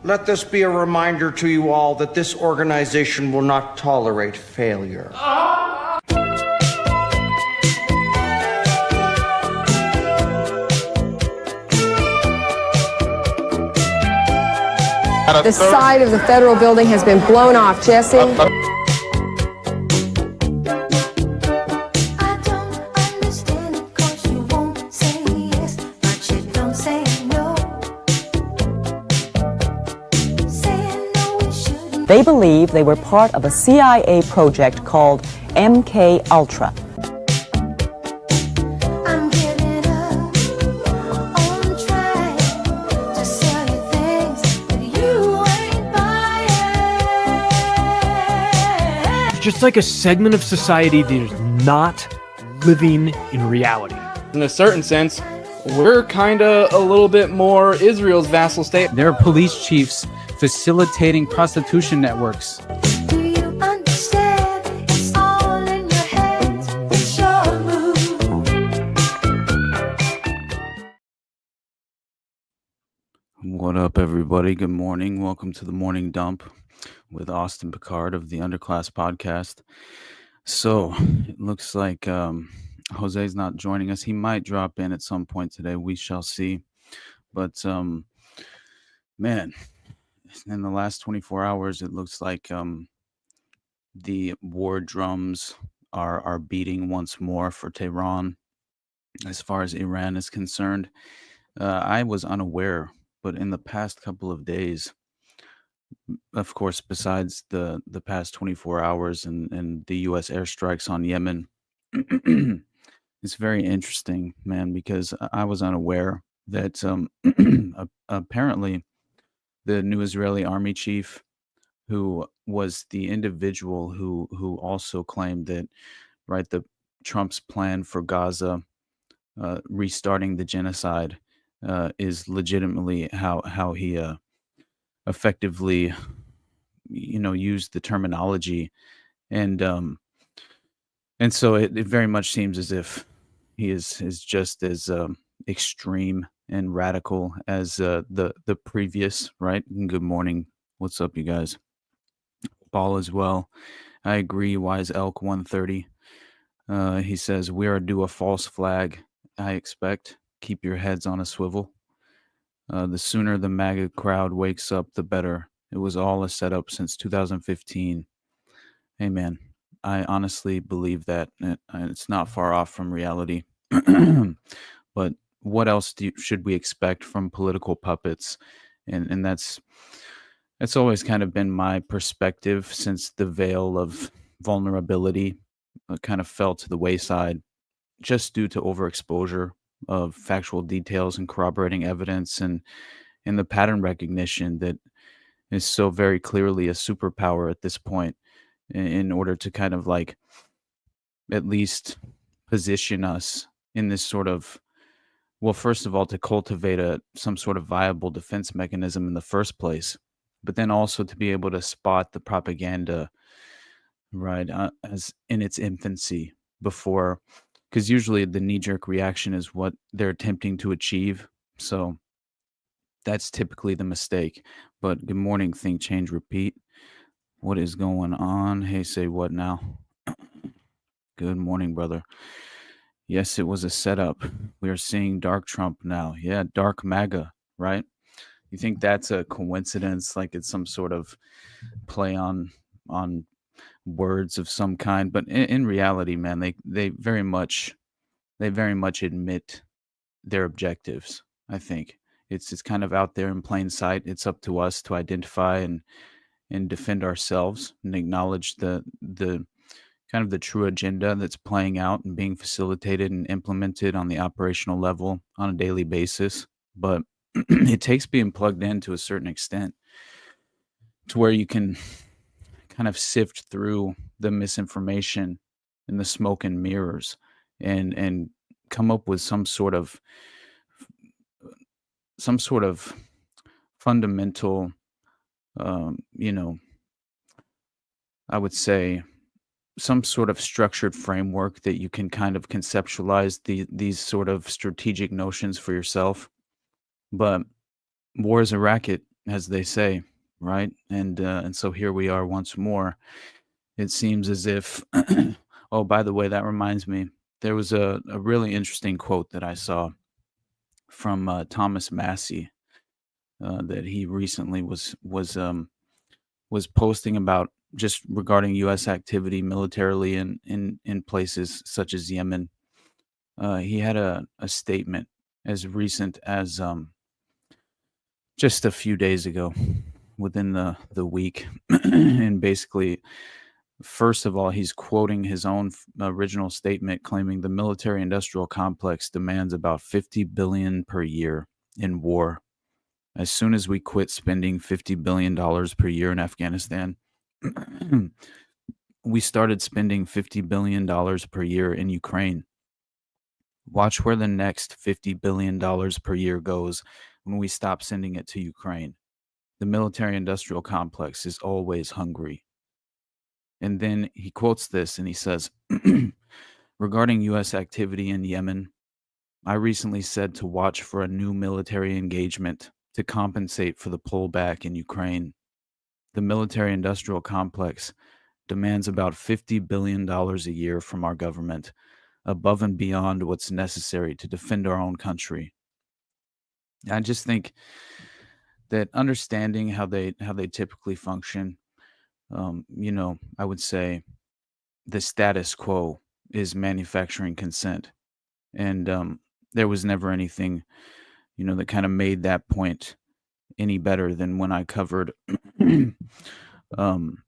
Let this be a reminder to you all that this organization will not tolerate failure. The side of the federal building has been blown off, Jesse. They believe they were part of a CIA project called MK Ultra. Just like a segment of society that is not living in reality. In a certain sense, we're kind of a little bit more Israel's vassal state. There are police chiefs facilitating prostitution networks. Do you understand? It's all in your head. It's your move. What up, everybody? Good morning. Welcome to the Morning Dump with Austin Picard of the Underclass Podcast. So it looks like Jose's not joining us. He might drop in at some point today. We shall see. But man, in the last 24 hours, it looks like the war drums are beating once more for Tehran as far as Iran is concerned. I was unaware, but in the past couple of days, of course, besides the past 24 hours and the U.S. airstrikes on Yemen, it's very interesting, man, because I was unaware that apparently the new Israeli army chief, who was the individual who also claimed that, right, the Trump's plan for Gaza, restarting the genocide, is legitimately how he effectively, used the terminology, and so it very much seems as if he is just as extreme and radical as the previous, right? And good morning. What's up, you guys? Ball as well. I agree. Wise Elk 130. He says, we are due a false flag, I expect. Keep your heads on a swivel. The sooner the MAGA crowd wakes up, the better. It was all a setup since 2015. Hey, man, I honestly believe that. It's not far off from reality. But what else should we expect from political puppets? And that's always kind of been my perspective since the veil of vulnerability kind of fell to the wayside just due to overexposure of factual details and corroborating evidence and the pattern recognition that is so very clearly a superpower at this point in order to kind of like at least position us in this sort of, well, first of all, to cultivate some sort of viable defense mechanism in the first place, but then also to be able to spot the propaganda, right, as in its infancy before. Because usually the knee-jerk reaction is what they're attempting to achieve. So that's typically the mistake. But good morning, Think, Change, Repeat. What is going on? Hey, say what now? Good morning, brother. Yes, it was a setup. We are seeing Dark Trump now. Yeah, Dark MAGA, right? You think that's a coincidence? Like it's some sort of play on words of some kind, but in reality, man, they very much admit their objectives. I think it's kind of out there in plain sight. It's up to us to identify and defend ourselves and acknowledge the kind of the true agenda that's playing out and being facilitated and implemented on the operational level on a daily basis. But it takes being plugged in to a certain extent to where you can kind of sift through the misinformation and the smoke and mirrors and come up with some sort of fundamental, I would say some sort of structured framework that you can kind of conceptualize these sort of strategic notions for yourself. But WarIsARacket as they say, right? And so here we are once more. It seems as if oh, by the way, that reminds me, there was a really interesting quote that I saw from Thomas Massey that he recently was posting about just regarding U.S. activity militarily in places such as Yemen. He had a statement as recent as just a few days ago, within the week, and basically, first of all, he's quoting his own original statement, claiming the military-industrial complex demands about $50 billion per year in war. As soon as we quit spending $50 billion per year in Afghanistan, we started spending $50 billion per year in Ukraine. Watch where the next $50 billion per year goes when we stop sending it to Ukraine. The military-industrial complex is always hungry. And then he quotes this and he says, regarding U.S. activity in Yemen, I recently said to watch for a new military engagement to compensate for the pullback in Ukraine. The military-industrial complex demands about $50 billion a year from our government, above and beyond what's necessary to defend our own country. I just think that understanding how they typically function, I would say the status quo is manufacturing consent, and there was never anything, that kind of made that point any better than when I covered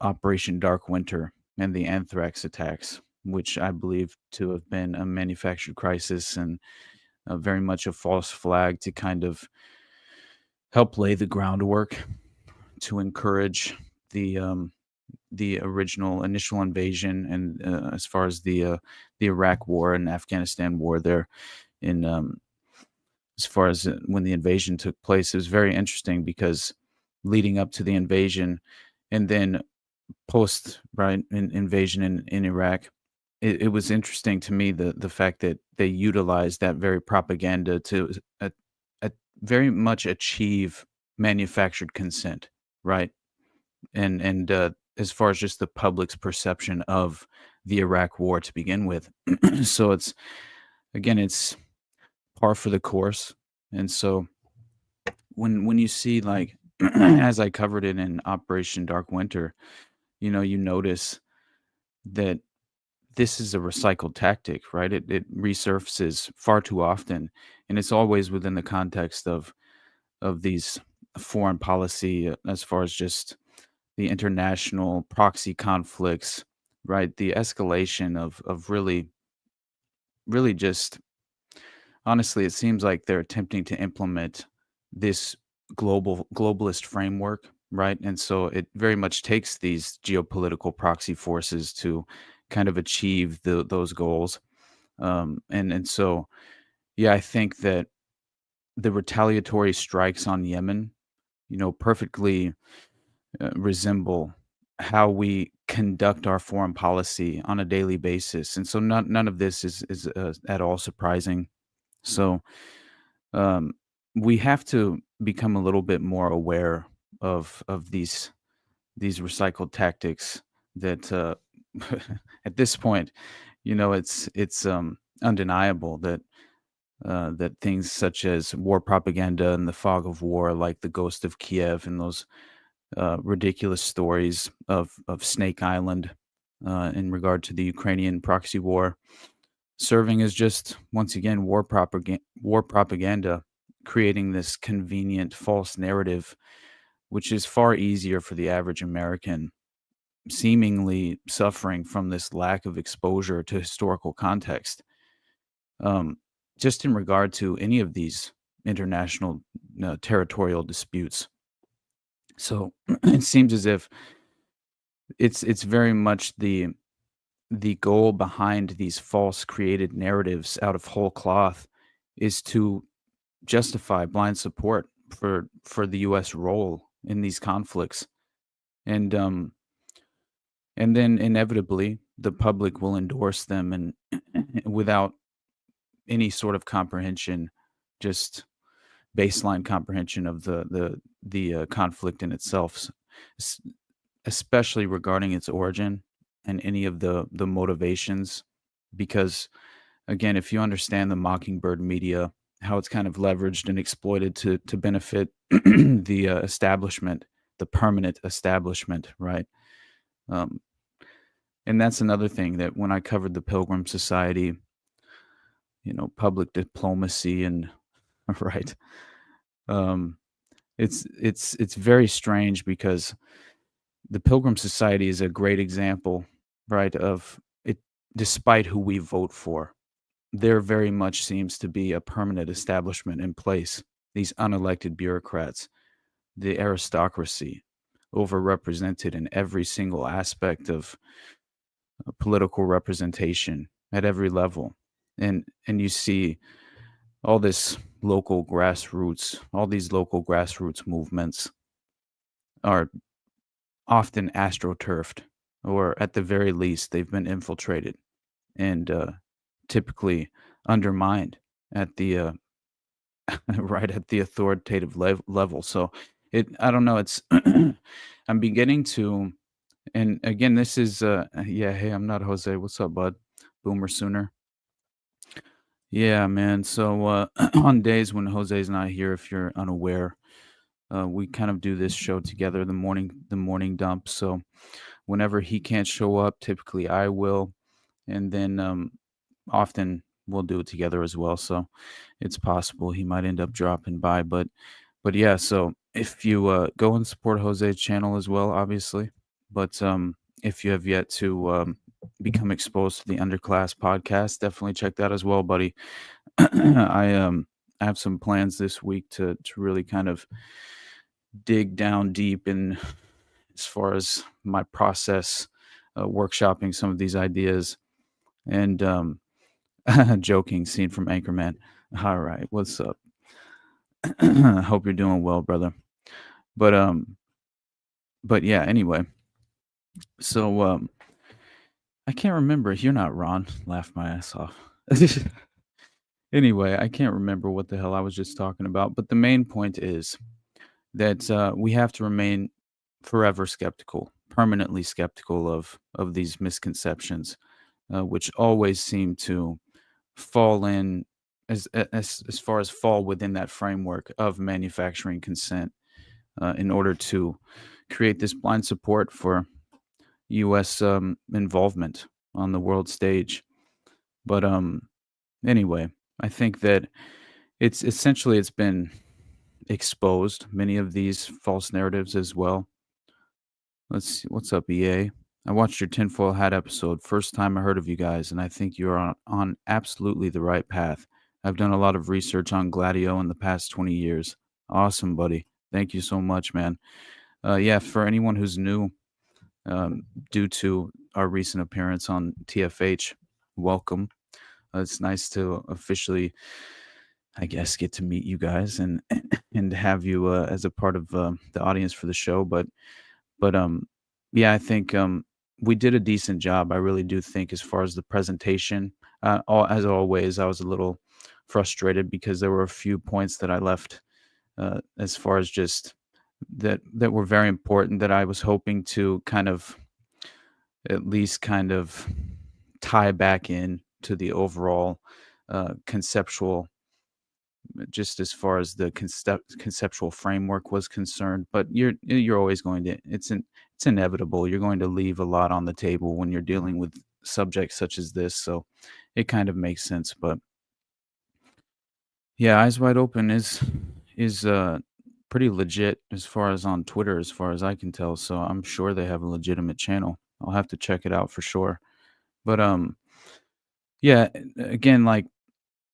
Operation Dark Winter and the anthrax attacks, which I believe to have been a manufactured crisis and very much a false flag to kind of help lay the groundwork to encourage the original initial invasion, and as far as the Iraq War and Afghanistan War, there in as far as when the invasion took place, it was very interesting because leading up to the invasion and then post invasion in Iraq, it was interesting to me the fact that they utilized that very propaganda to very much achieve manufactured consent, right? And as far as just the public's perception of the Iraq War to begin with, so it's par for the course. And so when you see, like, as I covered it in Operation Dark Winter, you notice that this is a recycled tactic, right? It resurfaces far too often, and it's always within the context of these foreign policy, as far as just the international proxy conflicts, right? The escalation of really just, honestly, it seems like they're attempting to implement this globalist framework, right? And so it very much takes these geopolitical proxy forces to kind of achieve those goals. And so, yeah, I think that the retaliatory strikes on Yemen, perfectly resemble how we conduct our foreign policy on a daily basis. And so none of this is at all surprising. So we have to become a little bit more aware of these recycled tactics that at this point, it's undeniable that that things such as war propaganda and the fog of war, like the Ghost of Kiev and those ridiculous stories of Snake Island in regard to the Ukrainian proxy war, serving as just, once again, war propaganda, creating this convenient false narrative, which is far easier for the average American, seemingly suffering from this lack of exposure to historical context. Just in regard to any of these international territorial disputes. So it seems as if it's very much the goal behind these false created narratives out of whole cloth is to justify blind support for the U.S. role in these conflicts, and then inevitably the public will endorse them, and without any sort of comprehension, just baseline comprehension of the conflict in itself, especially regarding its origin and any of the motivations. Because again, if you understand the Mockingbird media, how it's kind of leveraged and exploited to benefit the establishment, the permanent establishment, right? Um, and that's another thing that when I covered the Pilgrim Society, public diplomacy and right, um, it's very strange because the Pilgrim Society is a great example, right, of it. Despite who we vote for, there very much seems to be a permanent establishment in place. These unelected bureaucrats, the aristocracy, overrepresented in every single aspect of political representation at every level. And you see all this local grassroots, all these local grassroots movements are often astroturfed, or at the very least, they've been infiltrated and typically undermined at the right at the authoritative level. So I don't know. It's I'm beginning to, and again, this is yeah. Hey, I'm not Jose. What's up, bud? Boomer Sooner. Yeah, man. So on days when Jose's not here, if you're unaware, we kind of do this show together, the morning dump. So whenever he can't show up, typically I will, and then often we'll do it together as well. So it's possible he might end up dropping by, but yeah. So if you go and support Jose's channel as well, obviously, but if you have yet to become exposed to the Underclass podcast, definitely check that as well, buddy. I have some plans this week to really kind of dig down deep in as far as my process, workshopping some of these ideas, and joking scene from Anchorman. All right, what's up? Hope you're doing well, brother. But yeah, anyway. So I can't remember. You're not Ron. Laugh my ass off. Anyway, I can't remember what the hell I was just talking about, but the main point is that we have to remain forever skeptical, permanently skeptical of these misconceptions, which always seem to fall in as far as fall within that framework of manufacturing consent, in order to create this blind support for U.S. Involvement on the world stage. But anyway, I think that it's been exposed, many of these false narratives as well. Let's see, what's up, EA? I watched your tinfoil hat episode. First time I heard of you guys, and I think you're on absolutely the right path. I've done a lot of research on Gladio in the past 20 years. Awesome, buddy. Thank you so much, man. Yeah, for anyone who's new, due to our recent appearance on TFH, welcome. It's nice to officially, I guess, get to meet you guys and and have you as a part of the audience for the show. But yeah, I think we did a decent job. I really do think, as far as the presentation. As always, I was a little frustrated because there were a few points that I left, as far as just that were very important, that I was hoping to kind of at least kind of tie back in to the overall conceptual, just as far as the conceptual framework was concerned. But you're always going to, it's inevitable, you're going to leave a lot on the table when you're dealing with subjects such as this, so it kind of makes sense. But yeah, Eyes Wide Open is pretty legit as far as on Twitter, as far as I can tell, so I'm sure they have a legitimate channel. I'll have to check it out for sure. But yeah, again, like,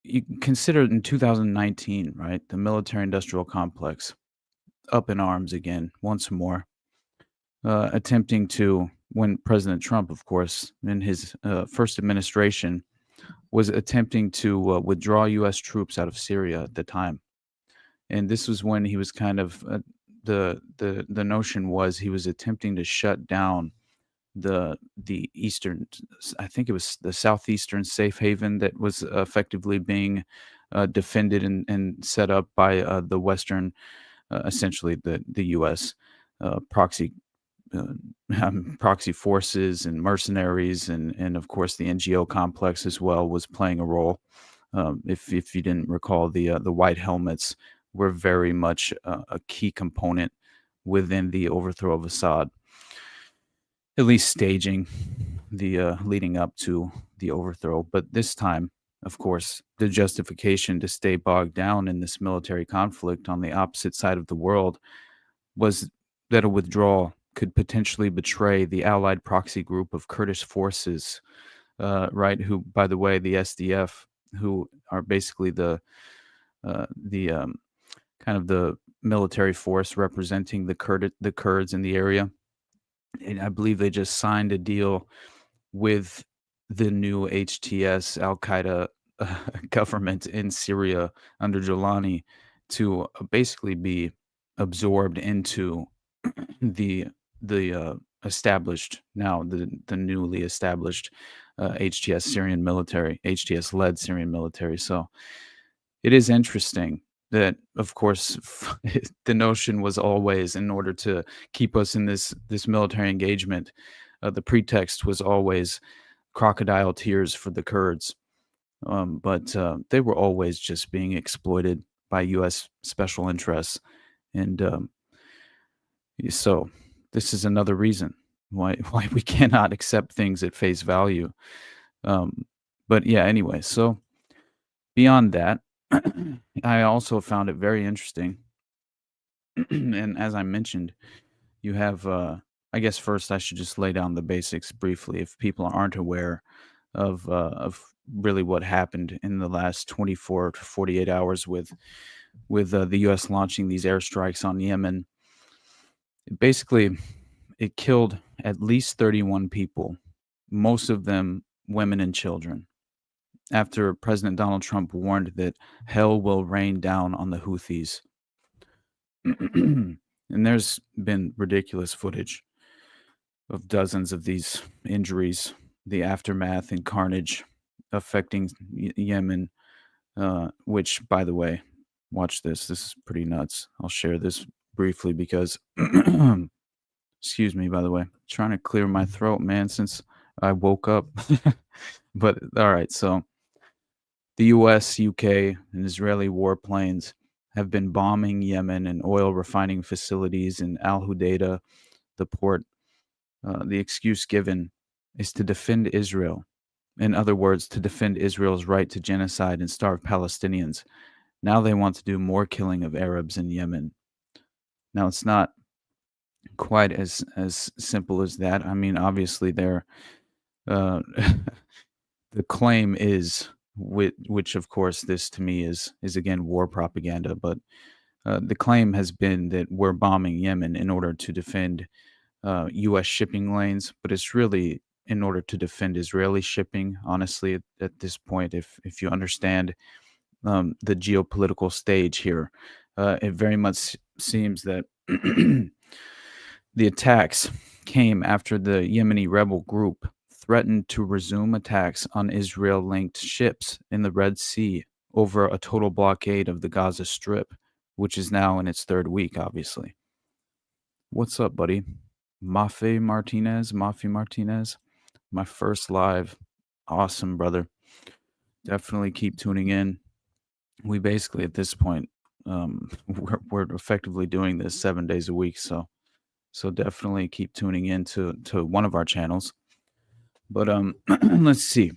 you consider in 2019, right, the military industrial complex up in arms again once more, attempting to, when President Trump, of course, in his first administration, was attempting to withdraw U.S. troops out of Syria at the time. And this was when he was kind of the notion was he was attempting to shut down the eastern, I think it was the southeastern safe haven that was effectively being defended and set up by the Western, essentially the U.S. Proxy proxy forces and mercenaries, and of course the NGO complex as well was playing a role. If you didn't recall, the white helmets were very much a key component within the overthrow of Assad, at least staging the leading up to the overthrow. But this time, of course, the justification to stay bogged down in this military conflict on the opposite side of the world was that a withdrawal could potentially betray the allied proxy group of Kurdish forces, right? Who, by the way, the SDF, who are basically the kind of the military force representing the Kurds in the area. And I believe they just signed a deal with the new HTS Al Qaeda government in Syria under Jolani to basically be absorbed into the established, now the newly established HTS Syrian military, HTS led Syrian military. So it is interesting that, of course, the notion was always, in order to keep us in this military engagement, the pretext was always crocodile tears for the Kurds. But they were always just being exploited by U.S. special interests. And so this is another reason why we cannot accept things at face value. But yeah, anyway, so beyond that, I also found it very interesting. And as I mentioned, you have, I guess first I should just lay down the basics briefly if people aren't aware of really what happened in the last 24 to 48 hours with the U.S. launching these airstrikes on Yemen. Basically, it killed at least 31 people, most of them women and children, after President Donald Trump warned that hell will rain down on the Houthis. And there's been ridiculous footage of dozens of these injuries, the aftermath and carnage affecting Yemen, which, by the way, watch this. This is pretty nuts. I'll share this briefly because, excuse me, by the way, trying to clear my throat, man, since I woke up. But all right, so the US, UK, and Israeli warplanes have been bombing Yemen and oil refining facilities in Al Hudaydah, the port. The excuse given is to defend Israel. In other words, to defend Israel's right to genocide and starve Palestinians. Now they want to do more killing of Arabs in Yemen. Now, it's not quite as simple as that. I mean, obviously, they're the claim is, which of course this to me is again war propaganda, but the claim has been that we're bombing Yemen in order to defend U.S. shipping lanes, but it's really in order to defend Israeli shipping. Honestly, at this point, if you understand the geopolitical stage here, it very much seems that the attacks came after the Yemeni rebel group threatened to resume attacks on Israel-linked ships in the Red Sea over a total blockade of the Gaza Strip, which is now in its third week, obviously. What's up, buddy? Mafi Martinez, my first live. Awesome, brother. Definitely keep tuning in. We basically, at this point, we're effectively doing this 7 days a week, so definitely keep tuning in to one of our channels. But let's see.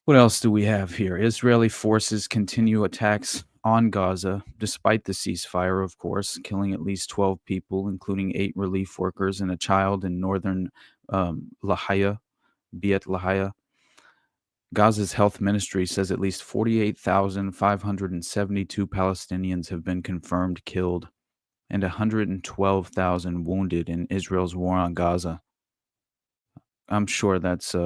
What else do we have here? Israeli forces continue attacks on Gaza, despite the ceasefire, of course, killing at least 12 people, including 8 relief workers and a child in northern Lahaya, Beit Lahaya. Gaza's health ministry says at least 48,572 Palestinians have been confirmed killed and 112,000 wounded in Israel's war on Gaza. I'm sure that's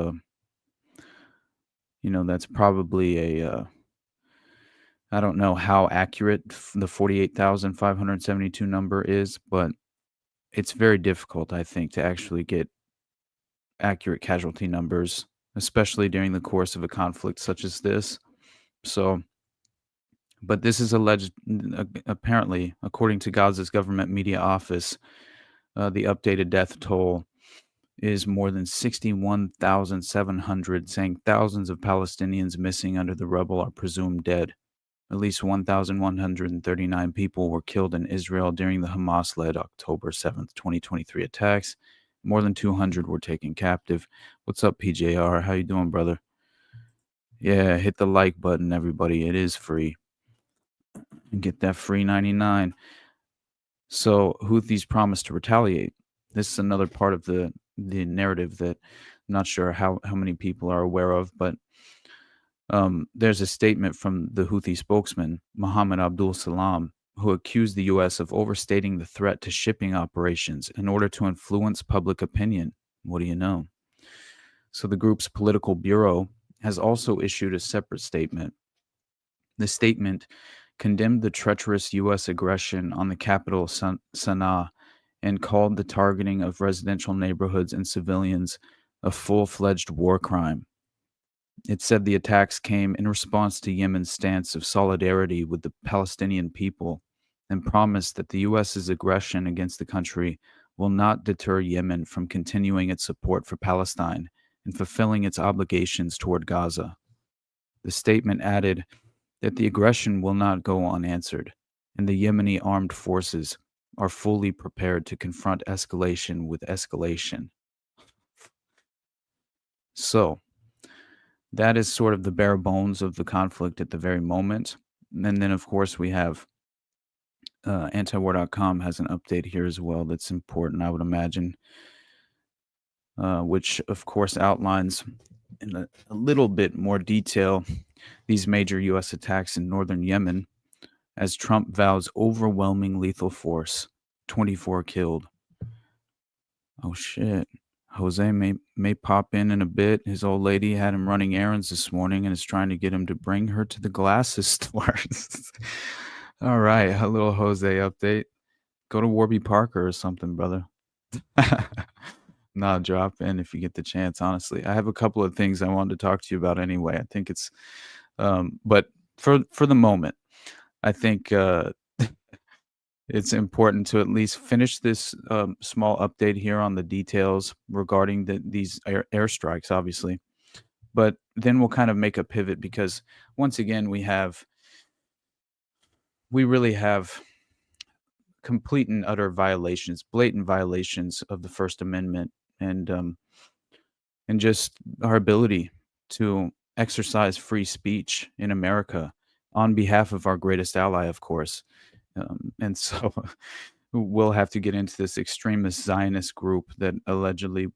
that's probably a I don't know how accurate the 48,572 number is, but it's very difficult, I think, to actually get accurate casualty numbers, especially during the course of a conflict such as this. So But this is alleged, apparently, according to Gaza's government media office, the updated death toll is more than 61,700, saying thousands of Palestinians missing under the rubble are presumed dead. At least 1,139 people were killed in Israel during the Hamas-led October 7th, 2023 attacks. More than 200 were taken captive. What's up, PJR? How you doing, brother? Yeah, hit the like button, everybody. It is free. And get that free 99. So Houthis promised to retaliate. This is another part of the narrative that I'm not sure how many people are aware of, but there's a statement from the Houthi spokesman, Mohammed Abdul Salam, who accused the U.S. of overstating the threat to shipping operations in order to influence public opinion. What do you know? So the group's political bureau has also issued a separate statement. The statement condemned the treacherous U.S. aggression on the capital, Sana'a, and called the targeting of residential neighborhoods and civilians a full-fledged war crime. It said the attacks came in response to Yemen's stance of solidarity with the Palestinian people and promised that the U.S.'s aggression against the country will not deter Yemen from continuing its support for Palestine and fulfilling its obligations toward Gaza. The statement added that the aggression will not go unanswered, and the Yemeni armed forces are fully prepared to confront escalation with escalation. So, that is sort of the bare bones of the conflict at the very moment. And then, of course, we have antiwar.com has an update here as well that's important, I would imagine, which, of course, outlines in a little bit more detail these major U.S. attacks in northern Yemen as Trump vows overwhelming lethal force, 24 killed. Oh, shit. Jose may pop in a bit. His old lady had him running errands this morning and is trying to get him to bring her to the glasses store. All right, a little Jose update. Go to Warby Parker or something, brother. Nah, drop in if you get the chance, honestly. I have a couple of things I wanted to talk to you about anyway. I think it's, but for the moment, I think it's important to at least finish this small update here on the details regarding these airstrikes, obviously. But then we'll kind of make a pivot because once again, we really have complete and utter violations, blatant violations of the First Amendment and just our ability to exercise free speech in America on behalf of our greatest ally, of course. And so we'll have to get into this extremist Zionist group that allegedly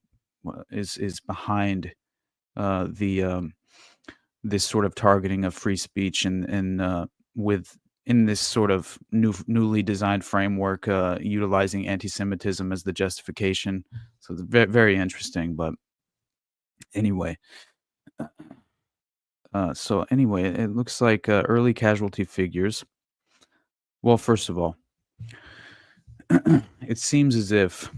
is behind this sort of targeting of free speech and in this sort of newly designed framework, utilizing anti-Semitism as the justification. So it's very, very interesting. But anyway, it looks like early casualty figures. Well, first of all, it seems as if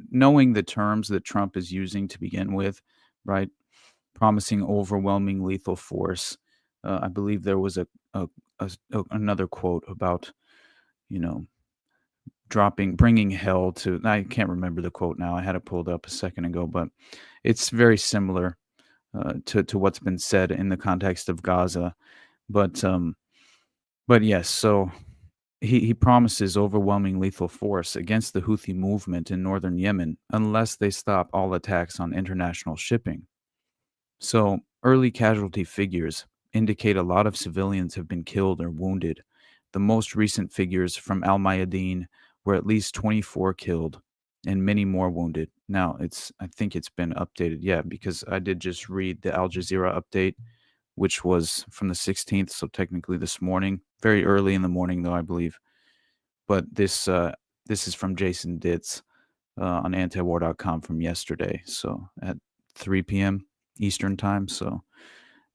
knowing the terms that Trump is using to begin with, right, promising overwhelming lethal force. I believe there was another quote about, bringing hell to. I can't remember the quote now. I had it pulled up a second ago, but it's very similar to what's been said in the context of Gaza. But yes, so he promises overwhelming lethal force against the Houthi movement in northern Yemen unless they stop all attacks on international shipping. So early casualty figures indicate a lot of civilians have been killed or wounded. The most recent figures from Al Mayadeen were at least 24 killed and many more wounded. Now, I think it's been updated, because I did just read the Al Jazeera update, which was from the 16th, so technically this morning. Very early in the morning, though, I believe. But this is from Jason Ditz on antiwar.com from yesterday, so at 3 p.m. Eastern time. So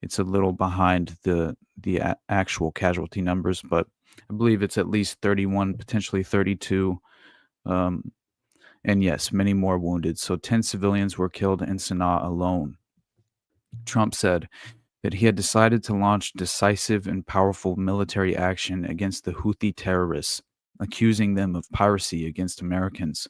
it's a little behind the actual casualty numbers, but I believe it's at least 31, potentially 32. And yes, many more wounded. So 10 civilians were killed in Sana'a alone. Trump said that he had decided to launch decisive and powerful military action against the Houthi terrorists, accusing them of piracy against Americans.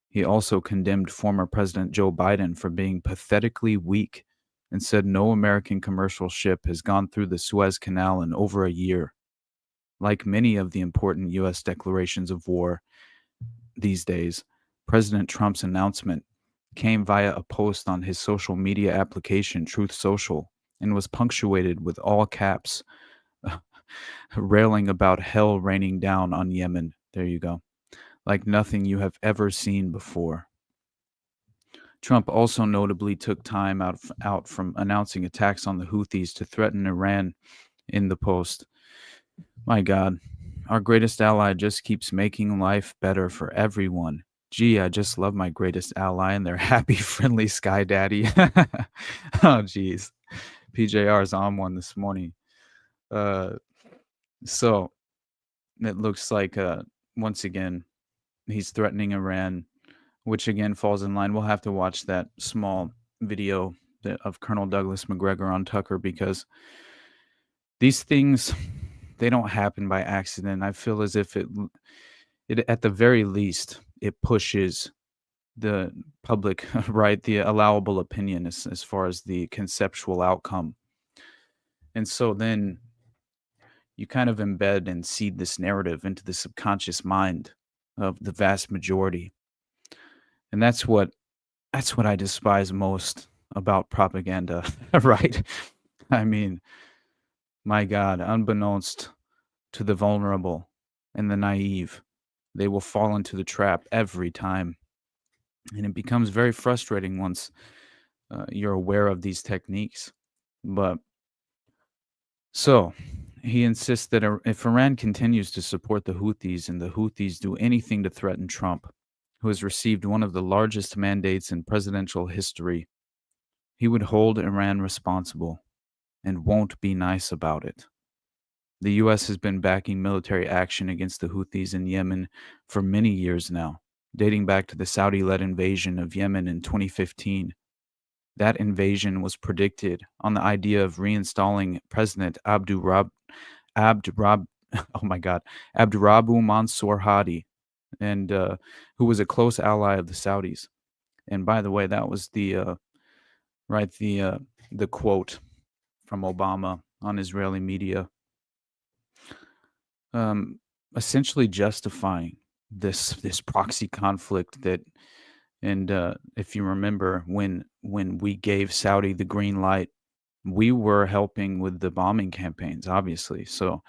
He also condemned former President Joe Biden for being pathetically weak and said no American commercial ship has gone through the Suez Canal in over a year. Like many of the important U.S. declarations of war these days, President Trump's announcement came via a post on his social media application, Truth Social, and was punctuated with all caps, railing about hell raining down on Yemen. There you go. Like nothing you have ever seen before. Trump also notably took time out from announcing attacks on the Houthis to threaten Iran in the post. My God, our greatest ally just keeps making life better for everyone. Gee, I just love my greatest ally and their happy, friendly Sky Daddy. Oh, geez. PJR's on one this morning. So it looks like, once again, he's threatening Iran, which again falls in line. We'll have to watch that small video of Colonel Douglas Macgregor on Tucker, because these things, they don't happen by accident. I feel as if it at the very least, it pushes the public, right, the allowable opinion as far as the conceptual outcome. And so then you kind of embed and seed this narrative into the subconscious mind of the vast majority. And that's what I despise most about propaganda, right? I mean, my God, unbeknownst to the vulnerable and the naive, they will fall into the trap every time. And it becomes very frustrating once you're aware of these techniques. But so he insists that if Iran continues to support the Houthis and the Houthis do anything to threaten Trump, who has received one of the largest mandates in presidential history, he would hold Iran responsible and won't be nice about it. The U.S. has been backing military action against the Houthis in Yemen for many years now, dating back to the Saudi-led invasion of Yemen in 2015. That invasion was predicted on the idea of reinstalling President Abdurabu Mansour Hadi, and who was a close ally of the Saudis. And by the way, that was the quote from Obama on Israeli media, essentially justifying this proxy conflict that, and if you remember, when we gave Saudi the green light, we were helping with the bombing campaigns, obviously. So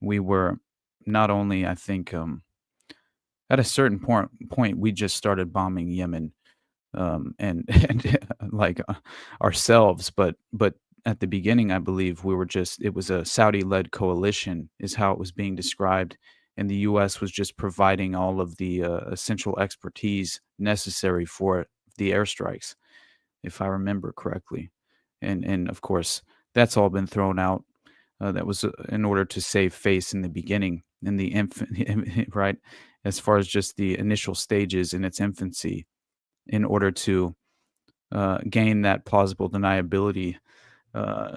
we were not only, I think, at a certain point, we just started bombing Yemen, and like ourselves, but at the beginning, I believe it was a Saudi-led coalition, is how it was being described, and the U.S. was just providing all of the essential expertise necessary for the airstrikes, if I remember correctly, and of course that's all been thrown out. That was in order to save face in the beginning, in the right, as far as just the initial stages in its infancy, in order to gain that plausible deniability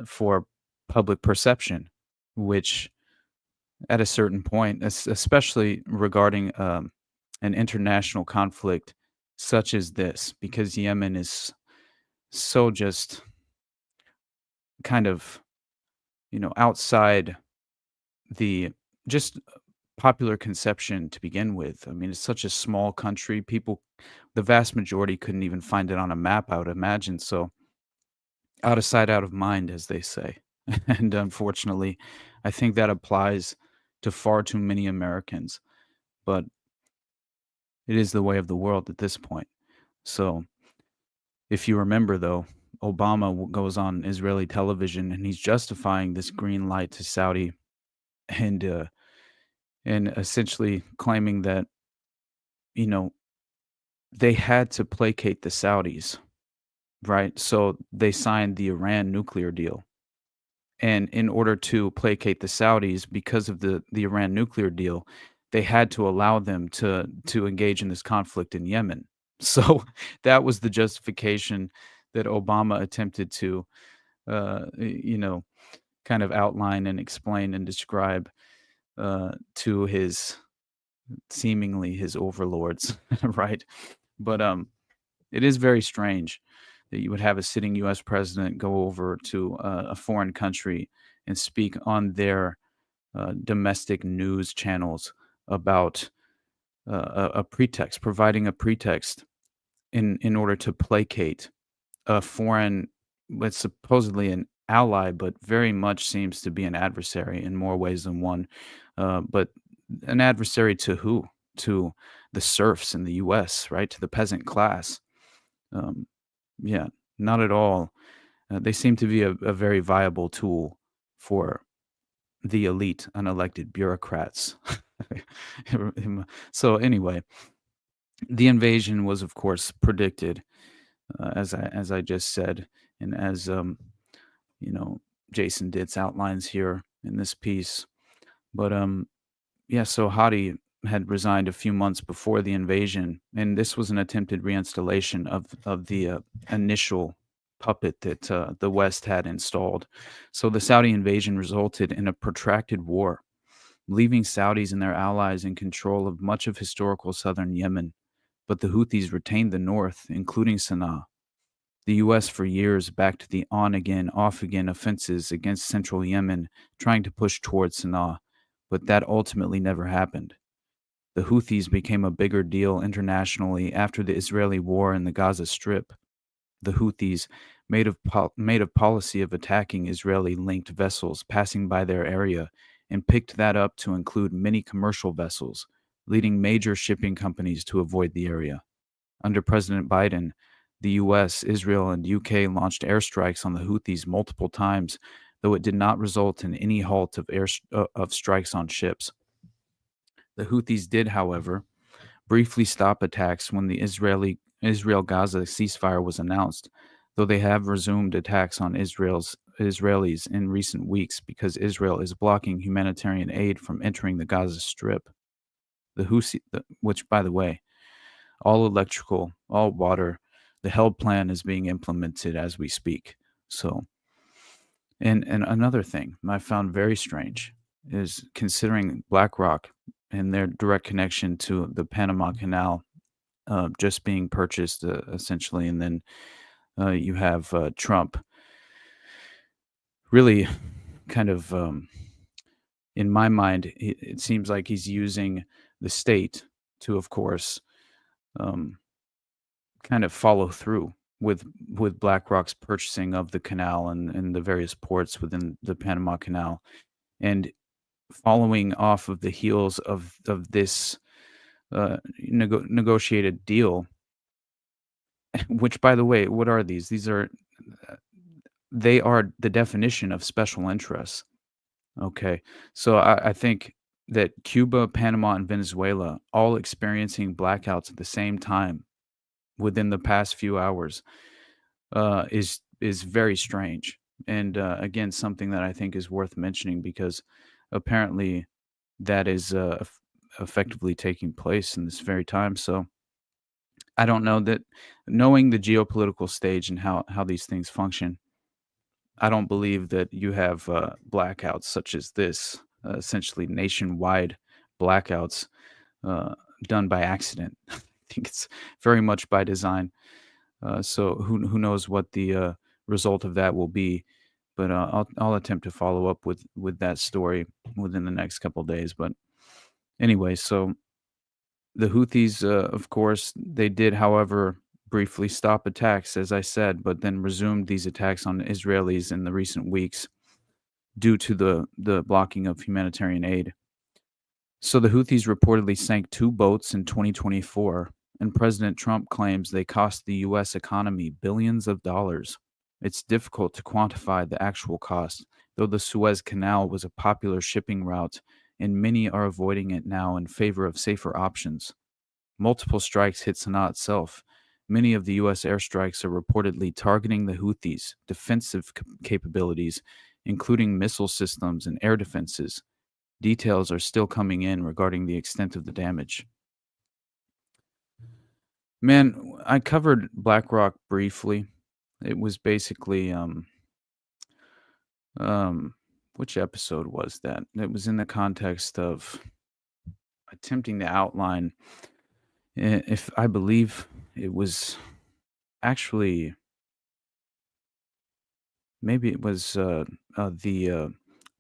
for public perception, which at a certain point, especially regarding an international conflict such as this, because Yemen is so just kind of, outside the just popular conception to begin with. I mean, it's such a small country. The vast majority couldn't even find it on a map, I would imagine. So out of sight, out of mind, as they say. And unfortunately, I think that applies to far too many Americans. But it is the way of the world at this point. So if you remember, though, Obama goes on Israeli television and he's justifying this green light to Saudi, and essentially claiming that, they had to placate the Saudis, right? So they signed the Iran nuclear deal. And in order to placate the Saudis, because of the Iran nuclear deal, they had to allow them to engage in this conflict in Yemen. So that was the justification that Obama attempted to you know, kind of outline and explain and describe to his seemingly his overlords, right? But it is very strange that you would have a sitting U.S. president go over to a foreign country and speak on their domestic news channels about a pretext, providing a pretext in order to placate a foreign, what's supposedly an ally, but very much seems to be an adversary in more ways than one. But an adversary to who? To the serfs in the U.S., right? To the peasant class. Um, yeah, not at all. They seem to be a very viable tool for the elite unelected bureaucrats. So anyway, the invasion was, of course, predicted, as I just said, and as you know, Jason Ditz outlines here in this piece. But yeah, so Hadi had resigned a few months before the invasion, and this was an attempted reinstallation of the initial puppet that the West had installed. So the Saudi invasion resulted in a protracted war, leaving Saudis and their allies in control of much of historical southern Yemen. But the Houthis retained the north, including Sana'a. The U.S. for years backed the on-again, off-again offenses against central Yemen, trying to push towards Sana'a, but that ultimately never happened. The Houthis became a bigger deal internationally after the Israeli war in the Gaza Strip. The Houthis, made of policy of attacking Israeli-linked vessels passing by their area, and picked that up to include many commercial vessels, leading major shipping companies to avoid the area. Under President Biden, the US, Israel, and UK launched airstrikes on the Houthis multiple times, though it did not result in any halt of strikes on ships. The Houthis did, however, briefly stop attacks when the Israel-Gaza ceasefire was announced, though they have resumed attacks on Israelis in recent weeks because Israel is blocking humanitarian aid from entering the Gaza Strip. Which, by the way, all electrical, all water, the HELP plan is being implemented as we speak. So, and another thing I found very strange is considering BlackRock and their direct connection to the Panama Canal just being purchased essentially, and then you have Trump really kind of, in my mind, it seems like he's using the state to, of course, kind of follow through with BlackRock's purchasing of the canal and the various ports within the Panama Canal, and following off of the heels of this negotiated deal. Which, by the way, what are these? These are they are the definition of special interests. Okay, so I think that Cuba, Panama, and Venezuela all experiencing blackouts at the same time within the past few hours is very strange, and again, something that I think is worth mentioning because apparently that is effectively taking place in this very time. So I don't know that, knowing the geopolitical stage and how these things function, I don't believe that you have blackouts such as this, essentially nationwide blackouts done by accident. I think it's very much by design. So who knows what the result of that will be? But I'll attempt to follow up with that story within the next couple of days. But anyway, so the Houthis, of course, they did, however, briefly stop attacks, as I said, but then resumed these attacks on Israelis in the recent weeks due to the blocking of humanitarian aid. So the Houthis reportedly sank 2 boats in 2024, and President Trump claims they cost the U.S. economy billions of dollars. It's difficult to quantify the actual cost, though the Suez Canal was a popular shipping route, and many are avoiding it now in favor of safer options. Multiple strikes hit Sana'a itself. Many of the U.S. airstrikes are reportedly targeting the Houthis' defensive capabilities, including missile systems and air defenses. Details are still coming in regarding the extent of the damage. Man, I covered BlackRock briefly. It was basically Which episode was that? It was in the context of attempting to outline, if I believe it was actually, maybe it was the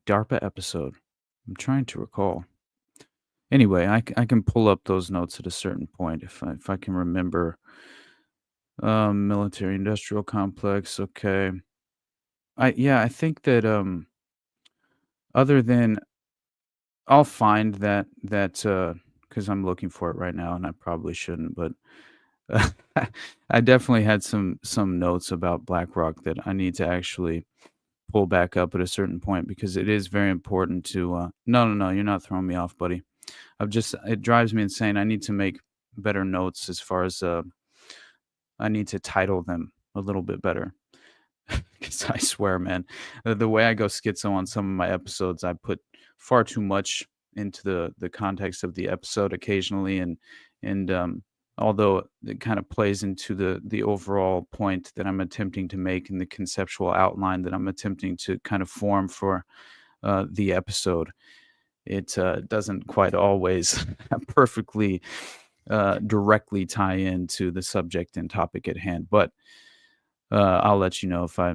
DARPA episode. I'm trying to recall. Anyway, I can pull up those notes at a certain point if I can remember. Military industrial complex. Okay. I think that other than I'll find that because I'm looking for it right now and I probably shouldn't, but I definitely had some notes about BlackRock that I need to actually pull back up at a certain point because it is very important to no, you're not throwing me off, buddy. It drives me insane. I need to make better notes as far as I need to title them a little bit better. Because I swear, man, the way I go schizo on some of my episodes, I put far too much into the context of the episode occasionally, and although it kind of plays into the overall point that I'm attempting to make and the conceptual outline that I'm attempting to kind of form for the episode, it doesn't quite always perfectly directly tie into the subject and topic at hand, but I'll let you know if I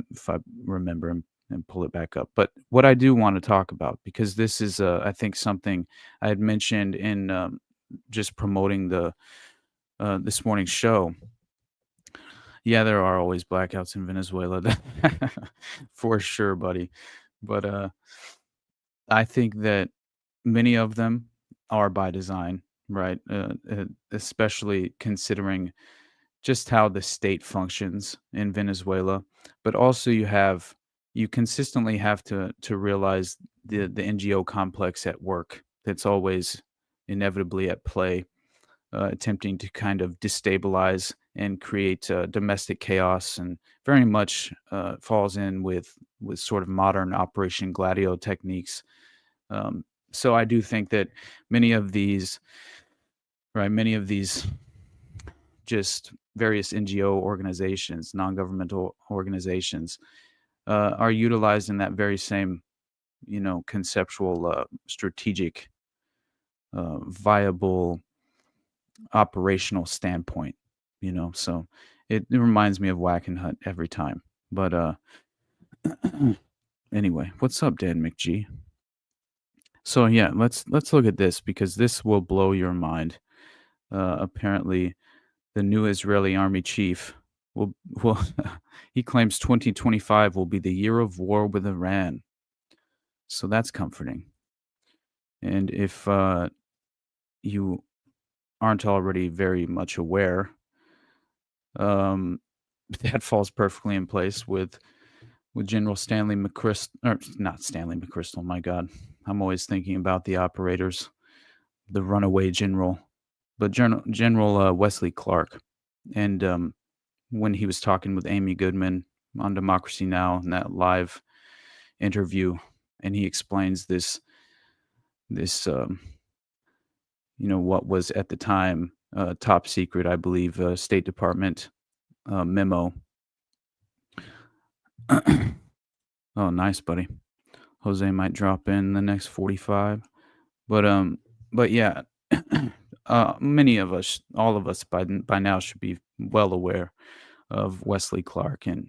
remember and pull it back up. But what I do want to talk about, because this is I think something I had mentioned in just promoting the this morning's show. Yeah, there are always blackouts in Venezuela, for sure, buddy. But I think that many of them are by design, right? Especially considering just how the state functions in Venezuela, but also you consistently have to realize the NGO complex at work that's always inevitably at play, attempting to kind of destabilize and create domestic chaos, and very much falls in with sort of modern Operation Gladio techniques. So I do think that many of these just various NGO organizations, non-governmental organizations, are utilized in that very same, conceptual, strategic, viable, operational standpoint. So it reminds me of Whack and Hut every time. But anyway, what's up, Dan McG? So yeah, let's look at this because this will blow your mind. Apparently, the new Israeli army chief will he claims 2025 will be the year of war with Iran. So that's comforting. And if you aren't already very much aware, that falls perfectly in place with General Stanley McChrystal, or not Stanley McChrystal. My God, I'm always thinking about the operators, the runaway general, but General Wesley Clark. And when he was talking with Amy Goodman on Democracy Now! In that live interview, and he explains this what was at the time top secret, I believe, State Department memo. Oh, nice, buddy. Jose might drop in the next 45, but yeah. Many of us, all of us by now should be well aware of Wesley Clark and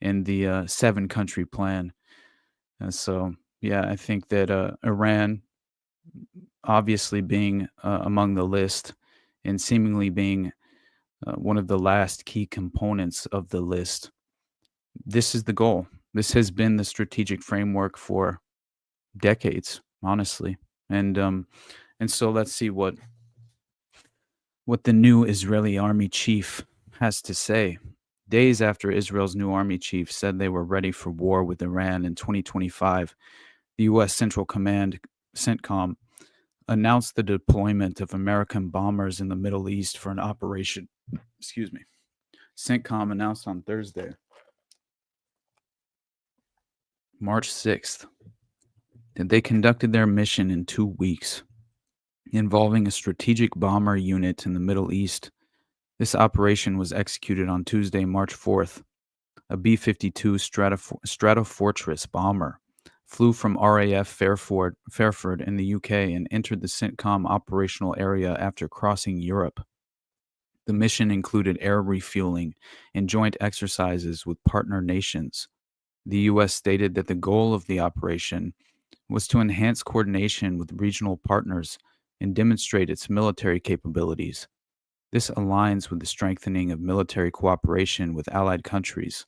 and the 7-country plan. And so, yeah, I think that Iran, obviously being among the list and seemingly being one of the last key components of the list, this is the goal. This has been the strategic framework for decades, honestly. And so let's see what the new Israeli army chief has to say. Days after Israel's new army chief said they were ready for war with Iran in 2025, the U.S. Central Command, CENTCOM, announced the deployment of American bombers in the Middle East for an operation. CENTCOM announced on Thursday, March 6th, that they conducted their mission in 2 weeks, involving a strategic bomber unit in the Middle East. This operation was executed on Tuesday, March 4th, A B-52 Stratofortress bomber flew from RAF Fairford in the UK and entered the CENTCOM operational area after crossing Europe. The mission included air refueling and joint exercises with partner nations. The U.S. stated that the goal of the operation was to enhance coordination with regional partners and demonstrate its military capabilities. This aligns with the strengthening of military cooperation with allied countries.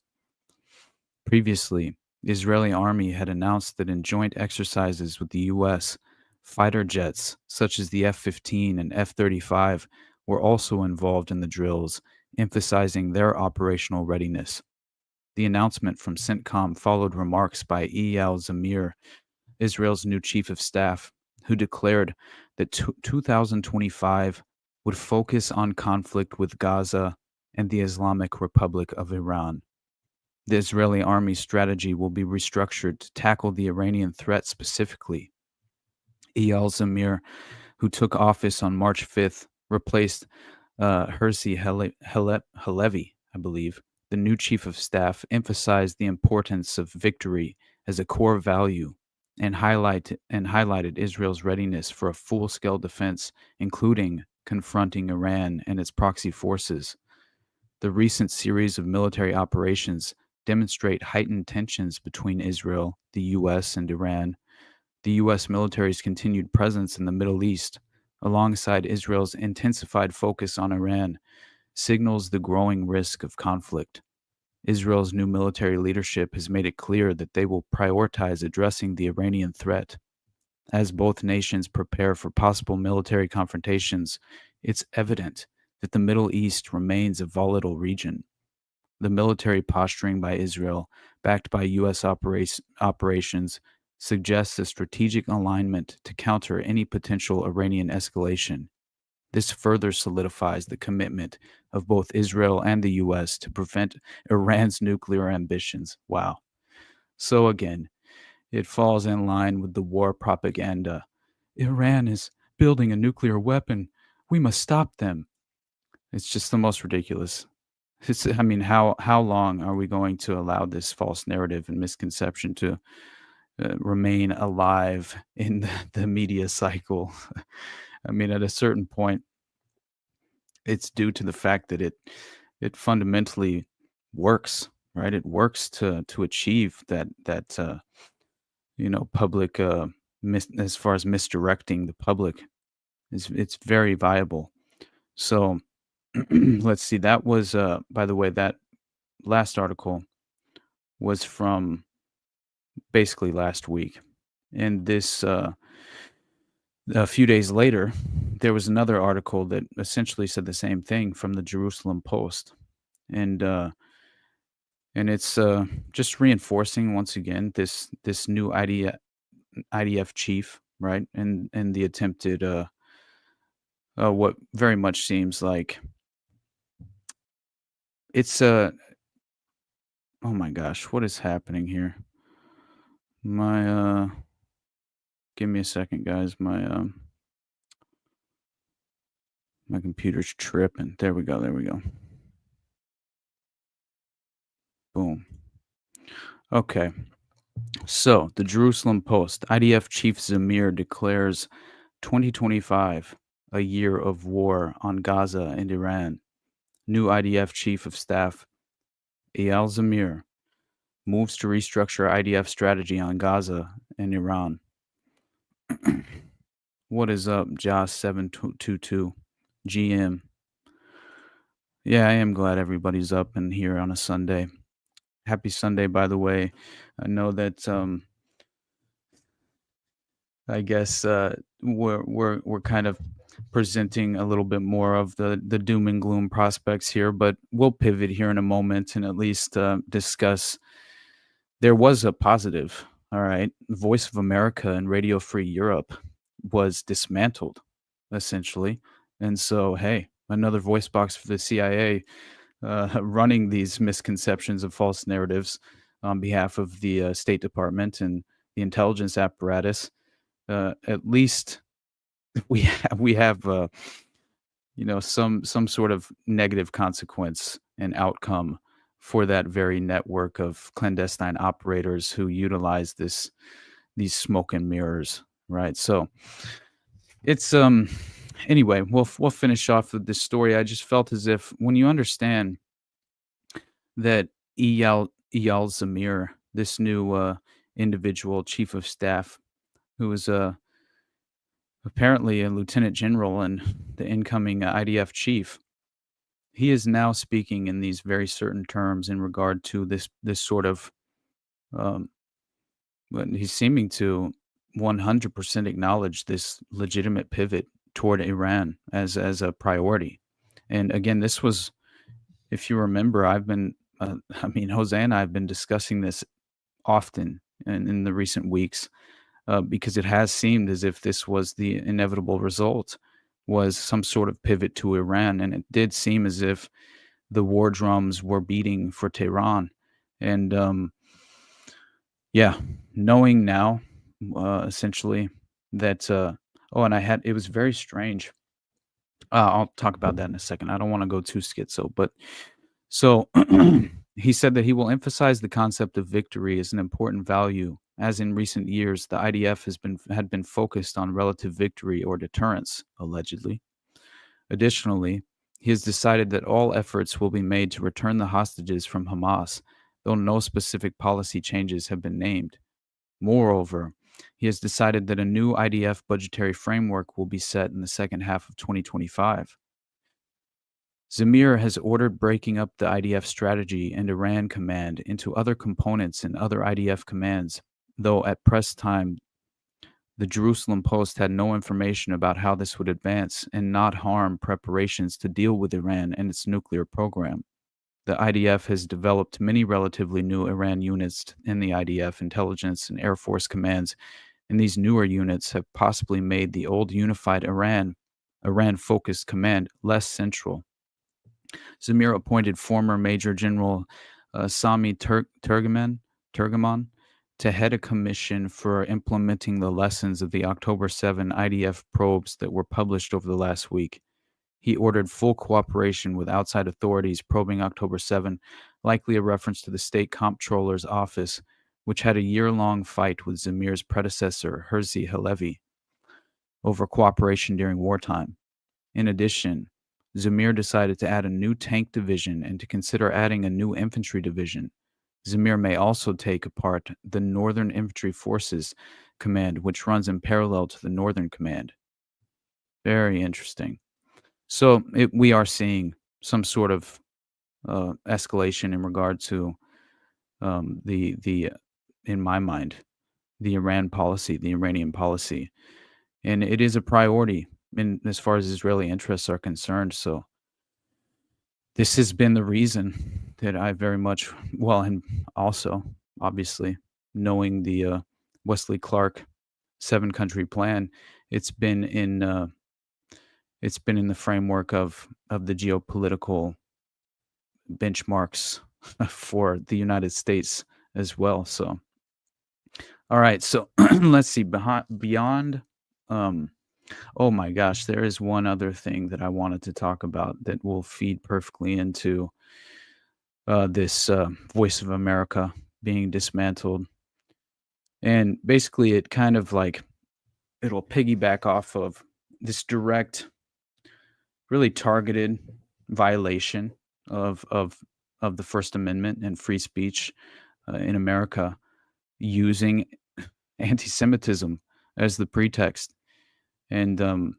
Previously, the Israeli army had announced that in joint exercises with the U.S., fighter jets such as the F-15 and F-35 were also involved in the drills, emphasizing their operational readiness. The announcement from CENTCOM followed remarks by Eyal Zamir, Israel's new chief of staff, who declared that 2025 would focus on conflict with Gaza and the Islamic Republic of Iran. The Israeli army strategy will be restructured to tackle the Iranian threat specifically. Eyal Zamir, who took office on March 5th, replaced Herzi Halevi, I believe. The new chief of staff emphasized the importance of victory as a core value and highlighted Israel's readiness for a full-scale defense, including confronting Iran and its proxy forces. The recent series of military operations demonstrate heightened tensions between Israel, the U.S., and Iran. The U.S. military's continued presence in the Middle East, alongside Israel's intensified focus on Iran, signals the growing risk of conflict. Israel's new military leadership has made it clear that they will prioritize addressing the Iranian threat. As both nations prepare for possible military confrontations, it's evident that the Middle East remains a volatile region. The military posturing by Israel, backed by U.S. operations, suggests a strategic alignment to counter any potential Iranian escalation. This further solidifies the commitment of both Israel and the U.S. to prevent Iran's nuclear ambitions. Wow. So again, it falls in line with the war propaganda. Iran is building a nuclear weapon. We must stop them. It's just the most ridiculous. How long are we going to allow this false narrative and misconception to remain alive in the media cycle? At a certain point, it's due to the fact that it fundamentally works, right? It works to achieve that public as far as misdirecting the public it's very viable. So let's see. That was by the way, that last article was from basically last week, and this a few days later, there was another article that essentially said the same thing from the Jerusalem Post, and it's just reinforcing once again this new IDF chief, right, and the attempted what very much seems like it's oh my gosh, what is happening here? My give me a second, guys. My computer's tripping. There we go. Boom. Okay. So, the Jerusalem Post, IDF Chief Zamir declares 2025 a year of war on Gaza and Iran. New IDF Chief of Staff Eyal Zamir moves to restructure IDF strategy on Gaza and Iran. What is up, Josh 722 GM? Yeah, I am glad everybody's up and here on a Sunday. Happy Sunday, by the way. I know that I guess we're kind of presenting a little bit more of the doom and gloom prospects here, but we'll pivot here in a moment and at least discuss. There was a positive. All right, Voice of America and Radio Free Europe was dismantled, essentially, and so hey, another voice box for the CIA running these misconceptions of false narratives on behalf of the State Department and the intelligence apparatus. At least we have some sort of negative consequence and outcome for that very network of clandestine operators who utilize these smoke and mirrors, right? So it's anyway, we'll finish off with this story. I just felt as if when you understand that Eyal Zamir, this new individual chief of staff, who is apparently a lieutenant general and the incoming IDF chief, he is now speaking in these very certain terms in regard to this sort of but he's seeming to 100% acknowledge this legitimate pivot toward Iran as a priority. And again, this was, if you remember, Jose and I have been discussing this often in the recent weeks because it has seemed as if this was the inevitable result, was some sort of pivot to Iran. And it did seem as if the war drums were beating for Tehran. And yeah, knowing now, essentially, that, and it was very strange. I'll talk about that in a second. I don't want to go too schizo, but so he said that he will emphasize the concept of victory as an important value, as in recent years, the IDF had been focused on relative victory or deterrence, allegedly. Additionally, he has decided that all efforts will be made to return the hostages from Hamas, though no specific policy changes have been named. Moreover, he has decided that a new IDF budgetary framework will be set in the second half of 2025. Zamir has ordered breaking up the IDF strategy and Iran command into other components and other IDF commands, though at press time, the Jerusalem Post had no information about how this would advance and not harm preparations to deal with Iran and its nuclear program. The IDF has developed many relatively new Iran units in the IDF intelligence and Air Force commands, and these newer units have possibly made the old unified Iran-focused command less central. Zamir appointed former Major General Sami Turgaman to head a commission for implementing the lessons of the October 7 IDF probes that were published over the last week. He ordered full cooperation with outside authorities probing October 7, likely a reference to the State Comptroller's Office, which had a year-long fight with Zamir's predecessor, Herzi Halevi, over cooperation during wartime. In addition, Zamir decided to add a new tank division and to consider adding a new infantry division. Zamir may also take apart the Northern Infantry Forces Command, which runs in parallel to the Northern Command. Very interesting. So we are seeing some sort of escalation in regard to in my mind, the Iran policy, the Iranian policy, and it is a priority as far as Israeli interests are concerned. So this has been the reason that I very much, and also obviously knowing the Wesley Clark 7-country plan, it's been in the framework of the geopolitical benchmarks for the United States as well. So, all right. So let's see. Beyond. Oh my gosh, there is one other thing that I wanted to talk about that will feed perfectly into this Voice of America being dismantled, and basically it kind of like it'll piggyback off of this direct, really targeted violation of the First Amendment and free speech in America, using anti-Semitism as the pretext. And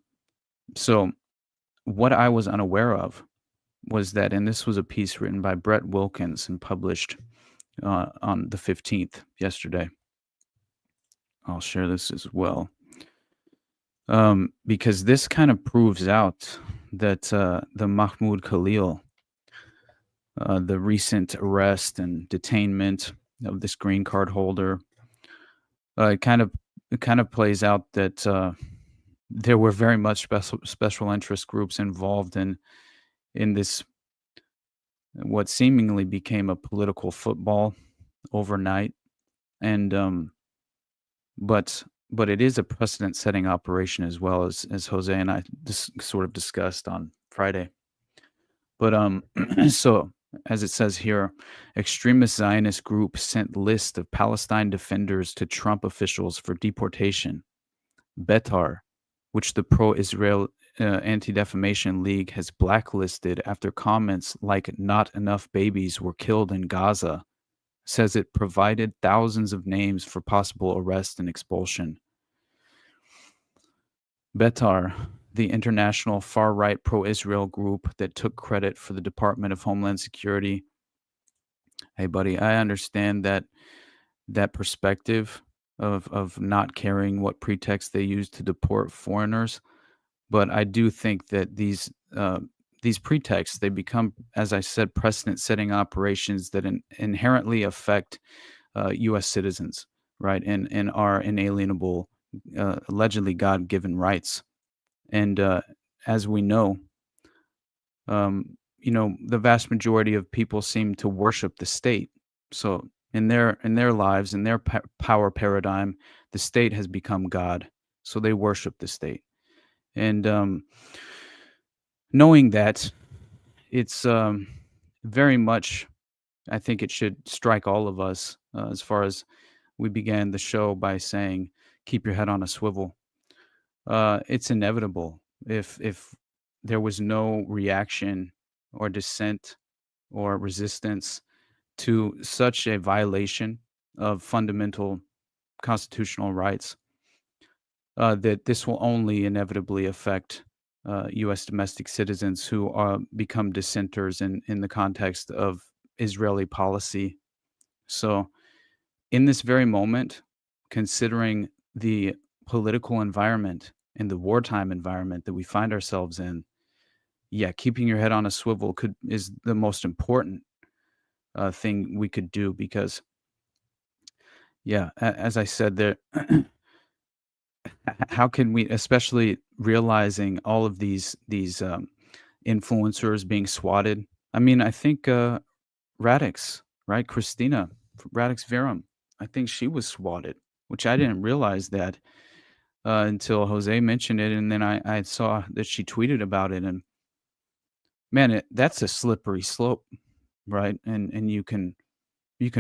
so what I was unaware of was that, and this was a piece written by Brett Wilkins and published on the 15th, yesterday. I'll share this as well. Because this kind of proves out that the Mahmoud Khalil, the recent arrest and detainment of this green card holder, it kind of plays out that there were very much special interest groups involved in this, what seemingly became a political football overnight, and but it is a precedent-setting operation as well, as Jose and I sort of discussed on Friday. But so as it says here, extremist Zionist group sent list of Palestine defenders to Trump officials for deportation. Betar, which the pro-Israel Anti-Defamation League has blacklisted after comments like "not enough babies were killed in Gaza," says it provided thousands of names for possible arrest and expulsion. Betar, the international far-right pro-Israel group that took credit for the Department of Homeland Security. Hey, buddy, I understand that perspective of not caring what pretext they use to deport foreigners, but I do think that these pretexts, they become, as I said, precedent-setting operations that inherently affect U.S. citizens, right, and our inalienable, allegedly God-given rights. And as we know, the vast majority of people seem to worship the state. So in their lives, in their power paradigm, the state has become God. So they worship the state. And knowing that, it's very much, I think it should strike all of us, as far as we began the show by saying, keep your head on a swivel. It's inevitable. If there was no reaction or dissent or resistance to such a violation of fundamental constitutional rights, that this will only inevitably affect U.S. domestic citizens who become dissenters in the context of Israeli policy. So, in this very moment, considering the political environment and the wartime environment that we find ourselves in, yeah, keeping your head on a swivel is the most important thing we could do, because, yeah, as I said, there, how can we, especially realizing all of these influencers being swatted? I mean, I think Radix, right, Christina Radix Verum, I think she was swatted, which I didn't realize that until Jose mentioned it, and then I saw that she tweeted about it, and man, that's a slippery slope, right? And you can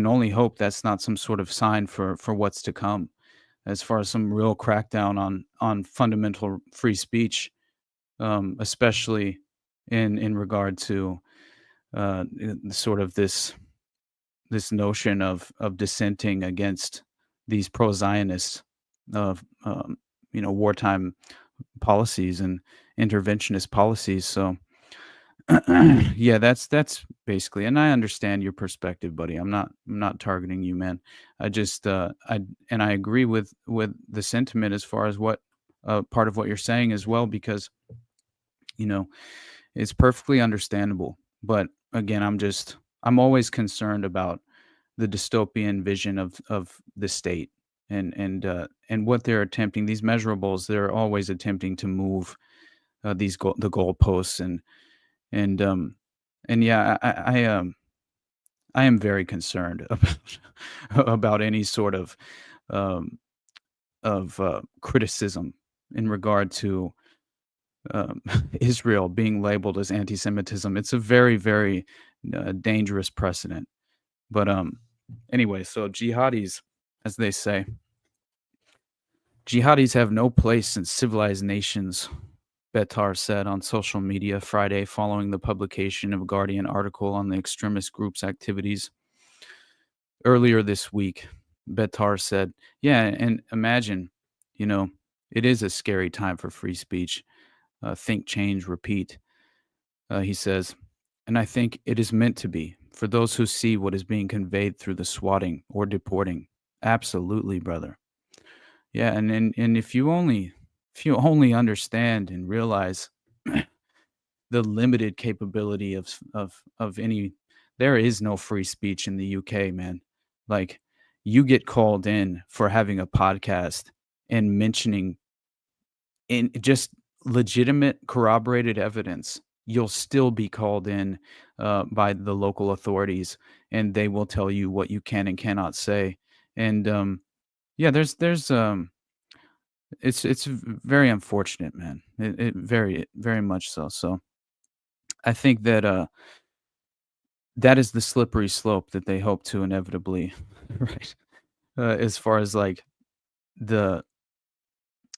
only hope that's not some sort of sign for what's to come, as far as some real crackdown on fundamental free speech, especially in regard to sort of this notion of dissenting against these pro-Zionist wartime policies and interventionist policies. So yeah, that's basically, and I understand your perspective, buddy. I'm not targeting you, man. I just I agree with the sentiment as far as what part of what you're saying as well, because it's perfectly understandable. But again, I'm always concerned about the dystopian vision of the state and what they're attempting. These measurables, they're always attempting to move the goalposts, and yeah, I am very concerned about any sort of criticism in regard to Israel being labeled as anti-Semitism. It's a very, very dangerous precedent. But anyway, so jihadis, as they say, jihadis have no place in civilized nations, Betar said on social media Friday following the publication of a Guardian article on the extremist group's activities. Earlier this week, Betar said, yeah, and imagine, it is a scary time for free speech. Think, change, repeat. He says, and I think it is meant to be for those who see what is being conveyed through the swatting or deporting. Absolutely, brother. Yeah, and if you only understand and realize the limited capability of any, there is no free speech in the UK, man. Like, you get called in for having a podcast and mentioning in just legitimate corroborated evidence, you'll still be called in by the local authorities, and they will tell you what you can and cannot say. And yeah, there's it's very unfortunate, man. It very, very much so. So I think that that is the slippery slope that they hope to inevitably, right? As far as like the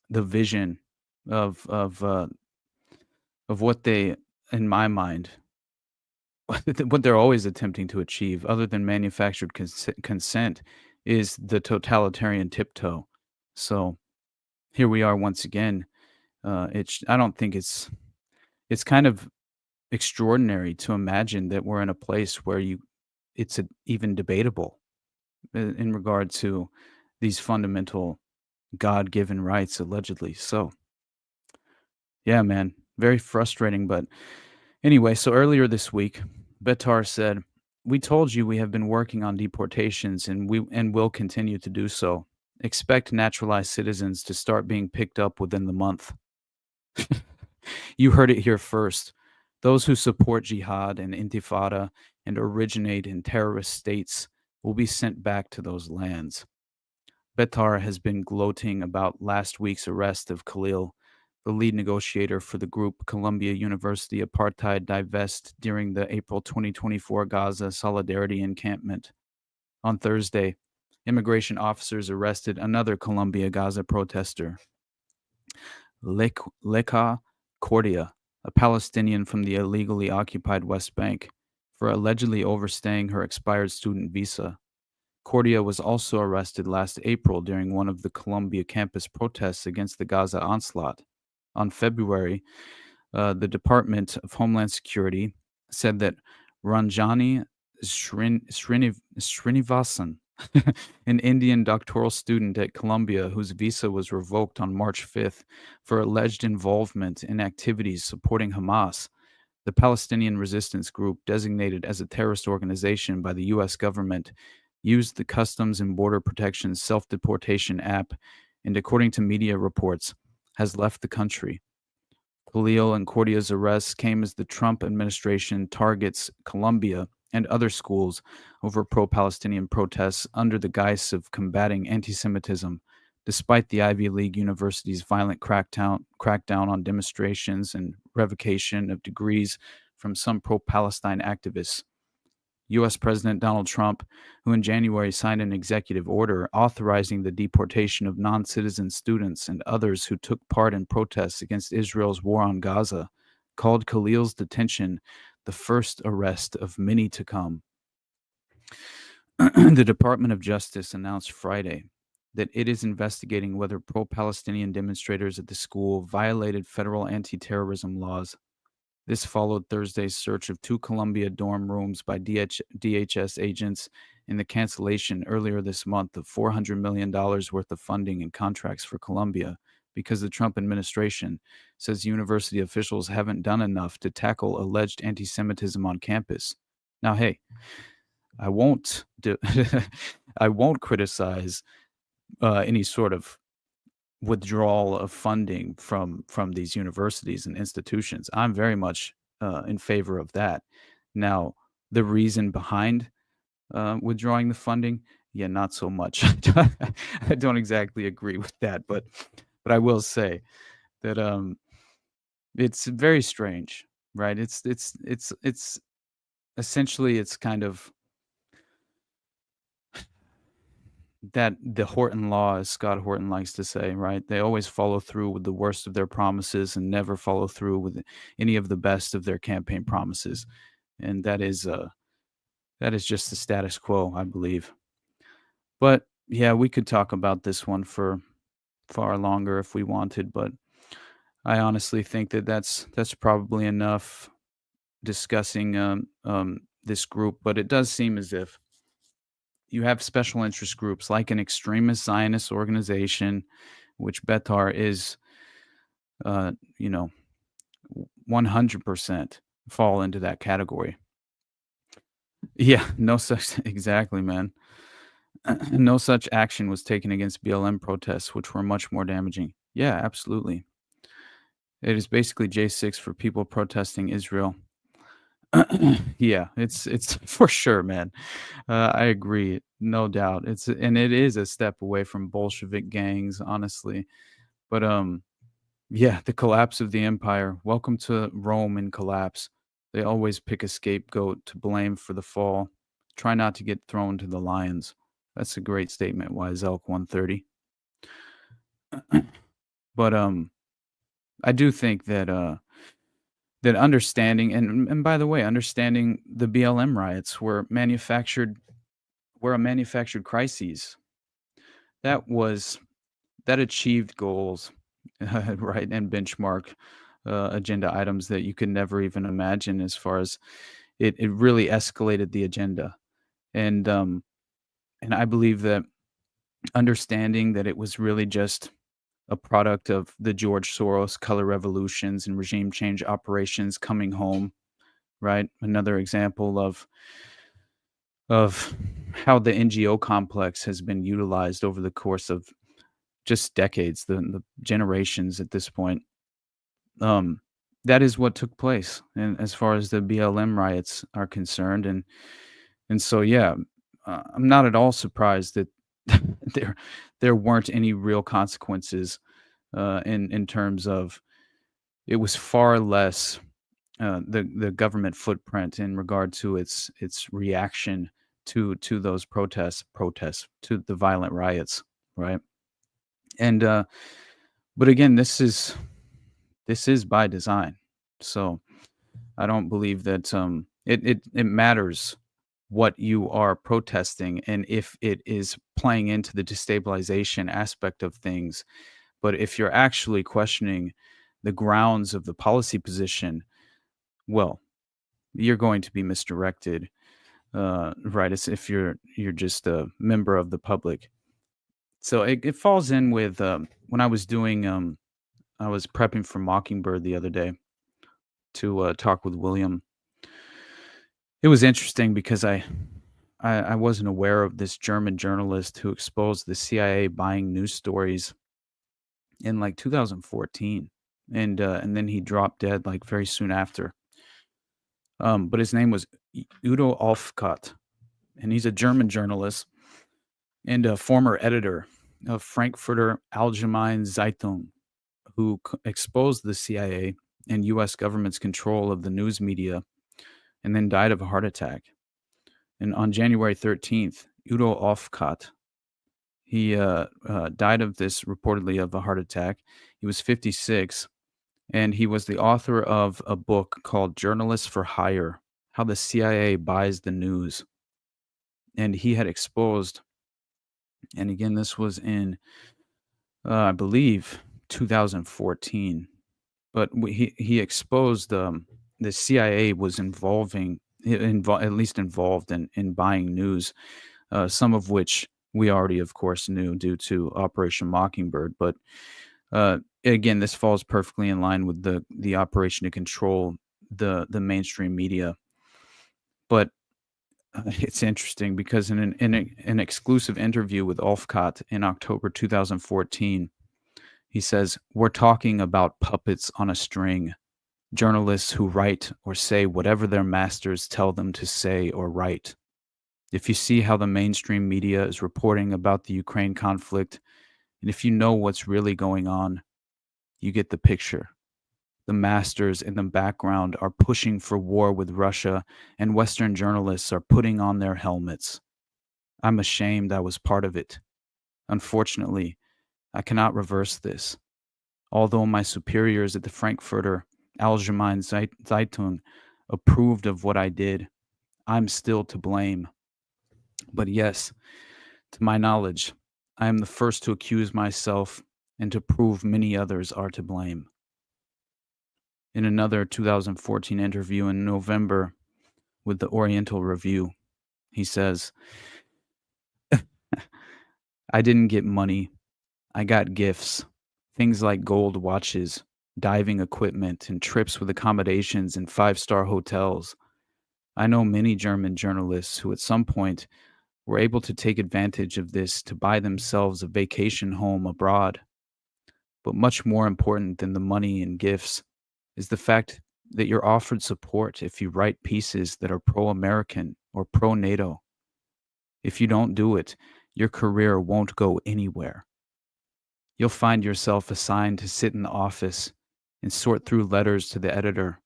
vision of what they, in my mind, what they're always attempting to achieve, other than manufactured consent, is the totalitarian tiptoe. So here we are once again. I don't think it's kind of extraordinary to imagine that we're in a place where it's even debatable in regard to these fundamental God-given rights, allegedly. So yeah, man, very frustrating. But anyway, so earlier this week, Betar said, "We told you we have been working on deportations and will continue to do so. Expect naturalized citizens to start being picked up within the month." You heard it here first. Those who support jihad and intifada and originate in terrorist states will be sent back to those lands. Betar has been gloating about last week's arrest of Khalil, the lead negotiator for the group Columbia University Apartheid Divest during the April 2024 Gaza Solidarity Encampment. On Thursday, immigration officers arrested another Columbia Gaza protester, Leka Cordia, a Palestinian from the illegally occupied West Bank, for allegedly overstaying her expired student visa. Cordia was also arrested last April during one of the Columbia campus protests against the Gaza onslaught. On February, the Department of Homeland Security said that Ranjani Srinivasan, an Indian doctoral student at Columbia whose visa was revoked on March 5th for alleged involvement in activities supporting Hamas, the Palestinian resistance group designated as a terrorist organization by the U.S. government, used the Customs and Border Protection self-deportation app and, according to media reports, has left the country. Khalil and Cordia's arrests came as the Trump administration targets Columbia and other schools over pro-Palestinian protests under the guise of combating anti-Semitism, despite the Ivy League university's violent crackdown on demonstrations and revocation of degrees from some pro-Palestine activists. U.S. President Donald Trump, who in January signed an executive order authorizing the deportation of non-citizen students and others who took part in protests against Israel's war on Gaza, called Khalil's detention the first arrest of many to come. The Department of Justice announced Friday that it is investigating whether pro-Palestinian demonstrators at the school violated federal anti-terrorism laws. This followed Thursday's search of 2 Columbia dorm rooms by DHS agents and the cancellation earlier this month of $400 million worth of funding and contracts for Columbia because the Trump administration says university officials haven't done enough to tackle alleged anti-Semitism on campus. Now, hey, I won't criticize any sort of withdrawal of funding from these universities and institutions. I'm very much in favor of that. Now, the reason behind withdrawing the funding, yeah, not so much. I don't exactly agree with that, but I will say that it's very strange, right? It's essentially, it's kind of that the Horton Law, as Scott Horton likes to say, right? They always follow through with the worst of their promises and never follow through with any of the best of their campaign promises. And that is just the status quo, I believe. But yeah, we could talk about this one for far longer if we wanted, but I honestly think that that's probably enough discussing this group. But it does seem as if you have special interest groups like an extremist Zionist organization, which Betar is, 100% fall into that category. Yeah, no such, exactly, man. No such action was taken against BLM protests, which were much more damaging. Yeah, absolutely. It is basically J6 for people protesting Israel. Yeah, it's for sure, man. I agree, no doubt. It is a step away from Bolshevik gangs, honestly. But yeah, the collapse of the empire. Welcome to Rome in collapse. They always pick a scapegoat to blame for the fall. Try not to get thrown to the lions. That's a great statement, Wise Elk 130. But I do think that that understanding, and by the way, understanding the BLM riots were a manufactured crises. That achieved goals, right, and benchmark agenda items that you could never even imagine. As far as it really escalated the agenda, and I believe that understanding that it was really just a product of the George Soros color revolutions and regime change operations coming home, right? Another example of how the NGO complex has been utilized over the course of just decades, the generations at this point. That is what took place, and as far as the BLM riots are concerned, and so yeah, I'm not at all surprised that there weren't any real consequences in terms of it was far less the government footprint in regard to its reaction to those protests to the violent riots, right? And but again, this is by design. So I don't believe that it matters what you are protesting and if it is playing into the destabilization aspect of things. But if you're actually questioning the grounds of the policy position, well, you're going to be misdirected, right? As if you're just a member of the public. So it falls in with when I was doing I was prepping for Mockingbird the other day to talk with William. It was interesting because I wasn't aware of this German journalist who exposed the CIA buying news stories in like 2014, and then he dropped dead like very soon after. But his name was Udo Ulfkotte, and he's a German journalist and a former editor of Frankfurter Allgemeine Zeitung, who exposed the CIA and U.S. government's control of the news media, and then died of a heart attack. And on January 13th, Udo Ulfkotte, he died of this, reportedly of a heart attack. He was 56, and he was the author of a book called Journalists for Hire: How the CIA Buys the News. And he had exposed, and again, this was in, I believe, 2014, but he exposed the CIA was at least involved in buying news, some of which we already, of course, knew due to Operation Mockingbird. But again, this falls perfectly in line with the operation to control the mainstream media. But it's interesting because in an exclusive interview with Ulfkotte in October 2014, he says, "We're talking about puppets on a string, journalists who write or say whatever their masters tell them to say or write. If you see how the mainstream media is reporting about the Ukraine conflict, and if you know what's really going on, you get the picture. The masters in the background are pushing for war with Russia, and Western journalists are putting on their helmets. I'm ashamed I was part of it. Unfortunately, I cannot reverse this. Although my superiors at the Frankfurter Allgemeine Zeitung approved of what I did, I'm still to blame. But yes, to my knowledge, I am the first to accuse myself and to prove many others are to blame." In another 2014 interview in November with the Oriental Review, he says, "I didn't get money. I got gifts. Things like gold watches, diving equipment, and trips with accommodations in 5-star hotels. I know many German journalists who at some point were able to take advantage of this to buy themselves a vacation home abroad. But much more important than the money and gifts is the fact that you're offered support if you write pieces that are pro-American or pro-NATO. If you don't do it, your career won't go anywhere. You'll find yourself assigned to sit in the office and sort through letters to the editor.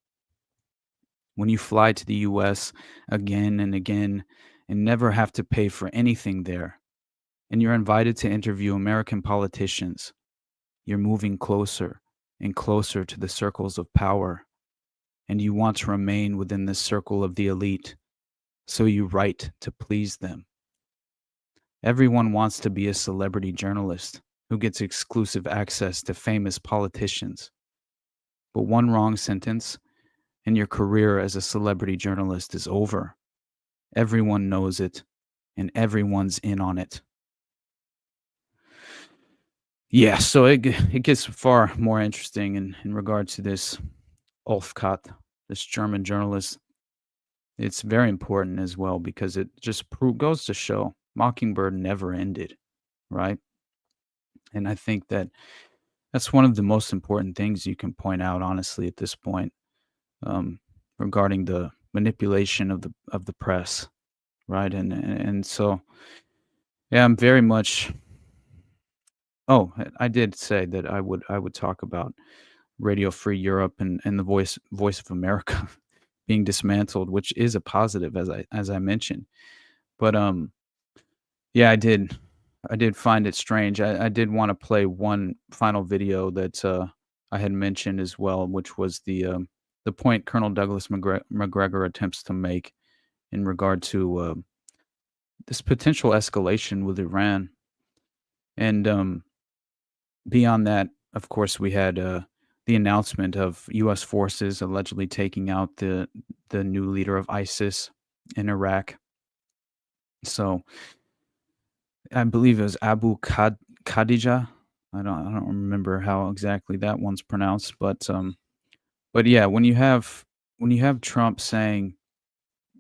When you fly to the US again and again and never have to pay for anything there, and you're invited to interview American politicians, you're moving closer and closer to the circles of power, and you want to remain within the circle of the elite, so you write to please them. Everyone wants to be a celebrity journalist who gets exclusive access to famous politicians. But one wrong sentence, and your career as a celebrity journalist is over. Everyone knows it, and everyone's in on it. Yeah, so it gets far more interesting in regard to this Ulfkotte, this German journalist. It's very important as well because it just goes to show Mockingbird never ended, right? And I think that's one of the most important things you can point out, honestly, at this point, regarding the manipulation of the press, right? And so, yeah, I'm very much. Oh, I did say that I would talk about Radio Free Europe and the Voice of America being dismantled, which is a positive, as I mentioned. But yeah, I did find it strange. I did want to play one final video that I had mentioned as well, which was the point Colonel Douglas Macgregor attempts to make in regard to this potential escalation with Iran. And beyond that, of course, we had the announcement of U.S. forces allegedly taking out the new leader of ISIS in Iraq. So I believe it was Abu Khadija. I don't remember how exactly that one's pronounced, but yeah, when you have Trump saying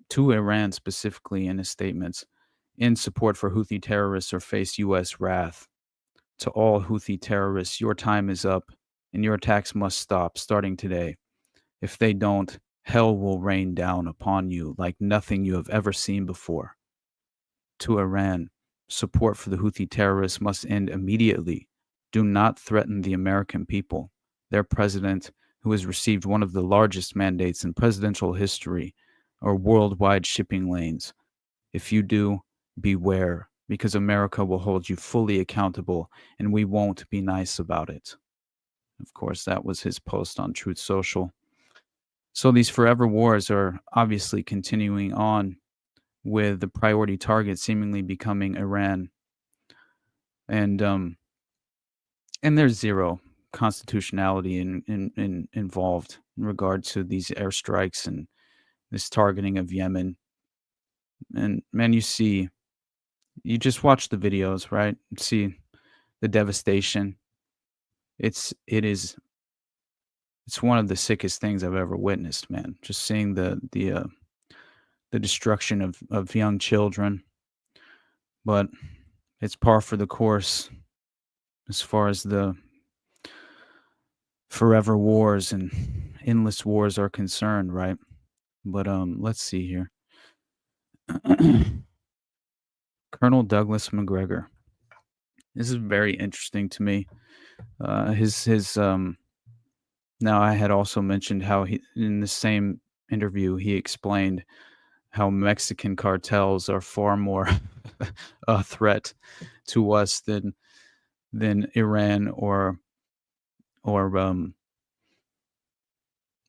to Iran specifically in his statements, in support for Houthi terrorists or face U.S. wrath, to all Houthi terrorists, your time is up and your attacks must stop starting today. If they don't, hell will rain down upon you like nothing you have ever seen before. To Iran, support for the Houthi terrorists must end immediately. Do not threaten the American people, their president, who has received one of the largest mandates in presidential history, or worldwide shipping lanes. If you do, beware, because America will hold you fully accountable, and we won't be nice about it. Of course, that was his post on Truth Social. So these forever wars are obviously continuing on, with the priority target seemingly becoming Iran. And there's zero constitutionality involved in regard to these airstrikes and this targeting of Yemen. And man, you just watch the videos, right? See the devastation. It's one of the sickest things I've ever witnessed, man. Just seeing the destruction of young children. But it's par for the course as far as the forever wars and endless wars are concerned, right? But let's see here. Colonel Douglas Macgregor. This is very interesting to me. His now I had also mentioned how he, in the same interview, he explained how Mexican cartels are far more a threat to us than Iran or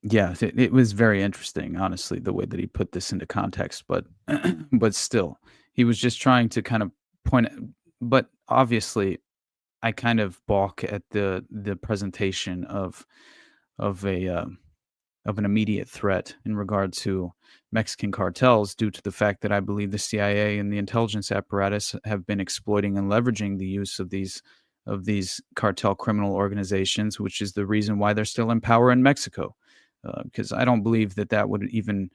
yeah, it was very interesting, honestly, the way that he put this into context, but but still, he was just trying to kind of point at, but obviously I kind of balk at the presentation of an immediate threat in regard to Mexican cartels, due to the fact that I believe the CIA and the intelligence apparatus have been exploiting and leveraging the use of these cartel criminal organizations, which is the reason why they're still in power in Mexico. Because I don't believe that would even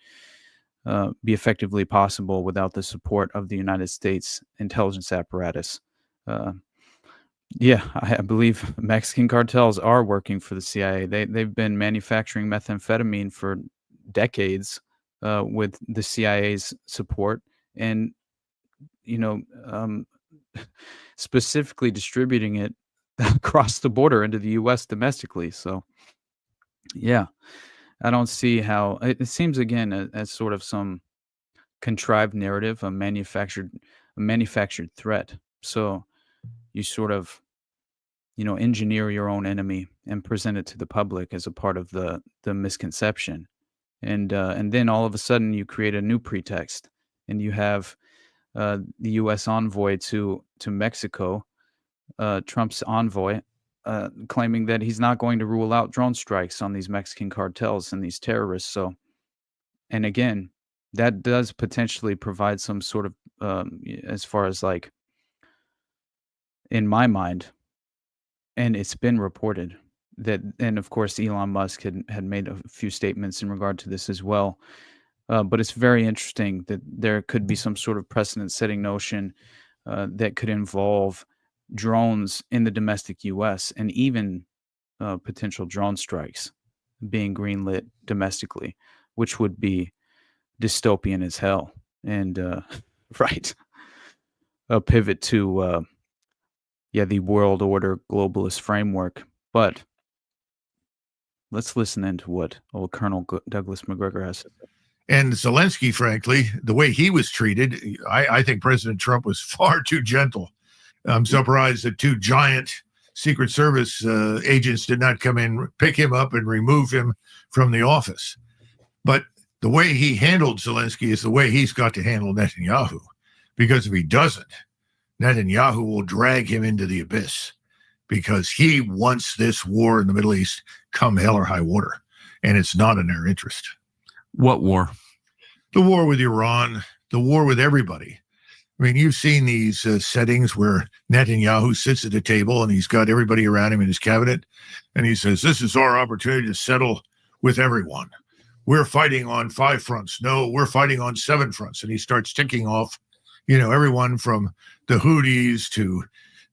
be effectively possible without the support of the United States intelligence apparatus. Yeah, I believe Mexican cartels are working for the CIA. They've been manufacturing methamphetamine for decades with the CIA's support, and specifically distributing it across the border into the U.S. domestically. So, yeah, I don't see how it seems again as sort of some contrived narrative, a manufactured threat. So you sort of engineer your own enemy and present it to the public as a part of the misconception, and then all of a sudden you create a new pretext, and you have the U.S. envoy to Mexico, Trump's envoy, claiming that he's not going to rule out drone strikes on these Mexican cartels and these terrorists. So, and again, that does potentially provide some sort of, as far as like in my mind, and it's been reported that, and of course, Elon Musk had made a few statements in regard to this as well. But it's very interesting that there could be some sort of precedent-setting notion that could involve drones in the domestic U.S. and even potential drone strikes being greenlit domestically, which would be dystopian as hell. And right, a pivot to the world order globalist framework. But let's listen into what old Colonel Douglas Macgregor has to say. And Zelensky, frankly, the way he was treated, I think President Trump was far too gentle. I'm surprised that two giant Secret Service agents did not come in, pick him up, and remove him from the office. But the way he handled Zelensky is the way he's got to handle Netanyahu. Because if he doesn't, Netanyahu will drag him into the abyss, because he wants this war in the Middle East come hell or high water. And it's not in their interest. What war? The war with Iran, the war with everybody. I mean, you've seen these settings where Netanyahu sits at a table and he's got everybody around him in his cabinet. And he says, this is our opportunity to settle with everyone. We're fighting on 5 fronts. No, we're fighting on 7 fronts. And he starts ticking off, everyone from the Houthis to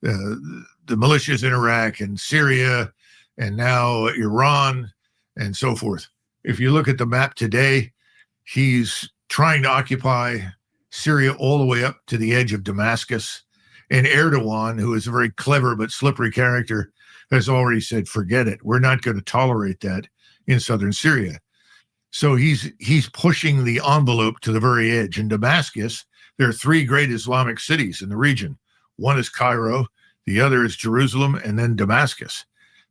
the militias in Iraq and Syria and now Iran and so forth. If you look at the map today, he's trying to occupy Syria all the way up to the edge of Damascus. And Erdogan, who is a very clever but slippery character, has already said, forget it. We're not going to tolerate that in southern Syria. So he's pushing the envelope to the very edge. In Damascus, there are 3 great Islamic cities in the region. One is Cairo, the other is Jerusalem, and then Damascus.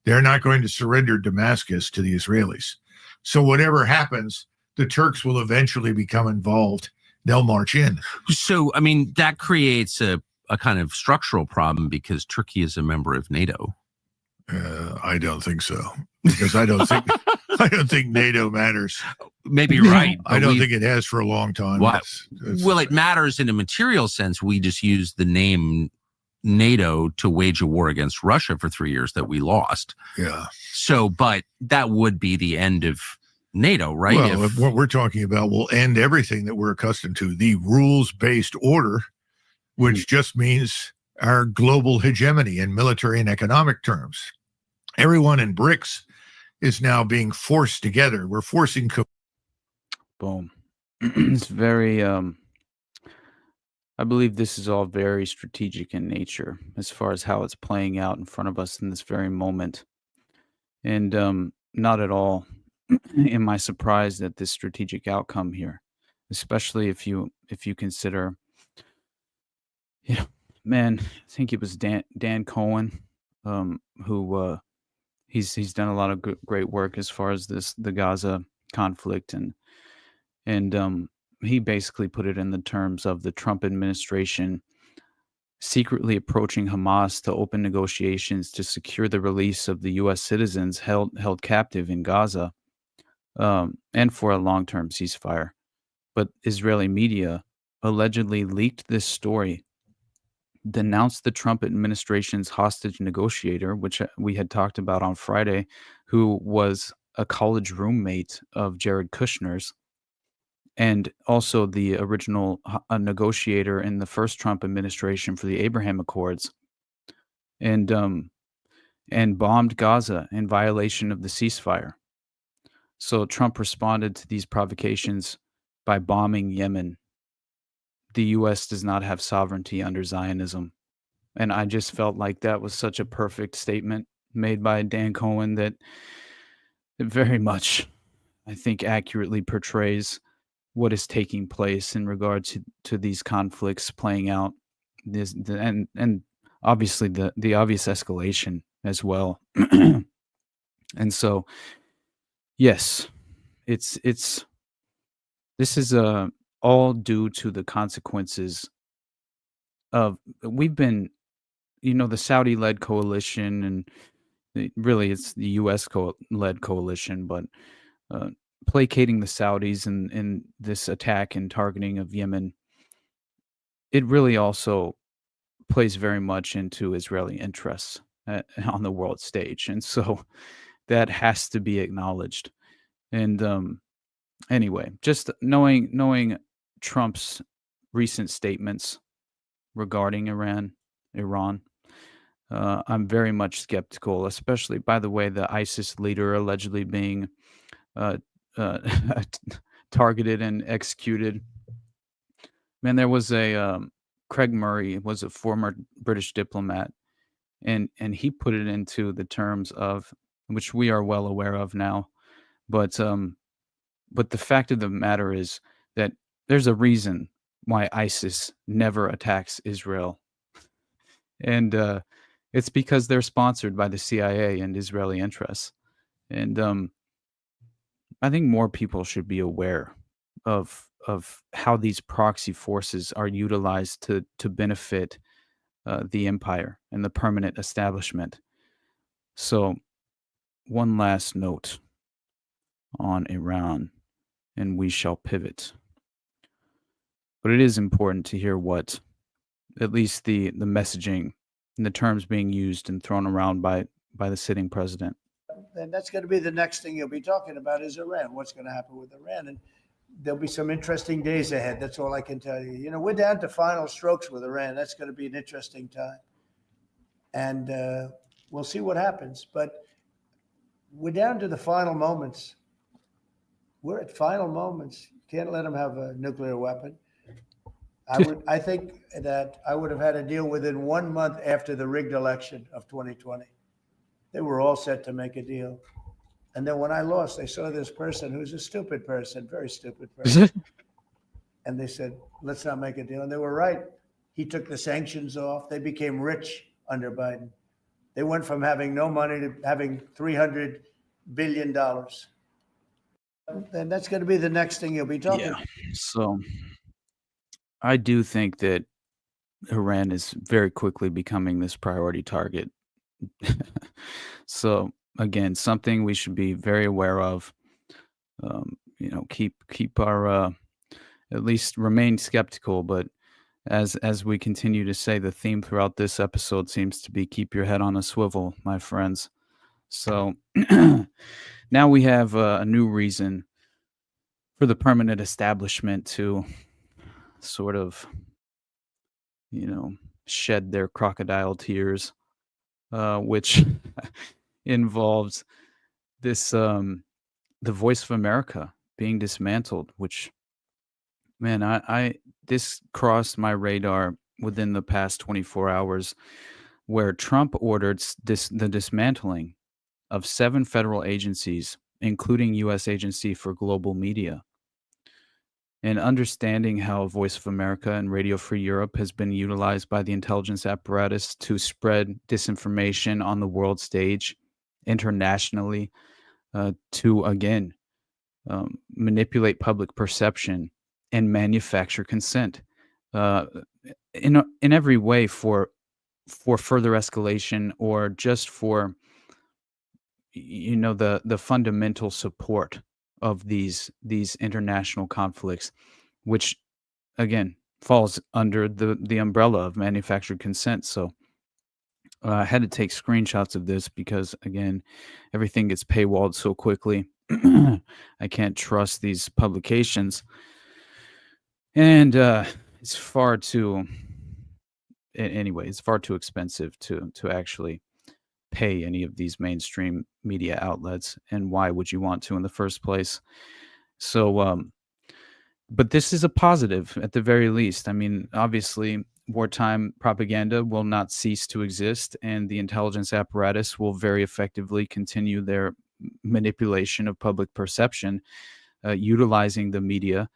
They're not going to surrender Damascus to the Israelis. So whatever happens, the Turks will eventually become involved. They'll march in. So, I mean, that creates a kind of structural problem because Turkey is a member of NATO. I don't think so, because I don't think NATO matters. Maybe you're right. I don't think it has for a long time. Well, it matters in a material sense. We just use the name NATO to wage a war against Russia for 3 years that we lost. Yeah. So, but that would be the end of NATO, right? Well, what we're talking about will end everything that we're accustomed to, the rules-based order, which just means our global hegemony in military and economic terms. Everyone in BRICS is now being forced together. We're forcing. Boom. It's very, I believe this is all very strategic in nature as far as how it's playing out in front of us in this very moment. And not at all am I surprised at this strategic outcome here, especially if you consider, man, I think it was Dan Cohen, who he's done a lot of great work as far as the Gaza conflict, and he basically put it in the terms of the Trump administration secretly approaching Hamas to open negotiations to secure the release of the U.S. citizens held captive in Gaza, and for a long-term ceasefire. But Israeli media allegedly leaked this story, denounced the Trump administration's hostage negotiator, which we had talked about on Friday, who was a college roommate of Jared Kushner's, and also the original negotiator in the first Trump administration for the Abraham Accords, and bombed Gaza in violation of the ceasefire. So Trump responded to these provocations by bombing Yemen. The U.S. does not have sovereignty under Zionism. And I just felt like that was such a perfect statement made by Dan Cohen that it very much I think, accurately portrays what is taking place in regard to these conflicts playing out. And obviously the obvious escalation as well. And so, yes, it's this is all due to the consequences of we've been, the Saudi-led coalition, and really it's the U.S. led coalition, but uh, placating the Saudis in this attack and targeting of Yemen, it really also plays very much into Israeli interests on the world stage, and so that has to be acknowledged. And anyway, just knowing Trump's recent statements regarding Iran, I'm very much skeptical, especially, by the way, the ISIS leader allegedly being uh, uh, targeted and executed. Man, there was Craig Murray was a former British diplomat, and he put it into the terms of which we are well aware of now. But the fact of the matter is that there's a reason why ISIS never attacks Israel, and it's because they're sponsored by the CIA and Israeli interests. And I think more people should be aware of how these proxy forces are utilized to benefit the empire and the permanent establishment. So, one last note on Iran, and we shall pivot. But it is important to hear what, at least the messaging and the terms being used and thrown around by the sitting president. And that's going to be the next thing you'll be talking about is Iran. What's going to happen with Iran? And there'll be some interesting days ahead. That's all I can tell you. You know, we're down to final strokes with Iran. That's going to be an interesting time. And we'll see what happens. But we're down to the final moments. We're at final moments. Can't let them have a nuclear weapon. I think that I would have had a deal within 1 month after the rigged election of 2020. They were all set to make a deal. And then when I lost, they saw this person who's a stupid person, very stupid person. And they said, let's not make a deal. And they were right. He took the sanctions off. They became rich under Biden. They went from having no money to having $300 billion. And that's going to be the next thing you'll be talking about. So I do think that Iran is very quickly becoming this priority target. So again, something we should be very aware of. Keep our at least remain skeptical, but as we continue to say, the theme throughout this episode seems to be keep your head on a swivel, my friends. So now we have a new reason for the permanent establishment to sort of, shed their crocodile tears, which involves this, the Voice of America being dismantled, which, man, this crossed my radar within the past 24 hours, where Trump ordered the dismantling of 7 federal agencies, including U.S. Agency for Global Media. And understanding how Voice of America and Radio Free Europe has been utilized by the intelligence apparatus to spread disinformation on the world stage internationally, to, again, manipulate public perception and manufacture consent in every way for further escalation, or just for the fundamental support of these international conflicts, which again falls under the umbrella of manufactured consent. So I had to take screenshots of this because, again, everything gets paywalled so quickly. I can't trust these publications, and it's far too expensive to actually pay any of these mainstream media outlets, and why would you want to in the first place? So but this is a positive at the very least. I mean, obviously wartime propaganda will not cease to exist, and the intelligence apparatus will very effectively continue their manipulation of public perception, utilizing the media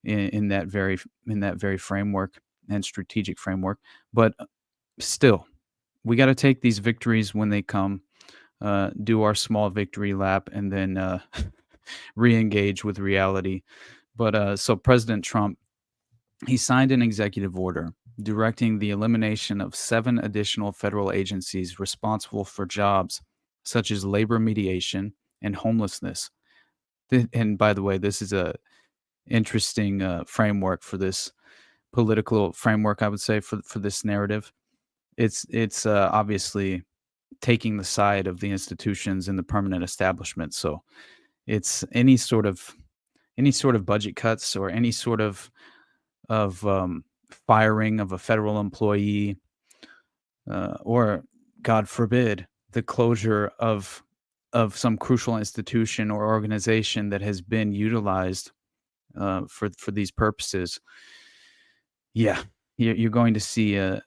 in that very framework and strategic framework. But still, we got to take these victories when they come, do our small victory lap, and then re-engage with reality. But so President Trump, he signed an executive order directing the elimination of 7 additional federal agencies responsible for jobs such as labor mediation and homelessness. And by the way, this is a interesting framework for this political framework, I would say, for this narrative. It's obviously taking the side of the institutions and the permanent establishment. So it's any sort of budget cuts or any sort of firing of a federal employee, or God forbid, the closure of some crucial institution or organization that has been utilized for these purposes. Yeah, you're going to see a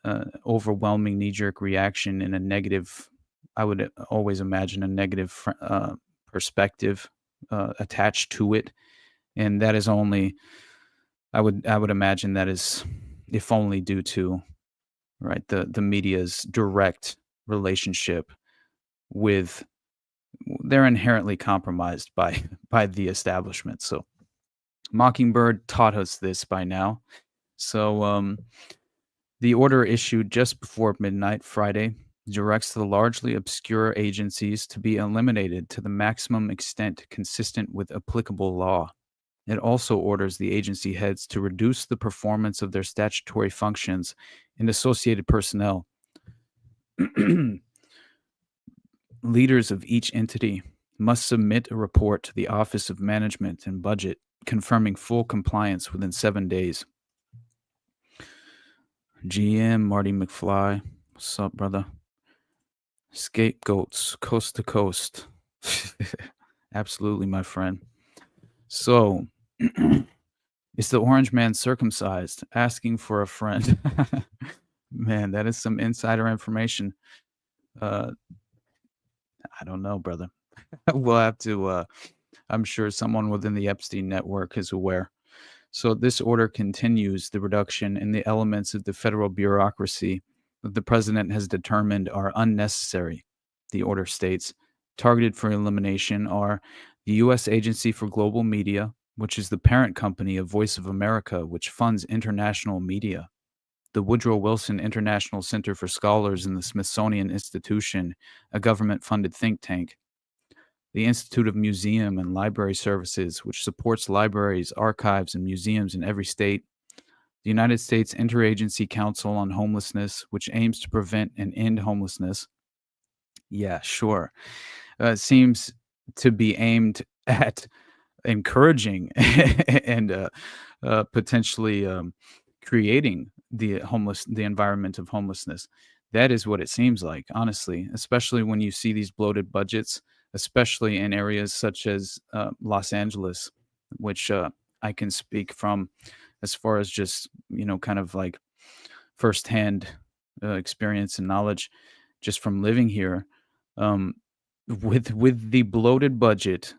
overwhelming knee-jerk reaction and a negative. I would always imagine a negative perspective attached to it, and that is only. I would imagine that is, if only due to, right, the media's direct relationship with. They're inherently compromised by the establishment. So Mockingbird taught us this by now. So the order issued just before midnight Friday directs the largely obscure agencies to be eliminated to the maximum extent consistent with applicable law. It also orders the agency heads to reduce the performance of their statutory functions and associated personnel. Leaders of each entity must submit a report to the Office of Management and Budget confirming full compliance within 7 days. GM Marty McFly, what's up, brother? Scapegoats, coast to coast. Absolutely, my friend. So, is the orange man circumcised? Asking for a friend. Man, that is some insider information. I don't know, brother. We'll have to, I'm sure someone within the Epstein network is aware. So this order continues the reduction in the elements of the federal bureaucracy that the president has determined are unnecessary. The order states, targeted for elimination are the U.S. Agency for Global Media, which is the parent company of Voice of America, which funds international media, the Woodrow Wilson International Center for Scholars and the Smithsonian Institution, a government-funded think tank, the Institute of Museum and Library Services, which supports libraries, archives, and museums in every state, the United States Interagency Council on Homelessness, which aims to prevent and end homelessness. Yeah, sure. Seems to be aimed at encouraging and potentially creating the environment of homelessness. That is what it seems like, honestly, especially when you see these bloated budgets, especially in areas such as Los Angeles, which I can speak from as far as just, kind of like firsthand experience and knowledge just from living here. With the bloated budget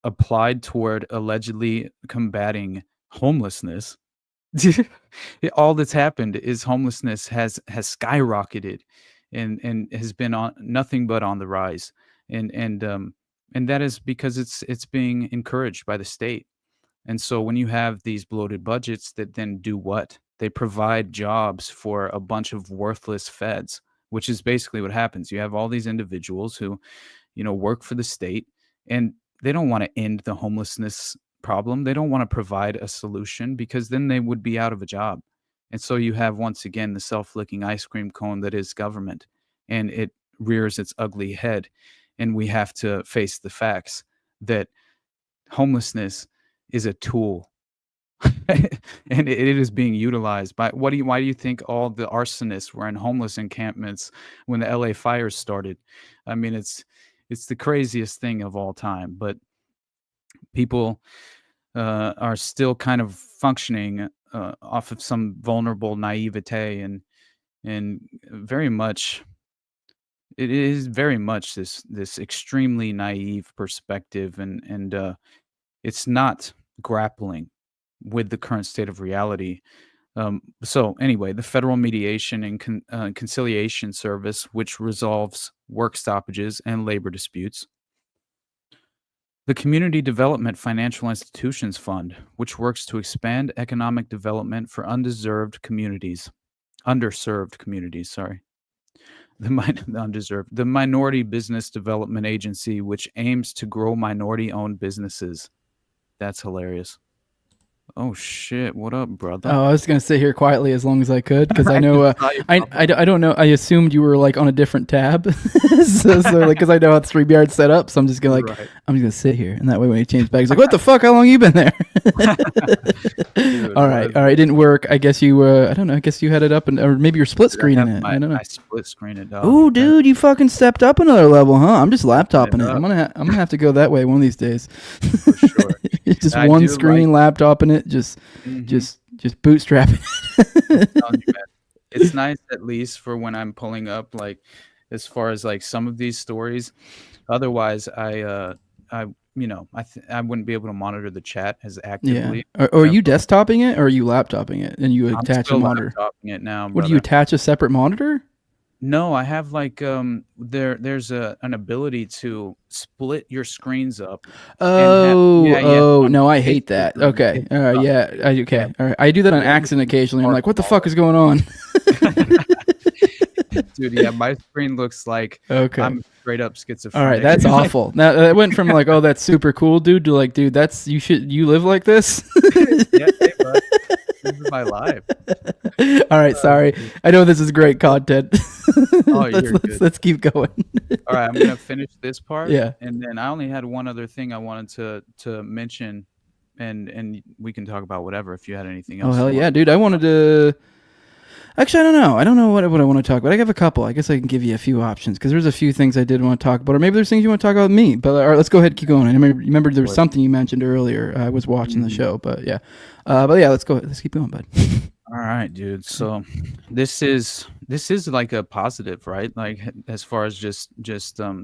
applied toward allegedly combating homelessness, all that's happened is homelessness has skyrocketed and has been on nothing but on the rise. And that is because it's being encouraged by the state. And so when you have these bloated budgets that then do what? They provide jobs for a bunch of worthless feds, which is basically what happens. You have all these individuals who, work for the state, and they don't want to end the homelessness problem. They don't want to provide a solution because then they would be out of a job. And so you have, once again, the self-licking ice cream cone that is government, and it rears its ugly head. And we have to face the facts that homelessness is a tool and it is being utilized by why do you think all the arsonists were in homeless encampments when the LA fires started? I mean, it's the craziest thing of all time, but people are still kind of functioning off of some vulnerable naivete and very much it is very much this extremely naive perspective, and it's not grappling with the current state of reality. So anyway, the Federal Mediation and Conciliation Service, which resolves work stoppages and labor disputes. The Community Development Financial Institutions Fund, which works to expand economic development for underserved communities. Sorry. The Minority Business Development Agency, which aims to grow minority-owned businesses. That's hilarious. Oh shit! What up, brother? Oh, I was gonna sit here quietly as long as I could because I I know just saw you I don't know. I assumed you were like on a different tab, so like because I know how StreamYard's set up, so I'm just gonna Right. I'm just gonna sit here, and that way when he changes back, he's like, "What the fuck? How long you been there?" Dude, all right, it didn't work. I guess you I don't know. I guess you had it up, or maybe you're split screening it. I don't know. I split screen it. Dog. Oh, dude, you fucking stepped up another level, huh? I'm just laptopping it. up. I'm gonna have to go that way one of these days. For sure. Just I one do screen, laptoping it, just bootstrapping. Telling you, man. It's nice at least for when I'm pulling up, like as far as like some of these stories. Otherwise, I wouldn't be able to monitor the chat as Yeah. actively. Are you desktoping it or are you laptoping it and you I'm attach a still monitor? laptoping it now. What do you brother. attach a separate monitor? No, I have like there's an ability to split your screens up. No, I hate that. Okay. All right. Yeah. Okay. All right. I do that on accident occasionally. I'm like, what the fuck is going on? Dude, yeah, my screen looks like Okay. I'm straight up schizophrenic. All right, that's awful. Now it went from like, oh, that's super cool, dude, to like, dude, that's you live like this. Yeah, hey, bud. This is my life. All right, sorry. I know this is great content. Oh, you're good. Let's keep going. All right, I'm gonna finish this part. Yeah. And then I only had one other thing I wanted to mention, and we can talk about whatever if you had anything Oh else. hell you yeah, want. dude! I wanted to. Actually, I don't know. I don't know what I want to talk about. I have a couple. I guess I can give you a few options because there's a few things I did want to talk about, or maybe there's things you want to talk about with me. But all right, let's go ahead and keep going. I remember there was something you mentioned earlier. I was watching the show, but yeah, let's go. Let's keep going, bud. All right, dude. So this is like a positive, right? Like as far as just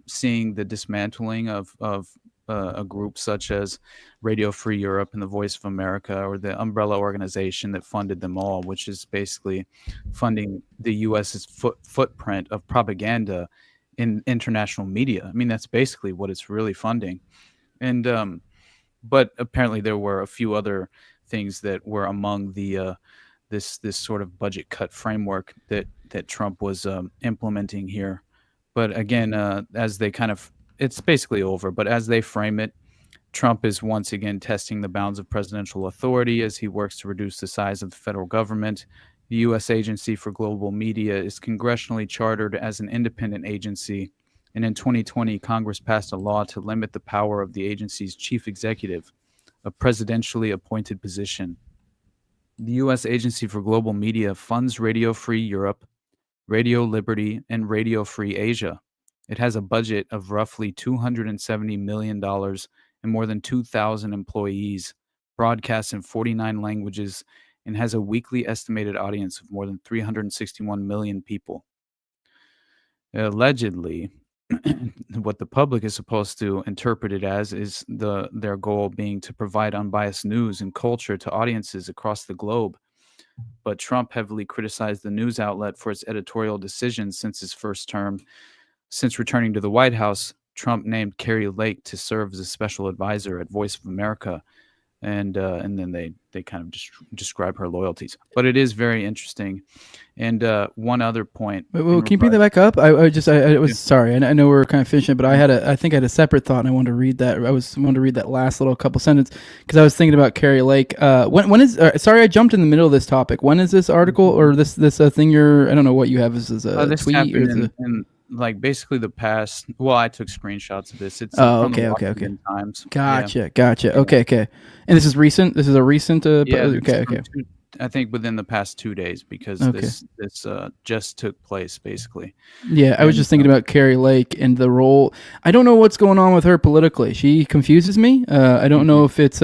seeing the dismantling of a group such as Radio Free Europe and the Voice of America, or the umbrella organization that funded them all, which is basically funding the U.S.'s footprint of propaganda in international media. I mean, that's basically what it's really funding. And but apparently there were a few other things that were among the this sort of budget cut framework that Trump was implementing here. But again, as they kind of, it's basically over, but as they frame it, Trump is once again testing the bounds of presidential authority as he works to reduce the size of the federal government. The U.S. Agency for Global Media is congressionally chartered as an independent agency, and in 2020, Congress passed a law to limit the power of the agency's chief executive, a presidentially appointed position. The U.S. Agency for Global Media funds Radio Free Europe, Radio Liberty, and Radio Free Asia. It has a budget of roughly $270 million and more than 2,000 employees, broadcasts in 49 languages, and has a weekly estimated audience of more than 361 million people. Allegedly, what the public is supposed to interpret it as is their goal being to provide unbiased news and culture to audiences across the globe. But Trump heavily criticized the news outlet for its editorial decisions since his first term. Since returning to the White House, Trump named Kari Lake to serve as a special advisor at Voice of America, and then they kind of describe her loyalties. But it is very interesting. And one other point. Wait, can you bring that back up? I was sorry. I know we're kind of finishing, but I think I had a separate thought, and I wanted to read that. Wanted to read that last little couple sentences because I was thinking about Kari Lake. When is? Sorry, I jumped in the middle of this topic. When is this article or this thing? I don't know what you have as a this tweet or in like basically the past. Well, I took screenshots of this. It's from the okay. Washington Times. Gotcha. Yeah. Okay. And this is recent. This is a recent. Okay. I think within the past 2 days because this just took place basically. Yeah, I was just thinking about Kari Lake and the role. I don't know what's going on with her politically. She confuses me. I don't know if it's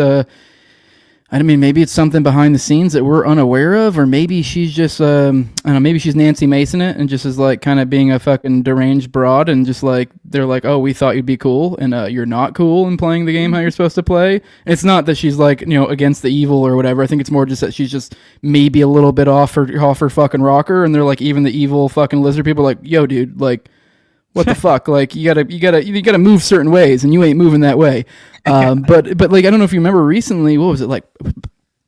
I mean, maybe it's something behind the scenes that we're unaware of, or maybe she's just, I don't know, maybe she's Nancy Mason it and just is like kind of being a fucking deranged broad and just like, they're like, oh, we thought you'd be cool and you're not cool in playing the game how you're supposed to play. It's not that she's like, against the evil or whatever. I think it's more just that she's just maybe a little bit off her fucking rocker, and they're like, even the evil fucking lizard people are like, yo, dude, like, what the fuck? Like you gotta move certain ways, and you ain't moving that way. But like I don't know if you remember recently. What was it like?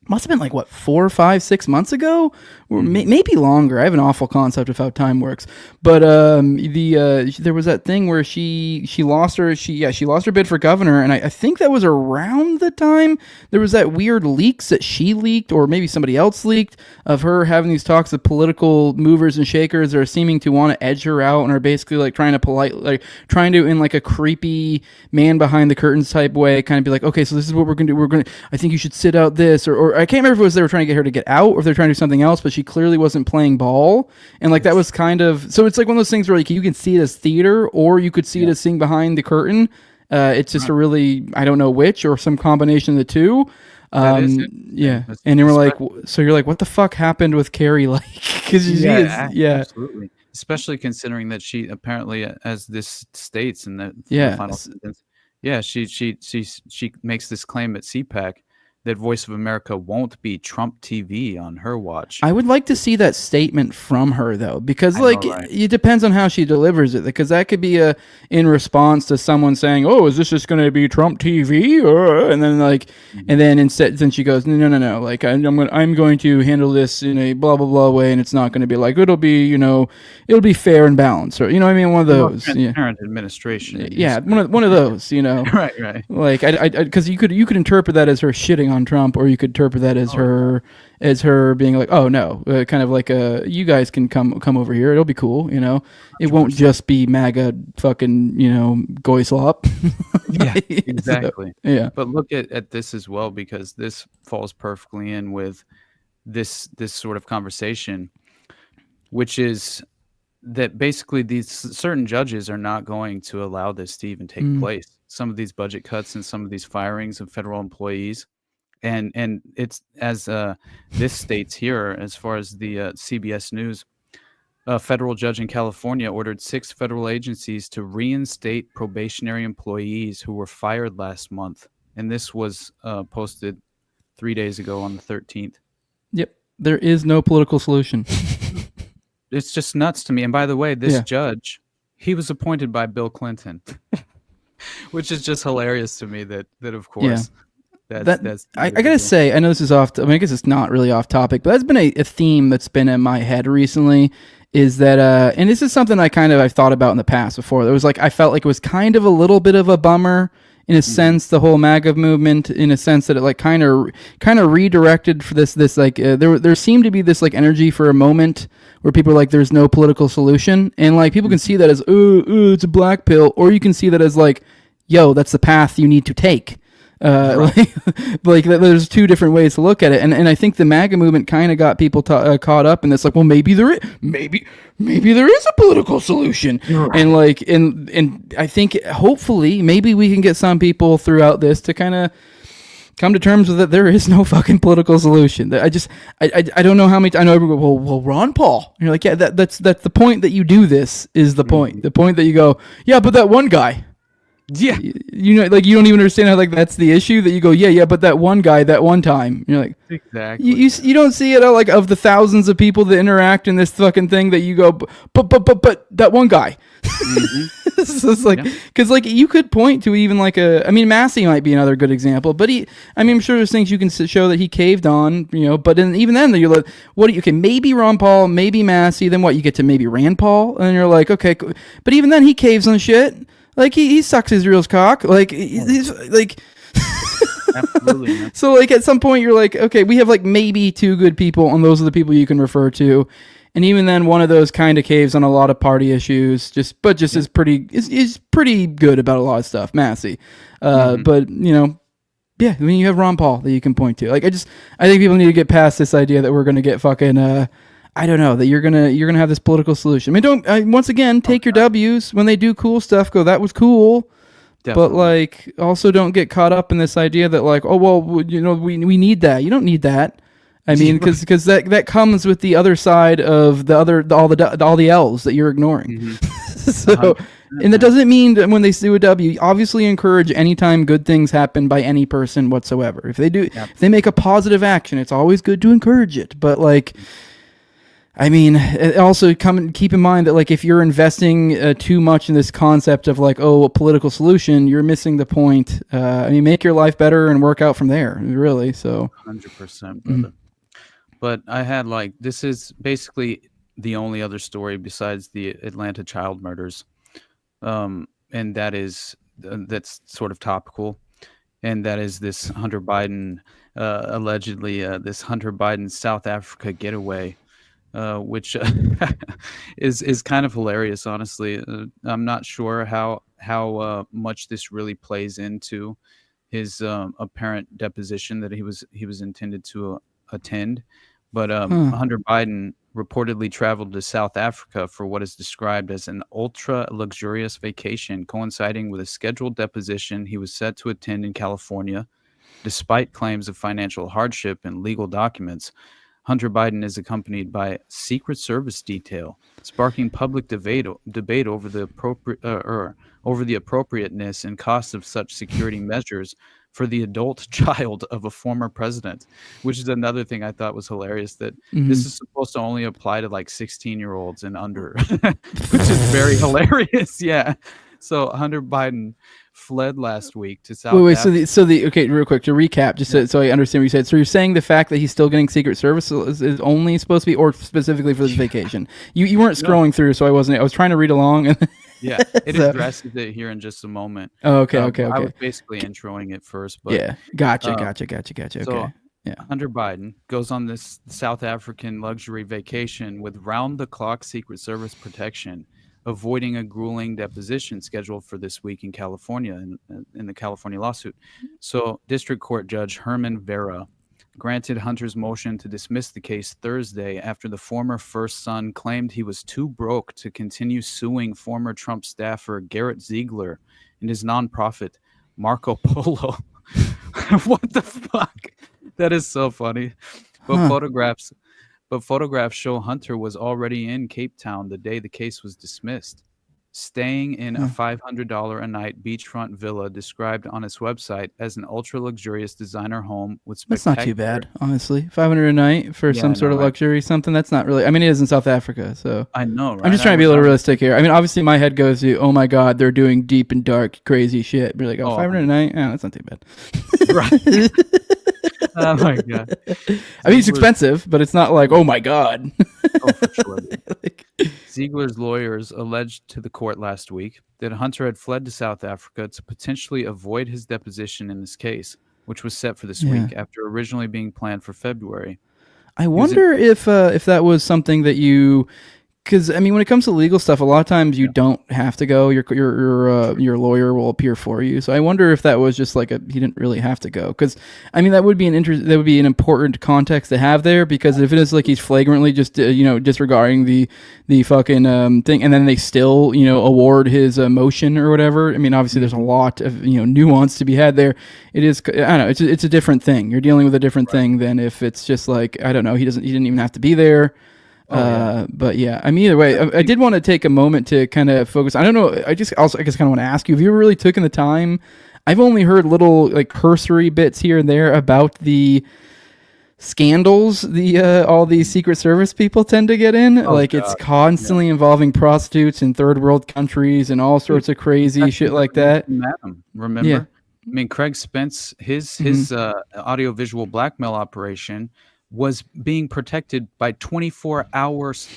Must have been like 4, 5, 6 months ago, or maybe longer. I have an awful concept of how time works. But there was that thing where she lost her bid for governor, and I think that was around the time there was that weird leaks that she leaked, or maybe somebody else leaked, of her having these talks with political movers and shakers that are seeming to want to edge her out and are basically like trying to in like a creepy man behind the curtains type way, kind of be like, okay, so this is what we're gonna do. I think you should sit out this, or I can't remember if it was they were trying to get her to get out or if they're trying to do something else, but she clearly wasn't playing ball. And like that was kind of, so it's like one of those things where like you can see it as theater or you could see it as seeing behind the curtain. It's just a really, I don't know which, or some combination of the two. Yeah. And then we're like, so you're like, what the fuck happened with Carrie? Like, because absolutely. Especially considering that she apparently, as this states in the final sentence, she makes this claim at CPAC that Voice of America won't be Trump TV on her watch. I would like to see that statement from her, though, because it depends on how she delivers it. Because that could be in response to someone saying, "Oh, is this just going to be Trump TV?" And then and then instead, then she goes, "No. Like I'm going to handle this in a blah blah blah way, and it's not going to be like it'll be it'll be fair and balanced, or I mean, one of those transparent administration. Yeah, one of those. Right. Like because you could interpret that as her shitting on Trump, or you could interpret that as her being like, oh no, kind of like you guys can come over here, it'll be cool, it won't just be MAGA fucking goy slop. Yeah, exactly. So, yeah, but look at this as well, because this falls perfectly in with this sort of conversation, which is that basically these certain judges are not going to allow this to even take place. Some of these budget cuts and some of these firings of federal employees. And it's as this states here, as far as the CBS News, a federal judge in California ordered 6 federal agencies to reinstate probationary employees who were fired last month. And this was posted 3 days ago on the 13th. Yep. There is no political solution. It's just nuts to me. And by the way, this judge, he was appointed by Bill Clinton, which is just hilarious to me that of course... Yeah. That's I gotta say, I know this is I guess it's not really off topic, but that's been a theme that's been in my head recently, is that and this is something I've thought about in the past before. There was I felt like it was kind of a little bit of a bummer in a sense, the whole MAGA movement, in a sense that it kind of redirected for this there seemed to be this energy for a moment where people are like, there's no political solution, and people can see that as it's a black pill, or you can see that as yo, that's the path you need to take. There's two different ways to look at it, and I think the MAGA movement kind of got people caught up in this, well, maybe there is a political solution, right. and I think hopefully maybe we can get some people throughout this to kind of come to terms with that there is no fucking political solution. I don't know how many. I know everyone. Well, Ron Paul. And you're like, yeah, that's the point that you do this is the point. The point that you go, yeah, but that one guy. Yeah, you don't even understand how that's the issue, that you go, yeah, but that one guy, that one time, you're like, exactly. You don't see it of the thousands of people that interact in this fucking thing that you go, but that one guy. Mm-hmm. So it's because you could point to even Massey might be another good example, but I'm sure there's things you can show that he caved on, but even then you're like, maybe Ron Paul, maybe Massey, then what, you get to maybe Rand Paul, and you're like, okay, but even then he caves on shit. He sucks Israel's cock. He's absolutely. Man. So at some point you're like, okay, we have maybe 2 good people, and those are the people you can refer to. And even then, one of those kind of caves on a lot of party issues. Is pretty good about a lot of stuff, Massey. But yeah, you have Ron Paul that you can point to. I think people need to get past this idea that we're going to get fucking. I don't know, that you're gonna have this political solution. Once again, take your W's when they do cool stuff. Go, that was cool. But like, also don't get caught up in this idea that like, oh well, we need that. You don't need that. I mean, because that comes with the other side of all the L's that you're ignoring. So, and that doesn't mean that when they do a W, obviously encourage anytime good things happen by any person whatsoever. If they do, if they make a positive action, it's always good to encourage it. But like, I mean, also keep in mind that like if you're investing too much in this concept of like, oh, a political solution, you're missing the point. I mean, make your life better and work out from there. Really, so 100%, brother. But I had like, this is basically the only other story besides the Atlanta child murders, and that's sort of topical, and that is this Hunter Biden allegedly this Hunter Biden South Africa getaway, which is kind of hilarious, honestly. I'm not sure how much this really plays into his apparent deposition that he was intended to attend. But Hunter Biden reportedly traveled to South Africa for what is described as an ultra luxurious vacation, coinciding with a scheduled deposition he was set to attend in California. Despite claims of financial hardship and legal documents, Hunter Biden is accompanied by Secret Service detail, sparking public debate over the appropriateness and cost of such security measures for the adult child of a former president, which is another thing I thought was hilarious, that this is supposed to only apply to like 16-year-olds and under, which is very hilarious. Yeah. So Hunter Biden fled last week to South Africa. Okay, real quick to recap, just so I understand what you said. So you're saying the fact that he's still getting Secret Service is only supposed to be, or specifically for this vacation? You weren't scrolling through, so I was trying to read along. And yeah, it addresses it here in just a moment. Oh, okay. I was basically introing it first, but yeah, gotcha. So okay. Yeah. Hunter Biden goes on this South African luxury vacation with round-the-clock Secret Service protection, avoiding a grueling deposition scheduled for this week in California in the California lawsuit. So District Court Judge Herman Vera granted Hunter's motion to dismiss the case Thursday after the former first son claimed he was too broke to continue suing former Trump staffer Garrett Ziegler and his nonprofit Marco Polo. What the fuck? That is so funny. But photographs show Hunter was already in Cape Town the day the case was dismissed, staying in a $500 a night beachfront villa described on its website as an ultra-luxurious designer home with spectacular... That's not too bad, honestly. $500 a night for some sort of luxury, something. That's not really... I mean, it is in South Africa, so... I know, right? I'm just trying to be a little realistic here. I mean, obviously, my head goes to, oh my God, they're doing deep and dark, crazy shit. But you're like, $500 a night? Yeah, that's not too bad. Right. Oh my God. I mean, it's expensive, but it's not like, oh my God. Oh, for sure. Ziegler's lawyers alleged to the court last week that Hunter had fled to South Africa to potentially avoid his deposition in this case, which was set for this week after originally being planned for February. I wonder if that was something that you... Because I mean, when it comes to legal stuff, a lot of times you don't have to go. Your lawyer will appear for you. So I wonder if that was just like he didn't really have to go. Because I mean, that would be an important context to have there. Because if it is like he's flagrantly just disregarding the fucking thing, and then they still award his motion or whatever. I mean, obviously there's a lot of nuance to be had there. It is, I don't know, it's a different thing. You're dealing with a different thing than if it's just like, I don't know, he didn't even have to be there. But yeah, I mean, either way, I did want to take a moment to kind of focus. I don't know. I guess kind of want to ask you, have you really taken the time? I've only heard little like cursory bits here and there about the scandals all these Secret Service people tend to get in. It's constantly involving prostitutes in third world countries and all sorts of crazy shit like that. Madam, remember? Yeah. I mean, Craig Spence, his audiovisual blackmail operation was being protected by 24 hours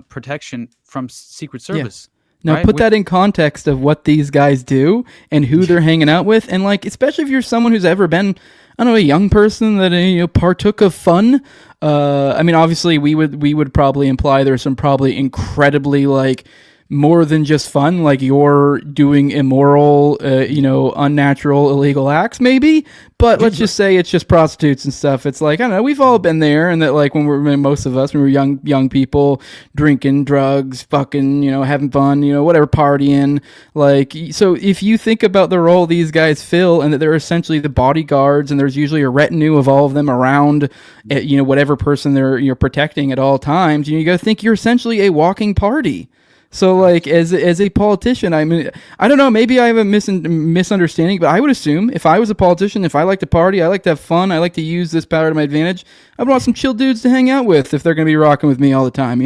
protection from Secret Service. Now right? Put that in context of what these guys do and who they're hanging out with, and like especially if you're someone who's ever been, I don't know, a young person that partook of fun. I mean, obviously we would probably imply there's some probably incredibly like more than just fun, like you're doing immoral, unnatural, illegal acts, maybe. But let's just say it's just prostitutes and stuff. It's like, I don't know, we've all been there, and that like most of us, when we were young people, drinking, drugs, fucking, having fun, whatever, partying. Like, so if you think about the role these guys fill, and that they're essentially the bodyguards, and there's usually a retinue of all of them around, whatever person you're protecting at all times, you got to think you're essentially a walking party. So, like, as a politician, I mean, I don't know, maybe I have a misunderstanding, but I would assume if I was a politician, if I like to party, I like to have fun, I like to use this power to my advantage, I would want some chill dudes to hang out with if they're going to be rocking with me all the time,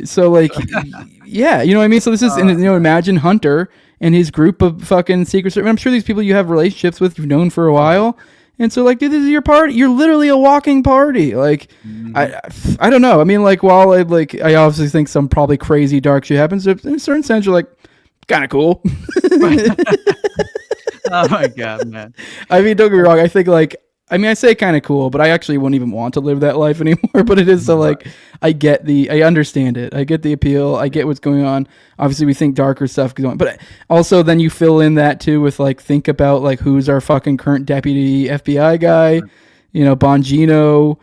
So, like, yeah, you know what I mean? So this is, imagine Hunter and his group of fucking Secret Service. I'm sure these people you have relationships with, you've known for a while. And so, like, dude, this is your party. You're literally a walking party. Like, I don't know. I mean, like, while I obviously think some probably crazy dark shit happens, in a certain sense, you're like, kind of cool. Oh my god, man. I mean, don't get me wrong. I think, like, I say kind of cool, but I actually wouldn't even want to live that life anymore. But it is so, like, I understand it. I get the appeal. I get what's going on. Obviously, we think darker stuff goes on, but also then you fill in that too with, like, think about, like, who's our fucking current deputy FBI guy, Bongino.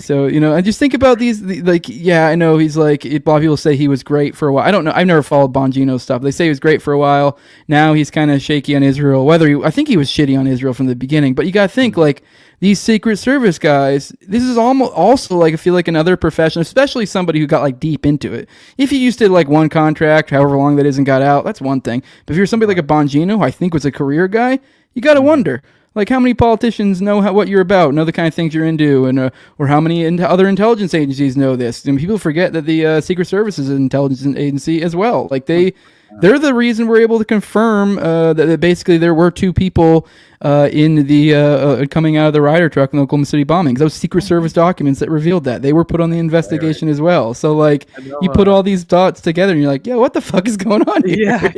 So, and just think about these, like, yeah, I know he's like, a lot of people say he was great for a while. I don't know. I've never followed Bongino's stuff. They say he was great for a while. Now he's kind of shaky on Israel, I think he was shitty on Israel from the beginning, but you got to think, like, these Secret Service guys, this is almost also, like, I feel like another profession, especially somebody who got, like, deep into it. If you just did, like, one contract, however long that is, and got out, that's one thing. But if you're somebody like a Bongino, who I think was a career guy, you got to wonder, like, how many politicians know what you're about, know the kind of things you're into, and or how many other intelligence agencies know this? And people forget that the Secret Service is an intelligence agency as well. Like, they're the reason we're able to confirm that basically there were two people in the coming out of the Ryder truck in the Oklahoma City bombings. Those Secret Service documents that revealed that. They were put on the investigation as well. So, like, you put all these dots together, and you're like, yo, what the fuck is going on here? Yeah.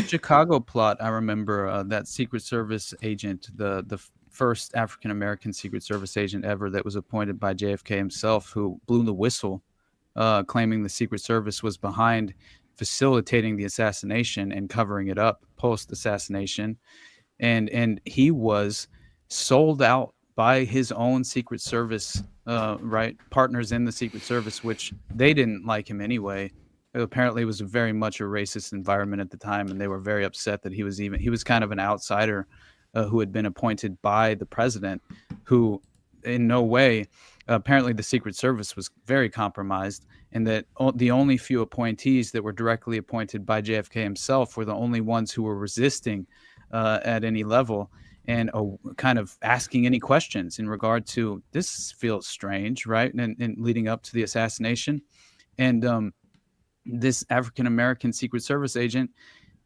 Chicago plot, I remember that Secret Service agent, the first African-American Secret Service agent ever that was appointed by JFK himself, who blew the whistle, claiming the Secret Service was behind facilitating the assassination and covering it up post-assassination. And he was sold out by his own Secret Service partners in the Secret Service, which they didn't like him anyway. Apparently it was very much a racist environment at the time, and they were very upset that he was kind of an outsider who had been appointed by the president, who in no way, apparently the Secret Service was very compromised, and that the only few appointees that were directly appointed by JFK himself were the only ones who were resisting at any level and kind of asking any questions in regard to, this feels strange, right? And leading up to the assassination. And this African-American Secret Service agent,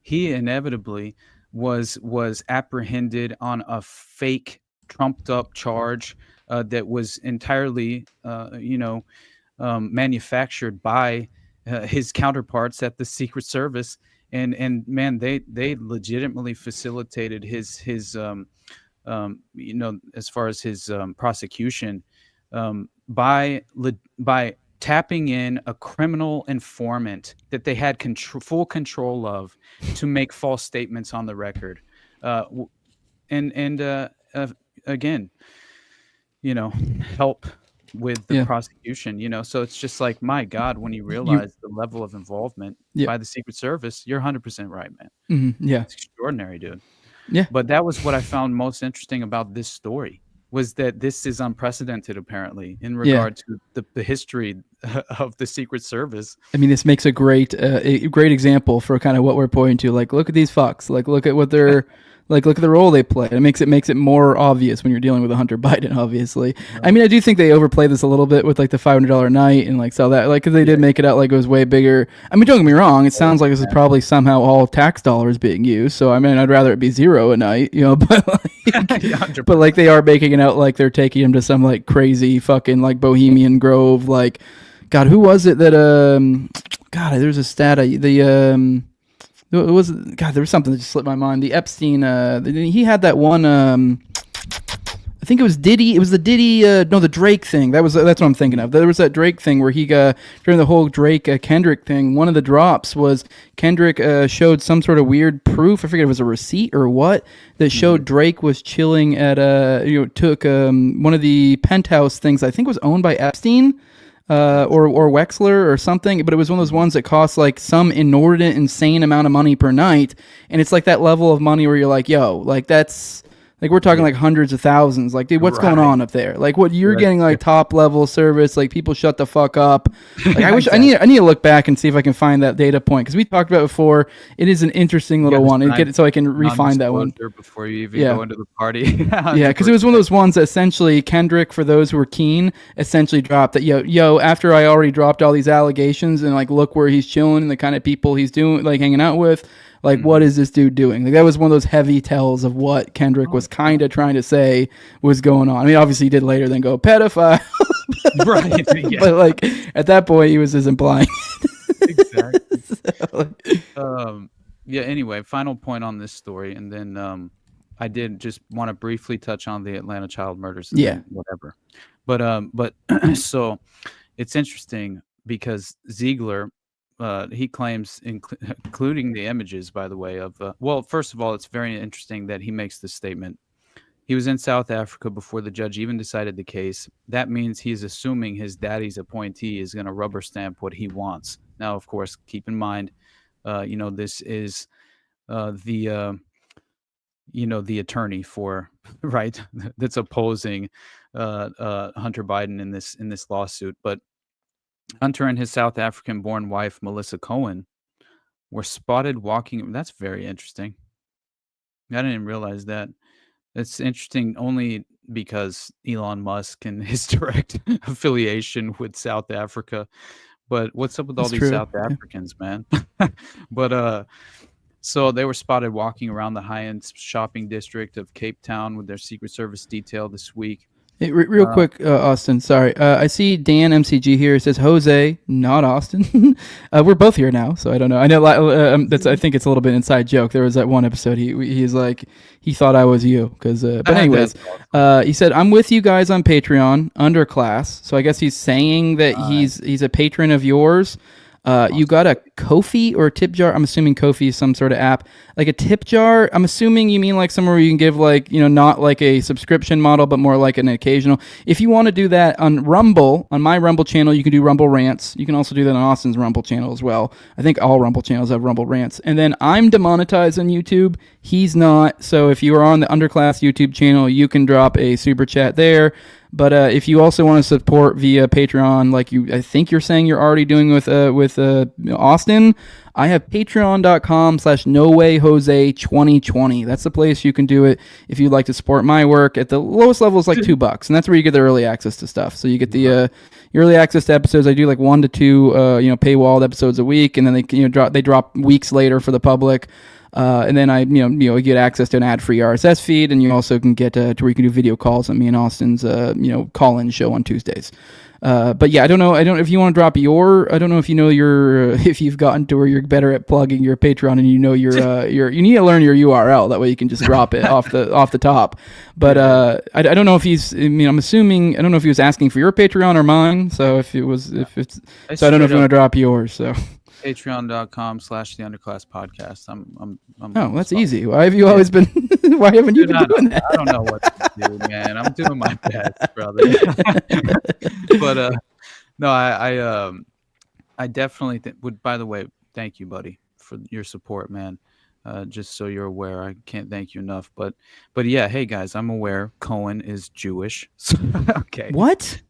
he inevitably was apprehended on a fake trumped up charge that was entirely, manufactured by his counterparts at the Secret Service. And man, they legitimately facilitated his as far as his prosecution by tapping in a criminal informant that they had full control of to make false statements on the record. Again, help with the prosecution, so it's just like, my God, when you realize the level of involvement by the Secret Service, you're 100% right, man. Mm-hmm. Yeah. It's extraordinary, dude. Yeah. But that was what I found most interesting about this story, was that this is unprecedented, apparently, in regard to the history of the Secret Service. I mean, this makes a great example for kind of what we're pointing to. Like, look at these fucks. Like, look at what they're like. Look at the role they play. It makes it more obvious when you're dealing with a Hunter Biden. Obviously, I mean, I do think they overplay this a little bit with like the $500 a night and like so that like, because they did make it out like it was way bigger. I mean, don't get me wrong. It sounds like this is probably somehow all tax dollars being used. So I mean, I'd rather it be zero a night, but like, but like they are making it out like they're taking him to some like crazy fucking like Bohemian Grove. Like, God, who was it that God, there's a stat it was, God, there was something that just slipped my mind. The Epstein, he had that one, I think it was Diddy. It was the Diddy, no, the Drake thing. That's what I'm thinking of. There was that Drake thing where he got, during the whole Drake Kendrick thing, one of the drops was Kendrick showed some sort of weird proof. I forget if it was a receipt or what, that showed Drake was chilling at took one of the penthouse things I think was owned by Epstein. Or Wexler or something, but it was one of those ones that cost like some inordinate, insane amount of money per night, and it's like that level of money where you're like, yo, like that's like we're talking like hundreds of thousands. Like, dude, what's going on up there? Like, what you're getting like top level service. Like, people shut the fuck up. Like, I wish I need to look back and see if I can find that data point because we talked about it before. It is an interesting little one. Get it so I can refine that one before you even go into the party. Yeah, because it was one of those ones that essentially Kendrick, for those who were keen, essentially dropped that yo. After I already dropped all these allegations and like look where he's chilling and the kind of people he's doing, like hanging out with. Like, what is this dude doing? Like, that was one of those heavy tells of what Kendrick was kind of trying to say was going on. I mean, obviously, he did later then go pedophile. Right. Yeah. But, like, at that point, he was just implying. Exactly. Yeah, anyway, final point on this story. And then I did just want to briefly touch on the Atlanta child murders. Whatever. But so it's interesting because Ziegler, he claims, including the images, by the way, of well, first of all, it's very interesting that he makes this statement. He was in South Africa before the judge even decided the case. That means he's assuming his daddy's appointee is going to rubber stamp what he wants. Now, of course, keep in mind, this is the attorney for right that's opposing Hunter Biden in this lawsuit, but Hunter and his South African-born wife, Melissa Cohen, were spotted walking. That's very interesting. I didn't realize that. It's interesting only because Elon Musk and his direct affiliation with South Africa. But what's up with all these South Africans, man? But so they were spotted walking around the high-end shopping district of Cape Town with their Secret Service detail this week. Hey, real quick, Austin. Sorry, I see Dan MCG here. It says Jose, not Austin. We're both here now, so I don't know. I know I think it's a little bit inside joke. There was that one episode. He's like he thought I was you because. But anyways, he said I'm with you guys on Patreon, underclass. So I guess he's saying that he's a patron of yours. You got a Ko-fi or a tip jar? I'm assuming Ko-fi is some sort of app. Like a tip jar? I'm assuming you mean like somewhere where you can give like, not like a subscription model, but more like an occasional. If you want to do that on Rumble, on my Rumble channel, you can do Rumble Rants. You can also do that on Austin's Rumble channel as well. I think all Rumble channels have Rumble Rants. And then I'm demonetized on YouTube. He's not. So if you are on the Underclass YouTube channel, you can drop a super chat there. But if you also want to support via Patreon, like I think you're saying you're already doing with Austin, I have patreon.com/nowayjose2020. That's the place you can do it if you'd like to support my work. At the lowest level is like $2, and that's where you get the early access to stuff. So you get the early access to episodes. I do like 1 to 2 paywalled episodes a week, and then they drop weeks later for the public. And then I get access to an ad-free RSS feed, and you also can get to where you can do video calls on me and Austin's call-in show on Tuesdays. But yeah, I don't know if you want to drop I don't know if if you've gotten to where you're better at plugging your Patreon and you need to learn your URL. That way you can just drop it off the top. But I don't know if I'm assuming, I don't know if he was asking for your Patreon or mine. So I don't know if you want to drop yours. So. Patreon.com/theunderclasspodcast. I'm that's easy. Why have you always been? Why haven't you been doing that? I don't know what to do, man. I'm doing my best, brother. But no, I definitely would. By the way, thank you, buddy, for your support, man. Just so you're aware, I can't thank you enough. But yeah, hey guys, I'm aware Cohen is Jewish. Okay. What?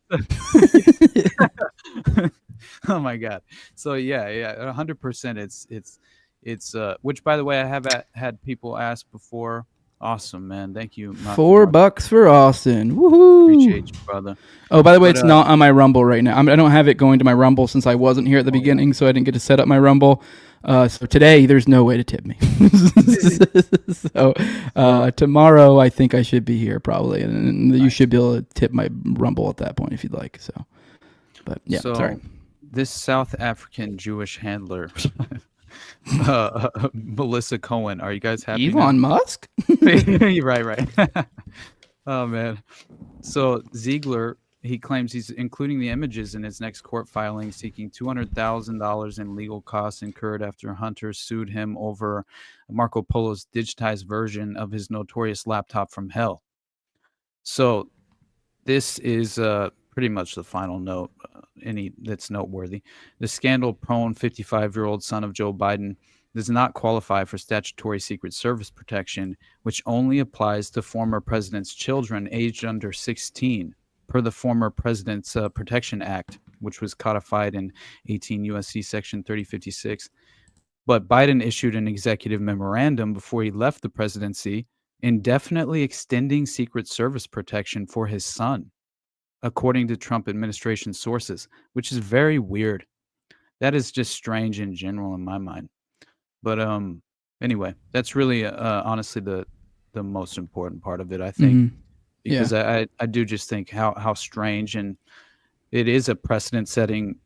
Oh my God. So yeah, 100%. It's which, by the way, I have had people ask before. Awesome, man. Thank you. $4 for Austin. Woohoo! Appreciate you, brother. Oh, by the way, it's not on my Rumble right now. I don't have it going to my Rumble since I wasn't here at the beginning, so I didn't get to set up my Rumble. So today, there's no way to tip me. So tomorrow, I think I should be here probably, and you should be able to tip my Rumble at that point if you'd like. So, but yeah, sorry. This South African Jewish handler, Melissa Cohen, are you guys happy? Elon Musk? Right. Oh man. So Ziegler, he claims he's including the images in his next court filing, seeking $200,000 in legal costs incurred after Hunter sued him over Marco Polo's digitized version of his notorious laptop from hell. So this is pretty much the final note, that's noteworthy. The scandal-prone 55-year-old son of Joe Biden does not qualify for statutory Secret Service protection, which only applies to former president's children aged under 16, per the former President's Protection Act, which was codified in 18 U.S.C. Section 3056. But Biden issued an executive memorandum before he left the presidency, indefinitely extending Secret Service protection for his son, according to Trump administration sources, which is very weird. That is just strange in general in my mind. But anyway, that's really honestly the most important part of it, I think, because I do just think how strange, and it is a precedent-setting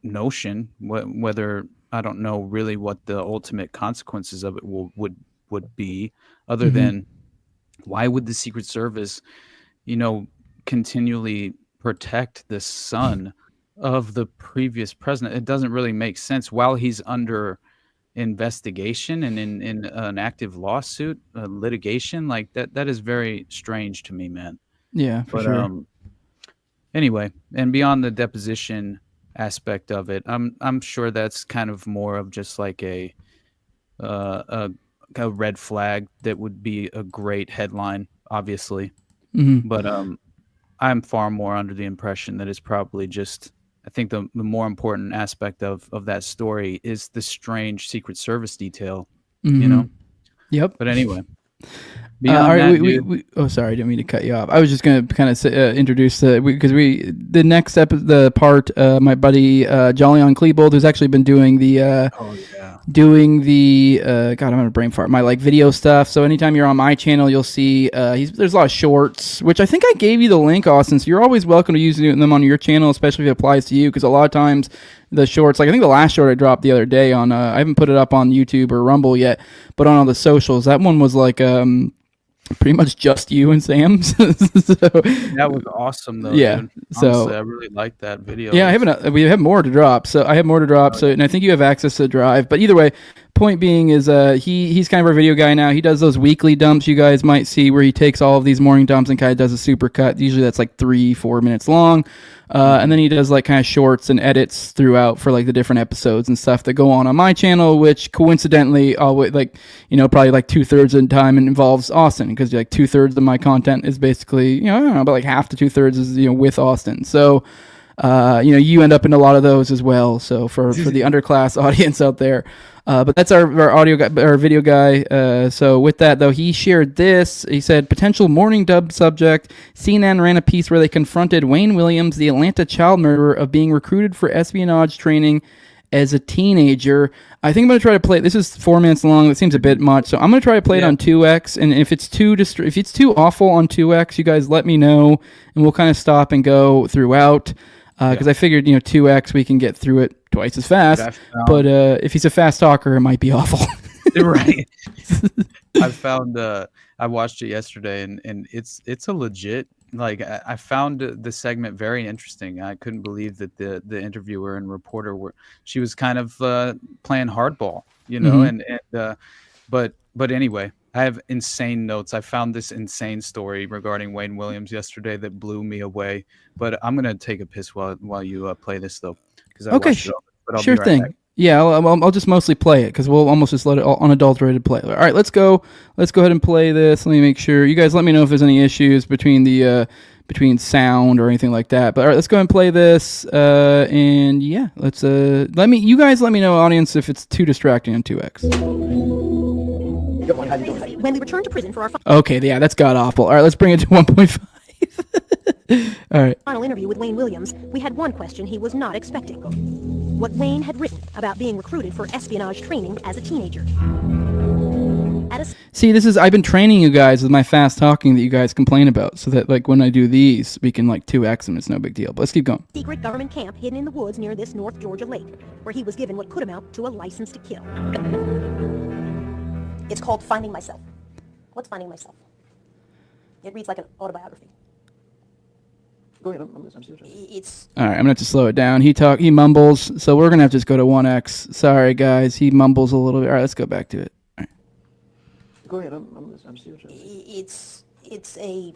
notion. Whether I don't know really what the ultimate consequences of it would be, other than why would the Secret Service, continually protect the son of the previous president? It doesn't really make sense while he's under investigation and in an active lawsuit, litigation like that is very strange to me, man. Yeah, for sure. Anyway, and beyond the deposition aspect of it, I'm sure that's kind of more of just like a red flag that would be a great headline, obviously. But I'm far more under the impression that it's probably just, I think the more important aspect of that story is the strange Secret Service detail, Yep. But anyway. All right, oh, sorry, I didn't mean to cut you off. I was just going to kind of introduce because the next the part, my buddy Jolly on Klebold, who's actually been doing the God, I'm gonna brain fart, my like video stuff. So anytime you're on my channel, you'll see there's a lot of shorts, which I think I gave you the link, Austin. So you're always welcome to use them on your channel, especially if it applies to you, because a lot of times the shorts, like I think the last short I dropped the other day on, I haven't put it up on YouTube or Rumble yet, but on all the socials, that one was like pretty much just you and Sam. So, that was awesome though. Yeah. Dude. Honestly, I really liked that video. Yeah, we have more to drop. So I have more to drop. So, and I think you have access to the drive. But either way, point being is he's kind of our video guy now. He does those weekly dumps you guys might see where he takes all of these morning dumps and kind of does a super cut. Usually that's like 3-4 minutes long. And then he does like kind of shorts and edits throughout for like the different episodes and stuff that go on my channel, which coincidentally always probably like 2/3 of the time involves Austin, because like 2/3 of my content is basically, I don't know, about like half to 2/3 is, with Austin. So, you end up in a lot of those as well. So for the underclass audience out there, but that's our audio guy, our video guy. So with that though, he shared this. He said, potential morning dub subject. CNN ran a piece where they confronted Wayne Williams, the Atlanta child murderer, of being recruited for espionage training as a teenager. I think I'm going to try to play. This is 4 minutes long. That seems a bit much. So I'm going to try to play it on 2x. And if it's too awful on 2x, you guys let me know, and we'll kind of stop and go throughout. Because I figured, 2x, we can get through it twice as fast. But if he's a fast talker, it might be awful. Right. I found I watched it yesterday, and it's a legit, like, I found the segment very interesting. I couldn't believe that the interviewer and reporter she was kind of playing hardball, but anyway, I have insane notes. I found this insane story regarding Wayne Williams yesterday that blew me away. But I'm gonna take a piss while you play this though, because I watched it all, but I'll sure be right thing. back. Yeah, I'll just mostly play it because we'll almost just let it all unadulterated play. All right, let's go ahead and play this. Let me make sure. You guys let me know if there's any issues between between sound or anything like that. But all right, let's go ahead and play this. And yeah, let's you guys let me know, audience, if it's too distracting on 2x. When we returned to prison for our Okay, yeah, that's god awful. All right, let's bring it to 1.5. All right. final interview with Wayne Williams, we had one question he was not expecting. What Wayne had written about being recruited for espionage training as a teenager. See, I've been training you guys with my fast talking that you guys complain about, so that like when I do these, we can like 2x them. It's no big deal. But let's keep going. Secret government camp hidden in the woods near this North Georgia lake, where he was given what could amount to a license to kill. It's called Finding Myself. What's Finding Myself? It reads like an autobiography. Go ahead. I'm serious. It's All right, I'm gonna have to slow it down. He mumbles, so we're gonna have to just go to 1x. Sorry, guys, he mumbles a little bit. All right, let's go back to it. All right. Go ahead. I'm serious. it's a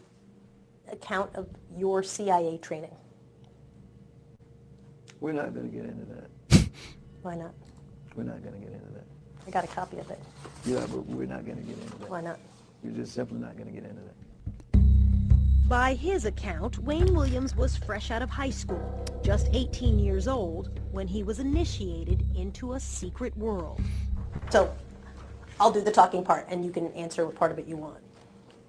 account of your CIA training. We're not going to get into that. Why not? We're not going to get into that. I got a copy of it. Yeah, but we're not going to get into that. Why not? We're just simply not going to get into that. By his account, Wayne Williams was fresh out of high school, just 18 years old, when he was initiated into a secret world. So, I'll do the talking part, and you can answer what part of it you want.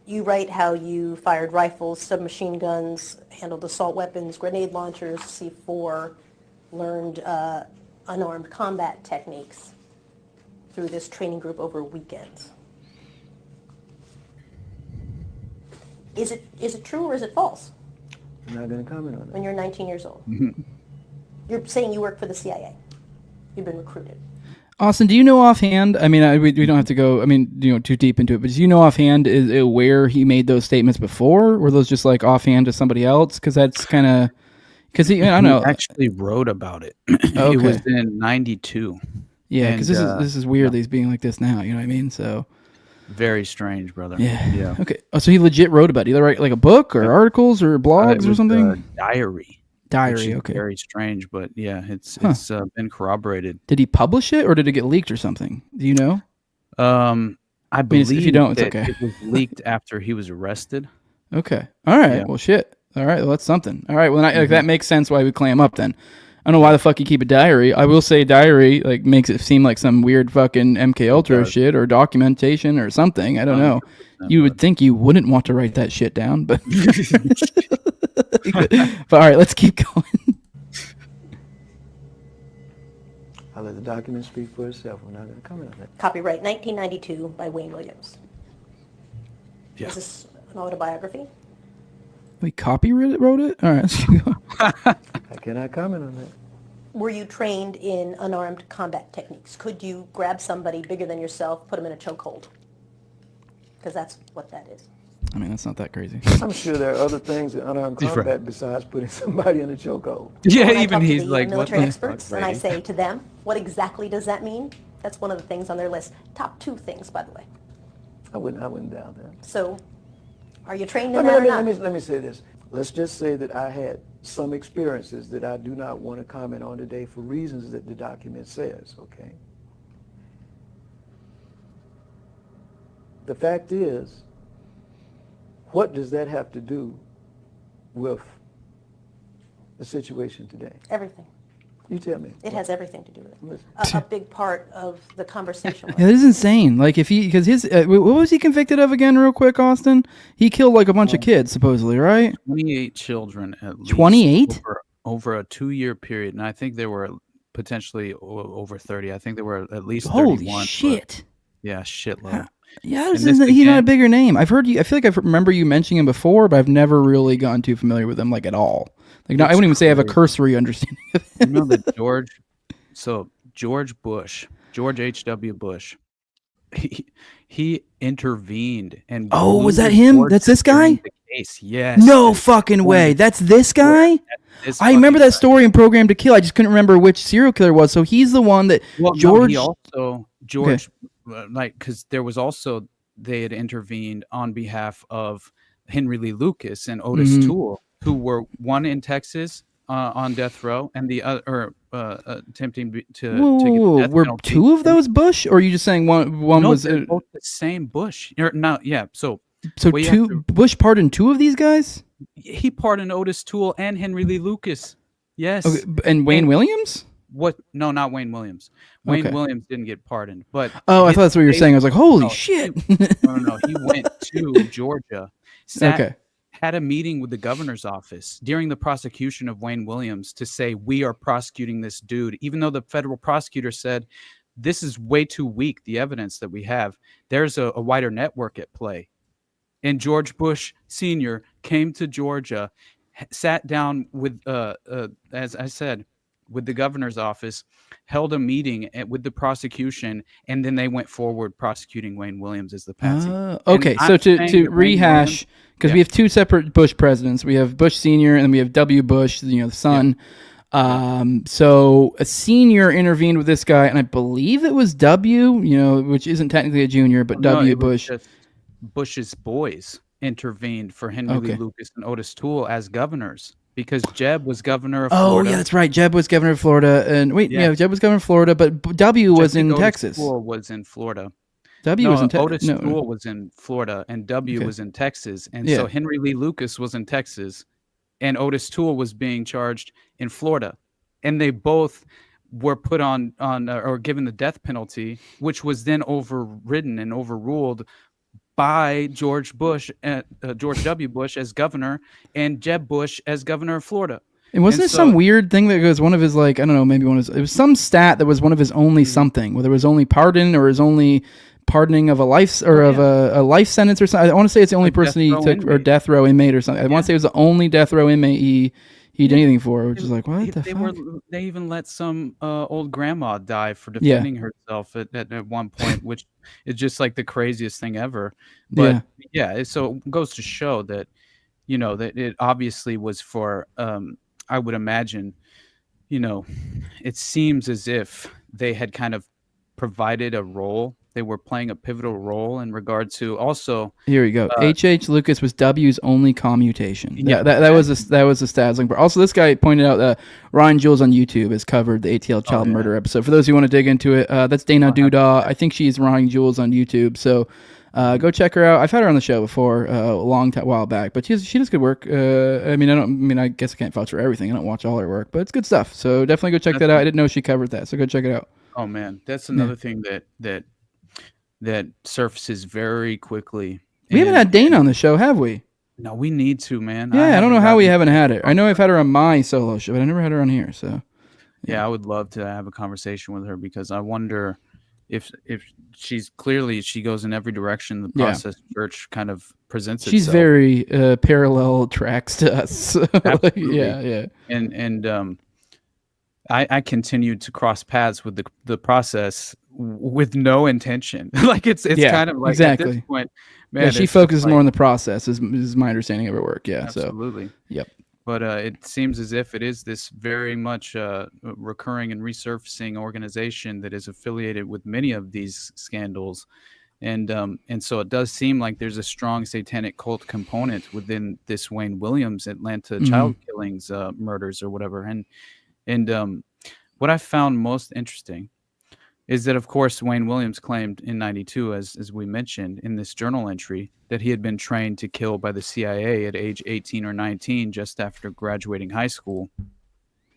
You write how you fired rifles, submachine guns, handled assault weapons, grenade launchers, C4, learned unarmed combat techniques through this training group over weekends. Is it true or is it false? I'm not going to comment on that. When you're 19 years old. You're saying you work for the CIA. You've been recruited. Austin, do you know offhand? I mean, we don't have to go. I mean, too deep into it. But do you know offhand where he made those statements before? Were those just like offhand to somebody else? Because that's kind of I don't know. He actually wrote about it. Okay. It was in '92. Yeah, because this is weird. He's being like this now. You know what I mean? So very strange, brother. Yeah. Okay. Oh, so he legit wrote about it. Either write like a book or articles or blogs or something. Diary. Diary. Okay. Very strange, but yeah, it's been corroborated. Did he publish it or did it get leaked or something? Do you know? I believe if you don't, it's that okay. it was leaked after he was arrested. Okay. All right. Yeah. Well, shit. All right. Well, that's something. All right. Well, that makes sense why we clam up then. I don't know why the fuck you keep a diary. I will say diary like makes it seem like some weird fucking MK Ultra shit or documentation or something. I don't know. You would think you wouldn't want to write that shit down, but but all right, let's keep going. I'll let the document speak for itself. We're not going to comment on that. Copyright 1992 by Wayne Williams. Yeah. Is this an autobiography? We wrote it? All right, let's keep going. I cannot comment on that. Were you trained in unarmed combat techniques? Could you grab somebody bigger than yourself, put them in a chokehold? Because that's what that is. I mean, that's not that crazy. I'm sure there are other things in unarmed combat besides putting somebody in a chokehold. Yeah, When I even talk to he's the like, military what the experts, fuck, and I Brady? say to them, what exactly does that mean? That's one of the things on their list. Top 2 things, by the way. I wouldn't doubt that. So, are you trained in that or not? Let me say this. Let's just say that I had some experiences that I do not want to comment on today for reasons that the document says, okay? The fact is, what does that have to do with the situation today? Everything. You tell me. It has everything to do with it. Listen. A big part of the conversation. Yeah, this is insane. Like because his what was he convicted of again, real quick, Austin? He killed like a bunch of kids, supposedly, right? 28 children at least. 28 over a 2-year period, and I think there were potentially over 30. I think there were at least 31. Holy shit! Yeah, shitload. Yeah, he's not a bigger name. I've heard you. I feel like I remember you mentioning him before, but I've never really gotten too familiar with him, like at all. Like, I wouldn't even say I have a cursory understanding of him. You know that George Bush, George H.W. Bush, he intervened and was that him? That's this guy? the case. Yes. No fucking way. That's this guy? I remember that story in Program to Kill. I just couldn't remember which serial killer it was. So he's the one that George. Because there was also they had intervened on behalf of Henry Lee Lucas and Otis Toole, who were one in Texas on death row, and the other attempting to get the death were penalty. 2 of those Bush, or are you just saying one No, was they're both the same Bush? So Bush pardoned 2 of these guys? he pardoned Otis Toole and Henry Lee Lucas. Yes. Okay, and Wayne Williams? What? No, not Wayne Williams. Wayne Williams didn't get pardoned, but I thought that's what you were saying. I was like, holy shit! No. He went to Georgia. Had a meeting with the governor's office during the prosecution of Wayne Williams to say, we are prosecuting this dude, even though the federal prosecutor said, this is way too weak, the evidence that we have. There's a wider network at play. And George Bush Sr. came to Georgia, sat down with, as I said, with the governor's office, held a meeting with the prosecution, and then they went forward prosecuting Wayne Williams as the patsy. Okay, so to rehash, because we have two separate Bush presidents. We have Bush Sr. and then we have W. Bush, the son. So a senior intervened with this guy, and I believe it was W, which isn't technically a junior, but W. Bush. Bush's boys intervened for Henry Lee Lucas and Otis Toole as governors. Because Jeb was governor of Florida. Oh, yeah, that's right. Jeb was governor of Florida. And Jeb was governor of Florida, but W was in Texas. Toole was in Florida. W was in Texas. Otis Toole was in Florida, and W was in Texas. And so Henry Lee Lucas was in Texas, and Otis Toole was being charged in Florida. And they both were put on or given the death penalty, which was then overridden and overruled by George W. Bush as governor and Jeb Bush as governor of Florida. And wasn't there some weird thing that was one of his, like, I don't know, maybe it was some stat that was one of his only something, whether it was only pardon or his only pardoning of a life or of a life sentence or something. I want to say it's the only person he took, or death row inmate or something. I want to say it was the only death row inmate he did anything for, which is like, what the fuck? They even let some old grandma die for defending herself at one point, which is just like the craziest thing ever. But so it goes to show that, that it obviously was for, I would imagine, it seems as if they had kind of provided a role. They were playing a pivotal role in regard to also. Here we go. H.H. Lucas was W's only commutation. Yeah, that was a Stasling. But also, this guy pointed out Ryan Jules on YouTube has covered the ATL child murder episode. For those who want to dig into it, that's Dana Duda. I think she's Ryan Jules on YouTube. So go check her out. I've had her on the show before a while back, but she does good work. I guess I can't vouch for everything. I don't watch all her work, but it's good stuff. So definitely go check that out. I didn't know she covered that, so go check it out. Oh man, that's another thing that surfaces very quickly. We haven't had Dana on the show, have we? No, we need to, man. Yeah, I don't know how we haven't had it. I know I've had her on my solo show, but I never had her on here. So, yeah, I would love to have a conversation with her because I wonder if she goes in every direction the process church kind of presents itself. She's very parallel tracks to us. Absolutely. And I continued to cross paths with the process with no intention. Like it's kind of like at this point, man. She focuses more on the process, is my understanding of her work. Yeah, absolutely. So, yep. But it seems as if it is this very much recurring and resurfacing organization that is affiliated with many of these scandals, and so it does seem like there's a strong satanic cult component within this Wayne Williams Atlanta child killings, murders or whatever, and what I found most interesting is that, of course, Wayne Williams claimed in 92, as we mentioned in this journal entry, that he had been trained to kill by the CIA at age 18 or 19, just after graduating high school.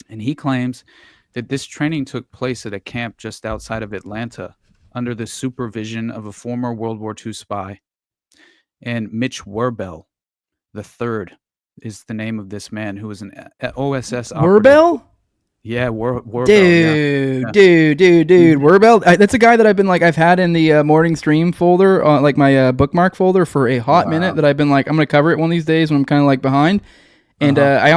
And he claims that this training took place at a camp just outside of Atlanta under the supervision of a former World War II spy. And Mitch Werbel III is the name of this man who was an OSS operative. Werbel? Yeah, Werbel. Dude. Werbel. That's a guy that I've had in the morning stream folder, like my bookmark folder for a hot minute. That I've been like, I'm gonna cover it one of these days when I'm kind of like behind. And I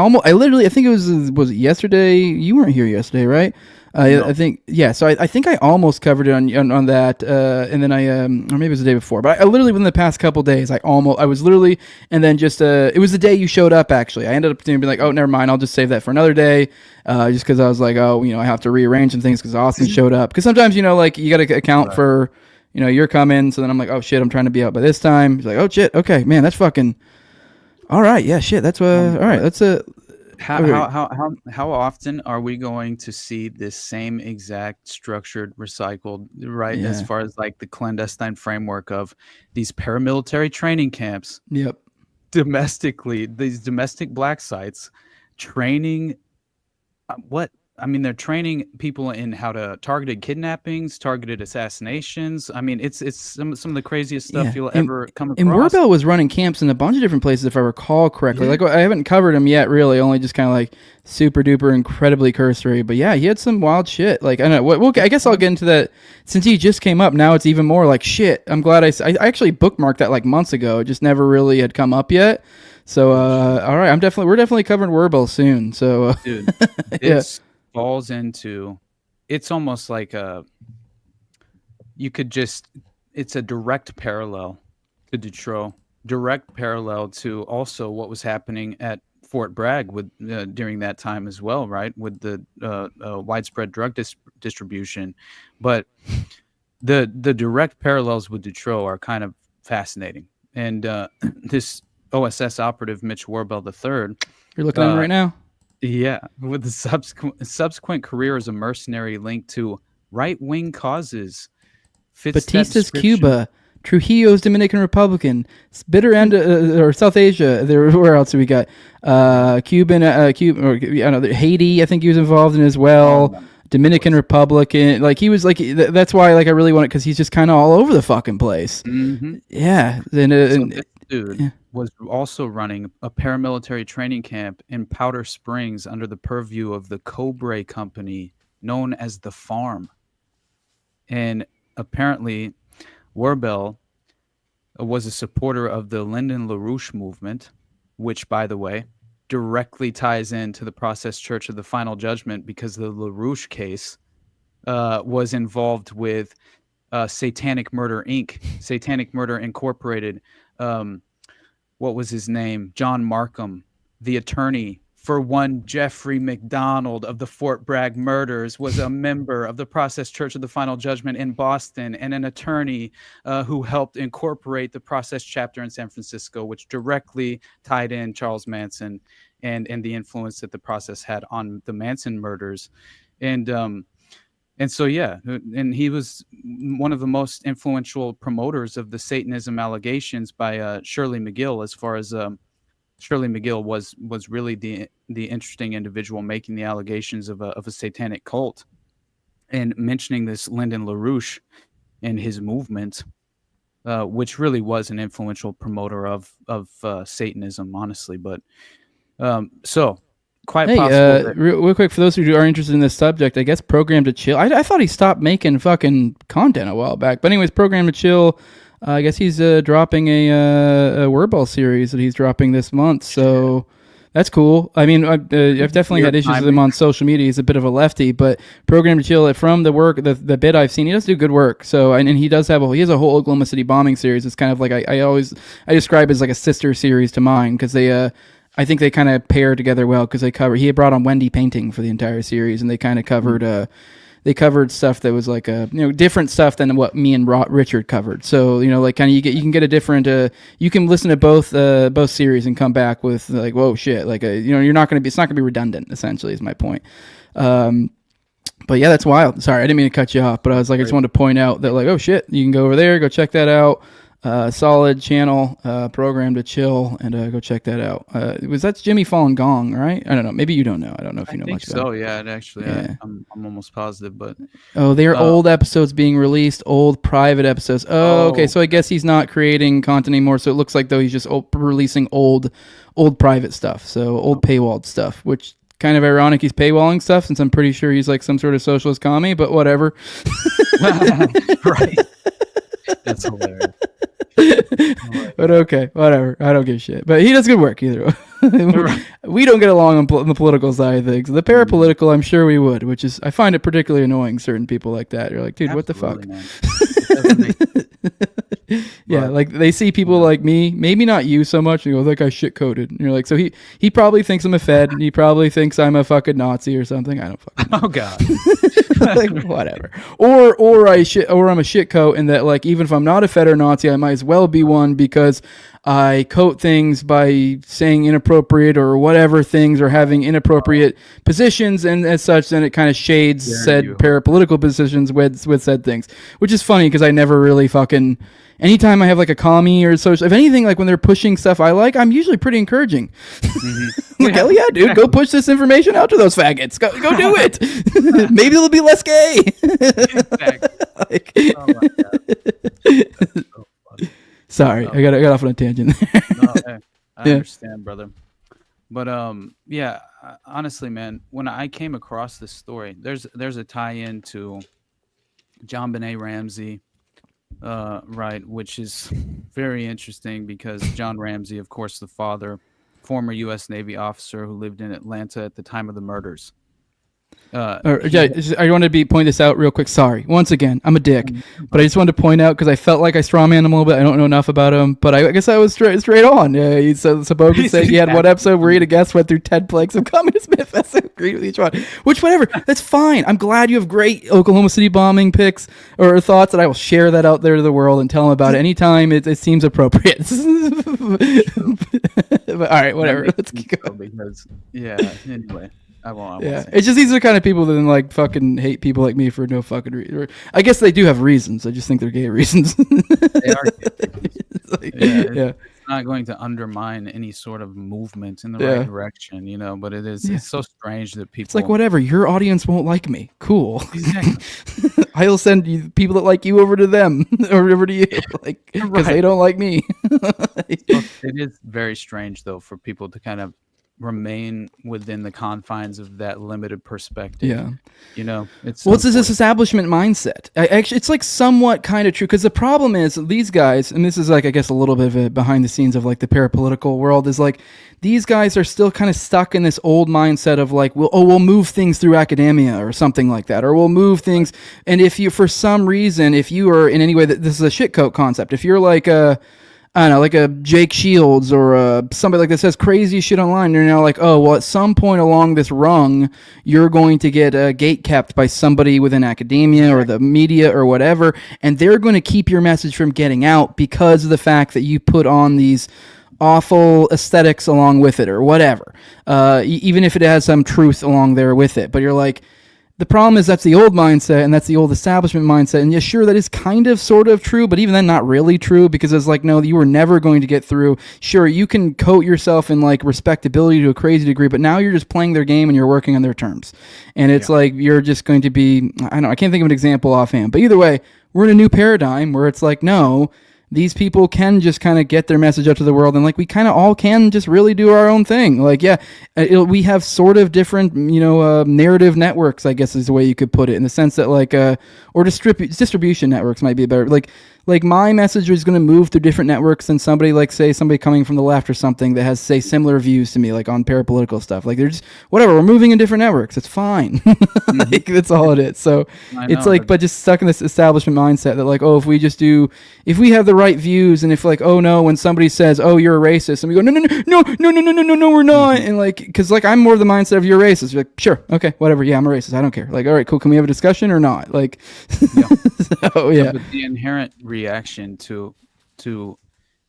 think it was it yesterday? You weren't here yesterday, right? No. I think, yeah. So I think I almost covered it on that, and then or maybe it was the day before. But I literally within the past couple days, I was literally, and then just it was the day you showed up. Actually, I ended up being like, oh, never mind, I'll just save that for another day, just because I was like, oh, I have to rearrange some things because Austin showed up. Because sometimes like you got to account for, you're coming. So then I'm like, oh shit, I'm trying to be out by this time. He's like, oh shit, okay, man, that's fucking. All right, yeah, shit. That's all right. That's how often are we going to see this same exact structured recycled, right? Yeah. As far as like the clandestine framework of these paramilitary training camps. Yep. Domestically, these domestic black sites training they're training people in how to targeted kidnappings, targeted assassinations. I mean, it's some of the craziest stuff you'll ever come across. And Werbel was running camps in a bunch of different places, if I recall correctly. Yeah. Like, I haven't covered him yet, really. Only just kind of like super duper incredibly cursory. But yeah, he had some wild shit. Like, I don't know. I guess I'll get into that since he just came up. Now it's even more like shit. I'm glad I actually bookmarked that like months ago. It just never really had come up yet. So, all right, we're definitely covering Werbel soon. So, dude, falls into. It's almost like it's a direct parallel to Detroit, direct parallel to also what was happening at Fort Bragg with during that time as well, right? With the widespread drug distribution, but the direct parallels with Detroit are kind of fascinating. And this OSS operative Mitch Warbell III, You're looking at him right now. yeah, with the subsequent career as a mercenary linked to right-wing causes. Fits that Batista's description. Cuba, Trujillo's Dominican Republican, bitter end or South Asia. Where else do we got? Cuban, Cuba, or I don't know, Haiti. I think he was involved in as well. Dominican Republican. Like he was like that's why like I really want it because he's just kind of all over the fucking place. Mm-hmm. Yeah, So this dude was also running a paramilitary training camp in Powder Springs under the purview of the Cobra Company, known as the Farm. And apparently, Warbell was a supporter of the Lyndon LaRouche movement, which, by the way, directly ties into the Process Church of the Final Judgment because the LaRouche case was involved with Satanic Murder Inc., Satanic Murder Incorporated. What was his name? John Markham, the attorney for one Jeffrey McDonald of the Fort Bragg murders, was a member of the Process Church of the Final Judgment in Boston and an attorney who helped incorporate the Process Chapter in San Francisco, which directly tied in Charles Manson and the influence that the Process had on the Manson murders. And so, yeah, and he was one of the most influential promoters of the Satanism allegations by Shirley MacGill, as far as Shirley MacGill was really the interesting individual making the allegations of a satanic cult, and mentioning this Lyndon LaRouche and his movement, which really was an influential promoter of Satanism, honestly. But so quite possible. Real quick, for those who are interested in this subject, I guess Program to Chill. I thought he stopped making fucking content a while back, but anyways, Program to Chill. I guess he's dropping a Warbell series that he's dropping this month, so that's cool. I mean, I've definitely had issues with him on social media. He's a bit of a lefty, but Program to Chill, from the work, the bit I've seen, he does do good work. So, and he does have he has a whole Oklahoma City bombing series. It's kind of like I describe as like a sister series to mine because they I think they kind of pair together well because he had brought on Wendy Painting for the entire series, and they kind of covered. They covered stuff that was like different stuff than what me and Richard covered. So like kind of you can get a different. You can listen to both series and come back with like, whoa, shit, like you're not gonna be, it's not gonna be redundant. Essentially, is my point. But yeah, that's wild. Sorry, I didn't mean to cut you off, but I was like, I just wanted to point out that like, oh shit, you can go over there, go check that out. Solid channel, Program to Chill, and go check that out. That's Jimmy Falun Gong, right? I don't know. Maybe you don't know. I don't know if you know much about it. So yeah, actually, yeah. I'm almost positive, but they are old episodes being released, old private episodes. Okay, so I guess he's not creating content anymore. So it looks like though he's just releasing old private stuff, so old paywalled stuff, which kind of ironic. He's paywalling stuff since I'm pretty sure he's like some sort of socialist commie, but whatever. Right. That's hilarious. But okay, whatever. I don't give a shit. But he does good work either way. We don't get along on the political side of things. The parapolitical, I'm sure we would, which is, I find it particularly annoying, certain people like that. You're like, dude, Absolutely, what the fuck? Yeah, like they see people like me, maybe not you so much, and go, that guy's shit coded. And you're like, so he probably thinks I'm a Fed, and he probably thinks I'm a fucking Nazi or something. I don't fucking know. Oh god. Like whatever. Or I'm a shit coat, and that like even if I'm not a Fed or Nazi, I might as well be one because I coat things by saying inappropriate or whatever things or having inappropriate positions, and as such, then it kind of shades said parapolitical positions with said things, which is funny because I never really fucking. Anytime I have like a commie or social, if anything, like when they're pushing stuff I like, I'm usually pretty encouraging. Like, hell yeah, dude, go push this information out to those faggots. Go do it. Maybe they'll be less gay. Like, oh my God. So funny. Sorry, I got off on a tangent there. No, hey, I understand, brother. But yeah, honestly, man, when I came across this story, there's a tie-in to John Benet Ramsey. Right, which is very interesting because John Ramsey, of course, the father, former U.S. Navy officer who lived in Atlanta at the time of the murders. I wanted to point this out real quick. Sorry, once again, I'm a dick, but I just wanted to point out because I felt like I strawman him a little bit. I don't know enough about him, but I guess I was straight on. He said Sabogan said he had one episode where he and a guest went through 10 plagues of communist manifesto, agreed with each one. Which, whatever, that's fine. I'm glad you have great Oklahoma City bombing picks or thoughts, and I will share that out there to the world and tell them about it anytime it seems appropriate. But, all right, whatever. Let's keep going. Because anyway. I won't It's just these are the kind of people that like fucking hate people like me for no fucking reason. I guess they do have reasons. I just think they're gay reasons. They are gay. It's not going to undermine any sort of movement in the right direction, but it is it's so strange that people. It's like, whatever, your audience won't like me. Cool. Exactly. I'll send you people that like you over to them or over to you, like, because they don't like me. It is very strange though for people to kind of remain within the confines of that limited perspective. It's this establishment mindset. Actually, it's like somewhat kind of true, because the problem is these guys, and this is like I guess a little bit of a behind the scenes of like the parapolitical world, is like these guys are still kind of stuck in this old mindset of like, we'll move things through academia or something like that, or we'll move things, and if you for some reason, if you are in any way that this is a shitcoat concept, if you're like I don't know, like a Jake Shields or somebody like that says crazy shit online, you're now like, oh, well, at some point along this rung, you're going to get gate-kept by somebody within academia or the media or whatever, and they're going to keep your message from getting out because of the fact that you put on these awful aesthetics along with it or whatever, even if it has some truth along there with it. But you're like, the problem is that's the old mindset, and that's the old establishment mindset. And yeah, sure, that is kind of sort of true, but even then not really true, because it's like, no, you were never going to get through. Sure, you can coat yourself in like respectability to a crazy degree, but now you're just playing their game and you're working on their terms. And it's like you're just going to be, I can't think of an example offhand, but either way, we're in a new paradigm where it's like, no, these people can just kind of get their message out to the world, and like we kind of all can just really do our own thing. Like, we have sort of different, narrative networks, I guess is the way you could put it, in the sense that like, or distribution networks might be better. Like my message is going to move through different networks than somebody like, say, somebody coming from the left or something that has, say, similar views to me, like on parapolitical stuff. Like they're just, whatever, we're moving in different networks. It's fine. Like that's all it is. So it's like, but just stuck in this establishment mindset that like, oh, if we have the right views, and if like, oh no, when somebody says, oh, you're a racist, and we go, no, we're not. And like, cause like I'm more of the mindset of you're racist. You're like, sure. Okay, whatever. Yeah, I'm a racist. I don't care. Like, all right, cool. Can we have a discussion or not? Like, so, yeah. But the inherent reaction to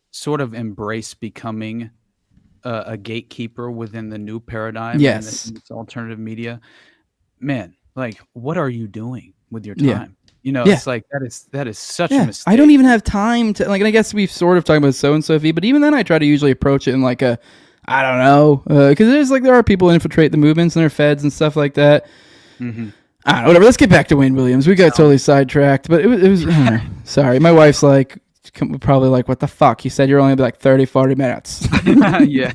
sort of embrace becoming a gatekeeper within the new paradigm, and this alternative media, man, like what are you doing with your time? It's like that is such a mistake. I don't even have time to like, and I guess we've sort of talked about so-and-so fee, but even then I try to usually approach it in like a, I don't know, because there are people who infiltrate the movements and their feds and stuff like that. Mm-hmm. I don't know, whatever. Let's get back to Wayne Williams. We got totally sidetracked, but it was sorry. My wife's like, probably like, what the fuck? You said you're only like 30, 40 minutes. Yeah.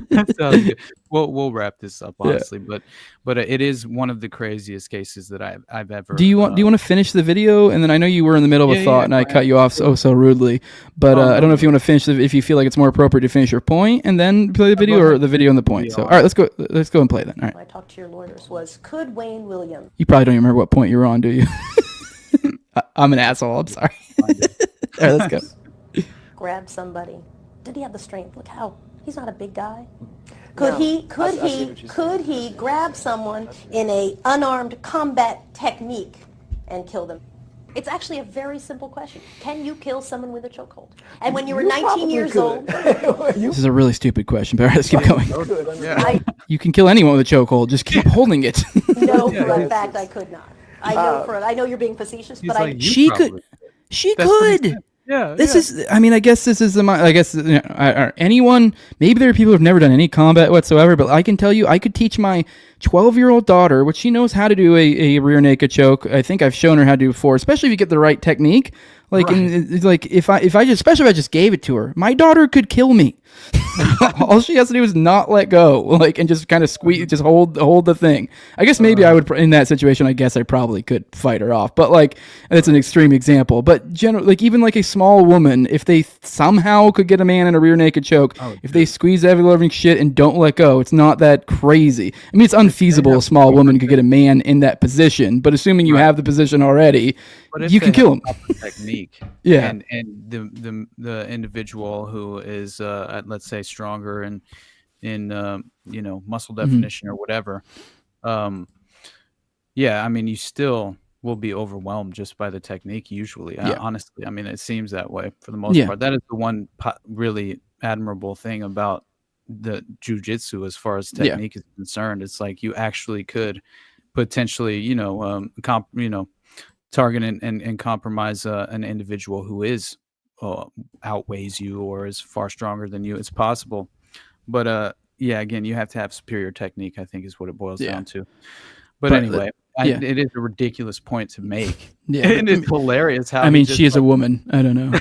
That sounds good. We'll wrap this up, honestly, but it is one of the craziest cases that I've ever. Do you want to finish the video? And then I know you were in the middle of a thought, and I cut you off so rudely. But I don't know if you want to finish if you feel like it's more appropriate to finish your point and then play the video, or the video and the point. So all right, let's go and play then. All right. I talked to your lawyers was, could Wayne Williams? You probably don't even remember what point you were on, do you? I'm an asshole. I'm sorry. All right, let's go. Grab somebody. Did he have the strength? Look how he's not a big guy. Could he grab someone in a unarmed combat technique and kill them? It's actually a very simple question. Can you kill someone with a chokehold? And when you were 19 years old, this is a really stupid question, but all right, let's keep going. You can kill anyone with a chokehold. Just keep holding it. No, for a fact, I could not. I know you're being facetious, but she could. She could. Yeah. This is. I mean, I guess this is I guess anyone. Maybe there are people who've never done any combat whatsoever, but I can tell you, I could teach my 12-year-old daughter, which she knows how to do a rear naked choke. I think I've shown her how to do before, especially if you get the right technique. Like, if I just gave it to her, my daughter could kill me. All she has to do is not let go, like, and just kind of squeeze, just hold the thing. I guess maybe I would, in that situation, I guess I probably could fight her off, but like, that's an extreme example. But generally, like, even like a small woman, if they somehow could get a man in a rear naked choke, if they squeeze every living shit and don't let go, it's not that crazy. I mean, it's unfeasible a small woman could get a man in that position, but assuming you have the position already, you can kill him. Technique. Yeah. And the individual who is let's say stronger in muscle definition or whatever, yeah, I mean, you still will be overwhelmed just by the technique usually. Honestly, I mean, it seems that way for the most part. That is the one really admirable thing about the jiu-jitsu as far as technique is concerned. It's like you actually could potentially target and compromise an individual who is outweighs you or is far stronger than you. It's possible, but again, you have to have superior technique, I think, is what it boils down to. But anyway, it is a ridiculous point to make. And it's hilarious how, I mean, she is a woman. I don't know.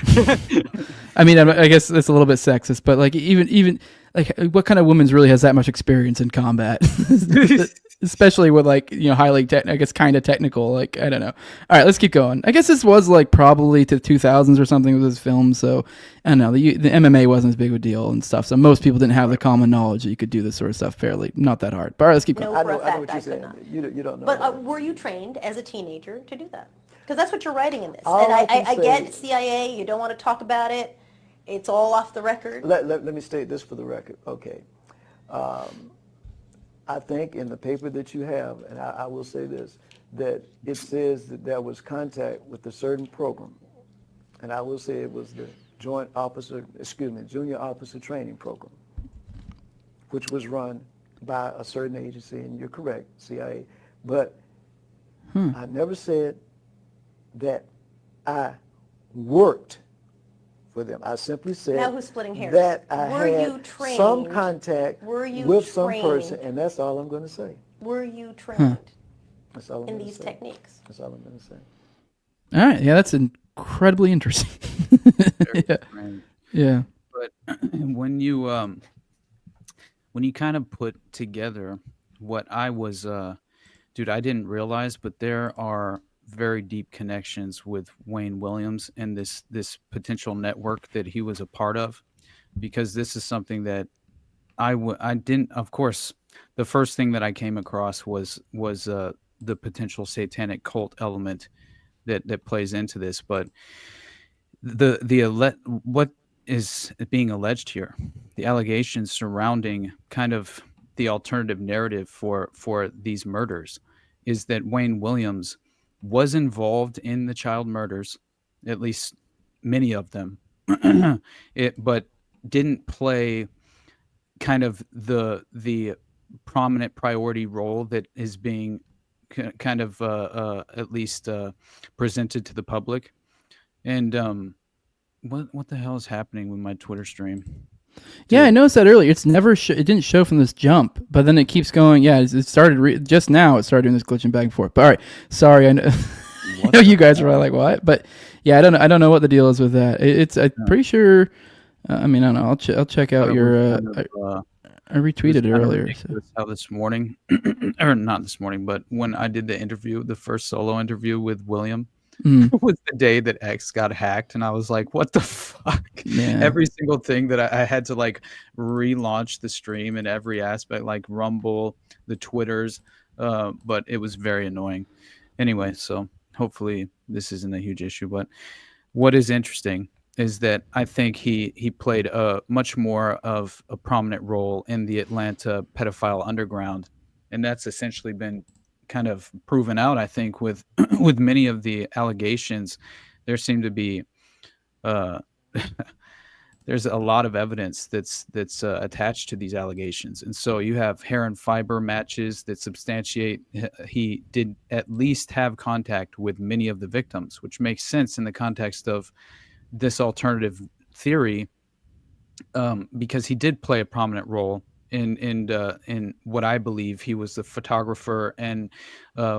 I mean, I guess it's a little bit sexist, but like, even like, what kind of woman really has that much experience in combat? Especially with, like, highly I guess kind of technical, like, I don't know. All right, let's keep going. I guess this was like probably to the 2000s or something with this film, so I don't know. The MMA wasn't as big of a deal and stuff, so most people didn't have the common knowledge that you could do this sort of stuff fairly, not that hard. But all right, let's keep going. I know what you're saying. You don't know. But were you trained as a teenager to do that? Because that's what you're writing in this. All And I I get CIA, you don't want to talk about it. It's all off the record. Let me state this for the record. Okay. I think in the paper that you have, and I will say this, that it says that there was contact with a certain program, and I will say it was the Junior Officer Training Program, which was run by a certain agency, and you're correct, CIA. But I never said that I worked for them. I simply said Now who's splitting hairs? that I Were had you trained? some contact Were you with some trained? person, and that's all I'm going to say. Were you trained That's all I'm in gonna these say. techniques? That's all I'm going to say. All right, yeah, that's incredibly interesting. Yeah. But when you kind of put together what I was, dude, I didn't realize, but there are very deep connections with Wayne Williams and this potential network that he was a part of, because this is something that I didn't. Of course, the first thing that I came across was the potential satanic cult element that plays into this, but what is being alleged here, the allegations surrounding kind of the alternative narrative for these murders, is that Wayne Williams was involved in the child murders, at least many of them, but didn't play kind of the prominent priority role that is being kind of at least presented to the public. And what the hell is happening with my Twitter stream? Yeah, I noticed that earlier. It's never it didn't show from this jump, but then it keeps going. Yeah, it started just now. It started doing this glitching back and forth. But all right, sorry. I know, I know you guys are like, what? But yeah, I don't know what the deal is with that. I'm pretty sure. I mean, I don't know. I'll check out your. I retweeted it earlier. So. How this morning, or not this morning, but when I did the interview, the first solo interview with William, was the day that X got hacked, and I was like, what the fuck? Yeah. Every single thing that I had to like relaunch the stream in every aspect, like Rumble, the Twitters, but it was very annoying. Anyway, so hopefully this isn't a huge issue, but what is interesting is that I think he played a much more of a prominent role in the Atlanta pedophile underground, and that's essentially been kind of proven out, I think, with with many of the allegations. There seem to be there's a lot of evidence that's attached to these allegations, and so you have hair and fiber matches that substantiate he did at least have contact with many of the victims, which makes sense in the context of this alternative theory, because he did play a prominent role in what I believe he was the photographer, and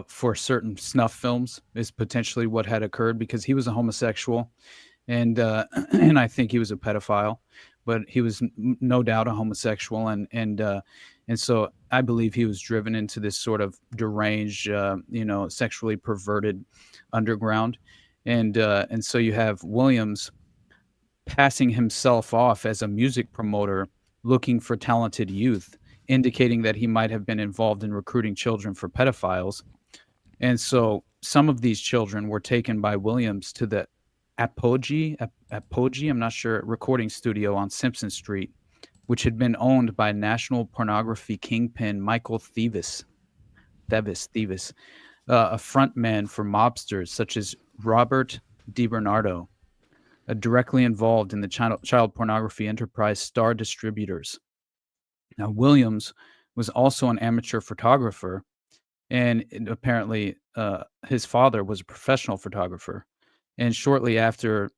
for certain snuff films is potentially what had occurred, because he was a homosexual, and I think he was a pedophile. but he was no doubt a homosexual, and so I believe he was driven into this sort of deranged, sexually perverted underground, and so you have Williams passing himself off as a music promoter looking for talented youth, indicating that he might have been involved in recruiting children for pedophiles. And so some of these children were taken by Williams to the Apogee, I'm not sure, recording studio on Simpson Street, which had been owned by national pornography kingpin Michael Thevis, a frontman for mobsters such as Robert DiBernardo, directly involved in the child pornography enterprise Star Distributors. Now, Williams was also an amateur photographer, and apparently his father was a professional photographer. And shortly after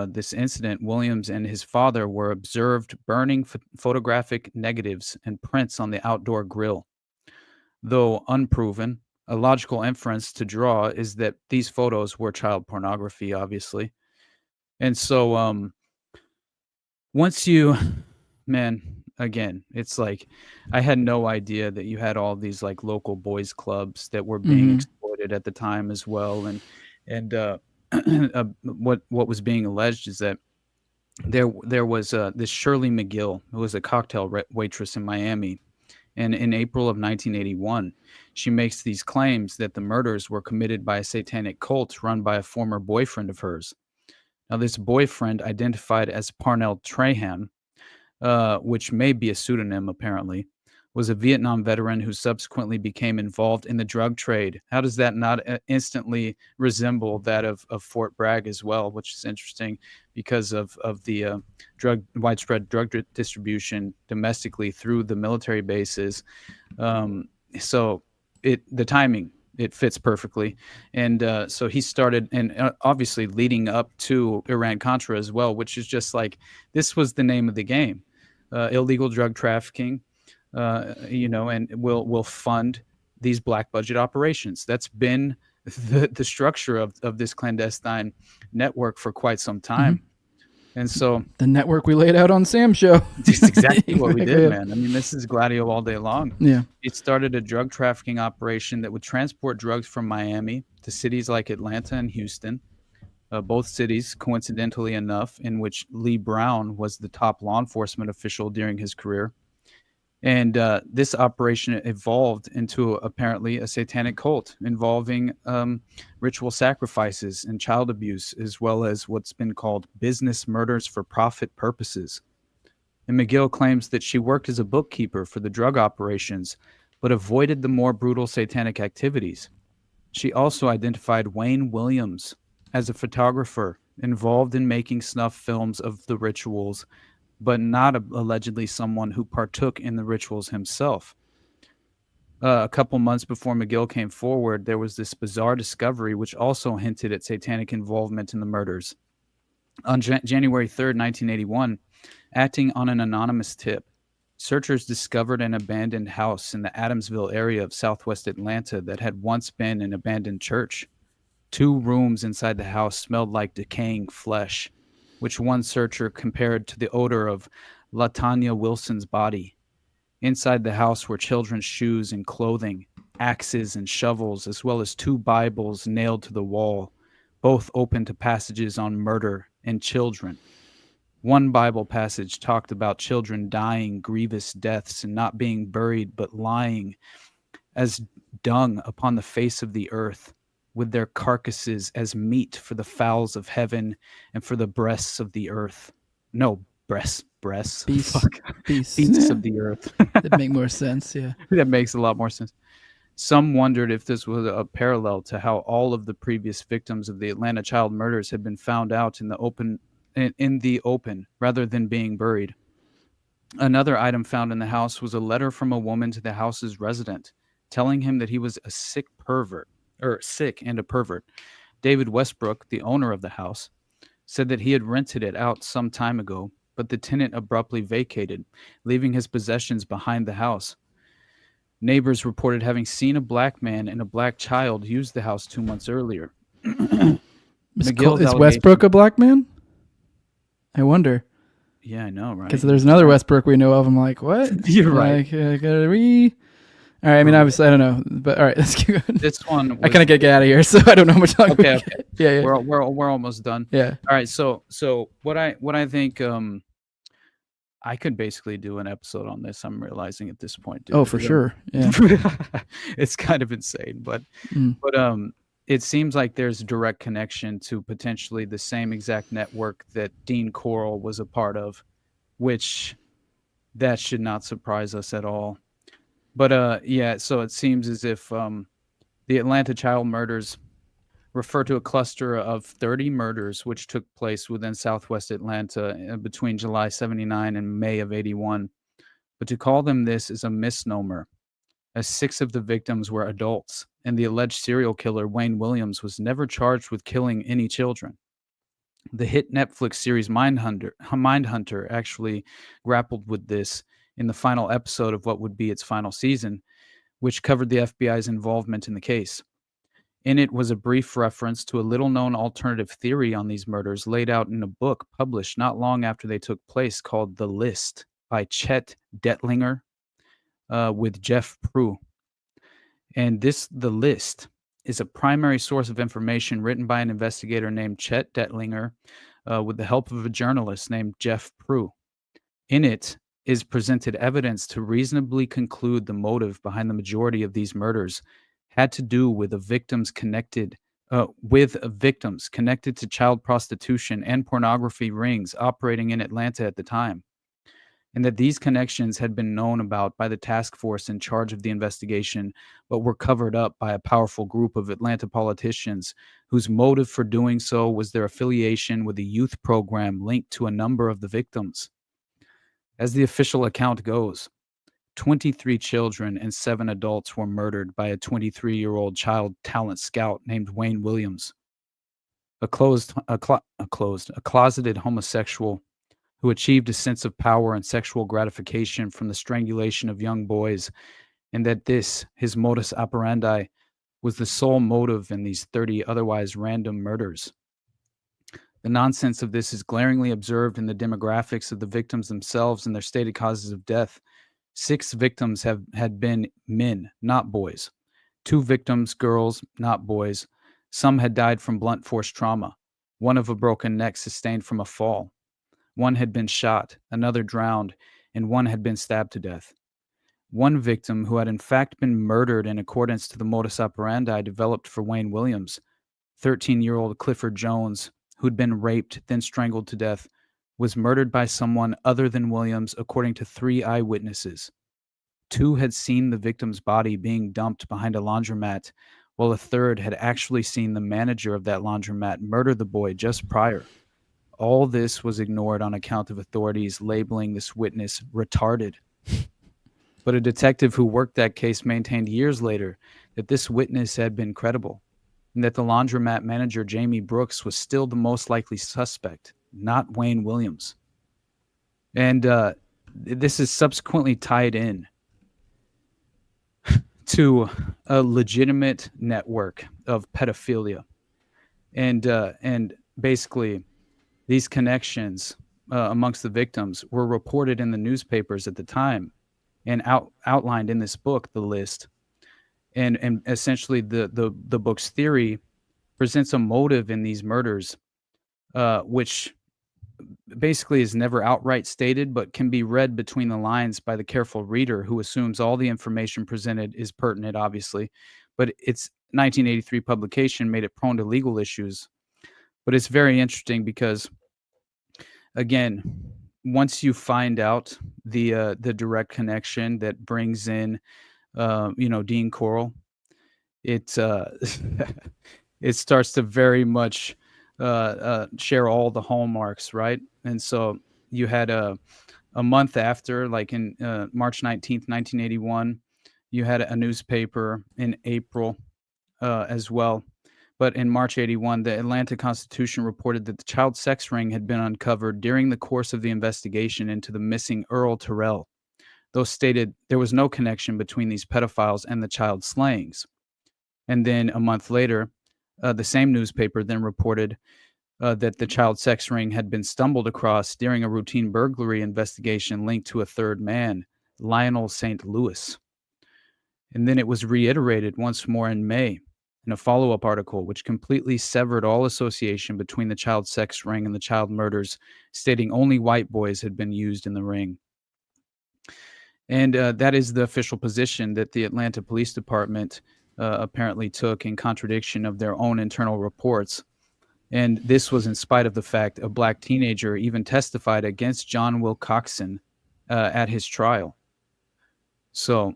this incident, Williams and his father were observed burning photographic negatives and prints on the outdoor grill. Though unproven, a logical inference to draw is that these photos were child pornography, obviously. And so once again, it's like I had no idea that you had all these like local boys clubs that were being exploited at the time as well. And what was being alleged is that there was this Shirley McGill, who was a cocktail waitress in Miami. And in April of 1981, she makes these claims that the murders were committed by a satanic cult run by a former boyfriend of hers. Now, this boyfriend, identified as Parnell Trahan, which may be a pseudonym apparently, was a Vietnam veteran who subsequently became involved in the drug trade. How does that not instantly resemble that of Fort Bragg as well, which is interesting because of the widespread drug distribution domestically through the military bases. So the timing, it fits perfectly. And so he started, and obviously leading up to Iran-Contra as well, which is just like, this was the name of the game. Illegal drug trafficking, and will fund these black budget operations. That's been the structure of this clandestine network for quite some time. And so the network we laid out on Sam's show. That's exactly what we did, man. I mean, this is Gladio all day long. Yeah. It started a drug trafficking operation that would transport drugs from Miami to cities like Atlanta and Houston, both cities, coincidentally enough, in which Lee Brown was the top law enforcement official during his career. And this operation evolved into apparently a satanic cult involving ritual sacrifices and child abuse, as well as what's been called business murders for profit purposes. And McGill claims that she worked as a bookkeeper for the drug operations, but avoided the more brutal satanic activities. She also identified Wayne Williams as a photographer involved in making snuff films of the rituals, but not allegedly someone who partook in the rituals himself. A couple months before McGill came forward, there was this bizarre discovery which also hinted at satanic involvement in the murders. On January 3rd, 1981, acting on an anonymous tip, searchers discovered an abandoned house in the Adamsville area of southwest Atlanta that had once been an abandoned church. 2 rooms inside the house smelled like decaying flesh, which one searcher compared to the odor of LaTanya Wilson's body. Inside the house were children's shoes and clothing, axes and shovels, as well as 2 Bibles nailed to the wall, both open to passages on murder and children. One Bible passage talked about children dying grievous deaths and not being buried, but lying as dung upon the face of the earth, with their carcasses as meat for the fowls of heaven and for the breasts of the earth. No, breasts. Beasts of the earth. That make more sense, yeah. That makes a lot more sense. Some wondered if this was a parallel to how all of the previous victims of the Atlanta child murders had been found out in the open rather than being buried. Another item found in the house was a letter from a woman to the house's resident, telling him that he was a sick and a pervert. David Westbrook, the owner of the house, said that he had rented it out some time ago, but the tenant abruptly vacated, leaving his possessions behind the house. Neighbors reported having seen a black man and a black child use the house 2 months earlier. Is Westbrook a black man? I wonder. Yeah, I know, right? Because there's another Westbrook we know of. I'm like, what? You're right. Like, all right. I mean, obviously, I don't know, but all right, let's keep going. This one. I kind of get out of here, so I don't know how much longer. Okay. Yeah. We're almost done. Yeah. All right. So what I think I could basically do an episode on this. I'm realizing at this point. Dude, Oh, for sure. Yeah. It's kind of insane, but it seems like there's a direct connection to potentially the same exact network that Dean Corll was a part of, which that should not surprise us at all. But yeah, so it seems as if the Atlanta child murders refer to a cluster of 30 murders which took place within Southwest Atlanta between July 79 and May of 81. But to call them this is a misnomer, as 6 of the victims were adults, and the alleged serial killer, Wayne Williams, was never charged with killing any children. The hit Netflix series Mindhunter actually grappled with this in the final episode of what would be its final season, which covered the FBI's involvement in the case. In it was a brief reference to a little-known alternative theory on these murders laid out in a book published not long after they took place called The List by Chet Dettlinger with Jeff Prue. And The List is a primary source of information written by an investigator named Chet Dettlinger with the help of a journalist named Jeff Prue. In it is presented evidence to reasonably conclude the motive behind the majority of these murders had to do with victims connected to child prostitution and pornography rings operating in Atlanta at the time, and that these connections had been known about by the task force in charge of the investigation, but were covered up by a powerful group of Atlanta politicians whose motive for doing so was their affiliation with a youth program linked to a number of the victims. As the official account goes, 23 children and 7 adults were murdered by a 23-year-old child talent scout named Wayne Williams, a closeted homosexual who achieved a sense of power and sexual gratification from the strangulation of young boys, and that his modus operandi, was the sole motive in these 30 otherwise random murders. The nonsense of this is glaringly observed in the demographics of the victims themselves and their stated causes of death. 6 victims had been men, not boys. 2 victims, girls, not boys. Some had died from blunt force trauma. 1 of a broken neck sustained from a fall. 1 had been shot, another drowned, and 1 had been stabbed to death. 1 victim, who had in fact been murdered in accordance to the modus operandi developed for Wayne Williams, 13-year-old Clifford Jones, who'd been raped, then strangled to death, was murdered by someone other than Williams, according to 3 eyewitnesses. 2 had seen the victim's body being dumped behind a laundromat, while a 3rd had actually seen the manager of that laundromat murder the boy just prior. All this was ignored on account of authorities labeling this witness retarded. But a detective who worked that case maintained years later that this witness had been credible, and that the laundromat manager, Jamie Brooks, was still the most likely suspect, not Wayne Williams. And this is subsequently tied in to a legitimate network of pedophilia. And basically, these connections amongst the victims were reported in the newspapers at the time and outlined in this book, The List. And essentially the book's theory presents a motive in these murders, which basically is never outright stated, but can be read between the lines by the careful reader who assumes all the information presented is pertinent, obviously. But its 1983 publication made it prone to legal issues. But it's very interesting because, again, once you find out the direct connection that brings in Dean Corll, it it starts to very much share all the hallmarks, right? And so you had a month after, like in March 19th, 1981, you had a newspaper in April as well. But in March 81, the Atlanta Constitution reported that the child sex ring had been uncovered during the course of the investigation into the missing Earl Terrell. Those stated there was no connection between these pedophiles and the child slayings. And then a month later, the same newspaper then reported that the child sex ring had been stumbled across during a routine burglary investigation linked to a third man, Lionel St. Louis. And then it was reiterated once more in May in a follow-up article, which completely severed all association between the child sex ring and the child murders, stating only white boys had been used in the ring. And that is the official position that the Atlanta Police Department apparently took in contradiction of their own internal reports. And this was in spite of the fact a black teenager even testified against John Wilcoxon at his trial. So,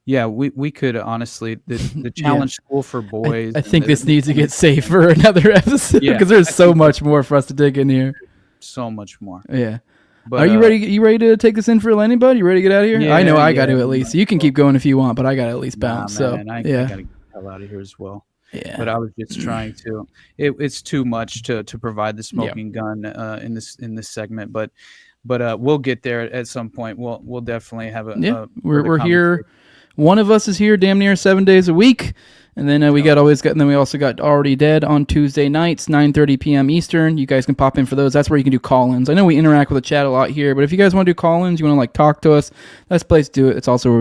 yeah, we could honestly, the challenge school for boys. I think this needs to get saved for another episode because there's so much more for us to dig in here. So much more. Yeah. But, are you ready? You ready to take this in for a landing, bud? You ready to get out of here? Yeah, I know I got to at least. You can keep going if you want, but I got to at least bounce. Man, so I yeah. gotta get the hell out of here as well. Yeah. But I was just trying to. It's too much to provide the smoking gun in this segment, but we'll get there at some point. We'll definitely have a we're here. One of us is here damn near 7 days a week. And then we also got Already Dead on Tuesday nights, 9:30 p.m. Eastern. You guys can pop in for those. That's where you can do call-ins. I know we interact with the chat a lot here, but if you guys want to do call-ins, you want to like talk to us, that's the place to do it. It's also where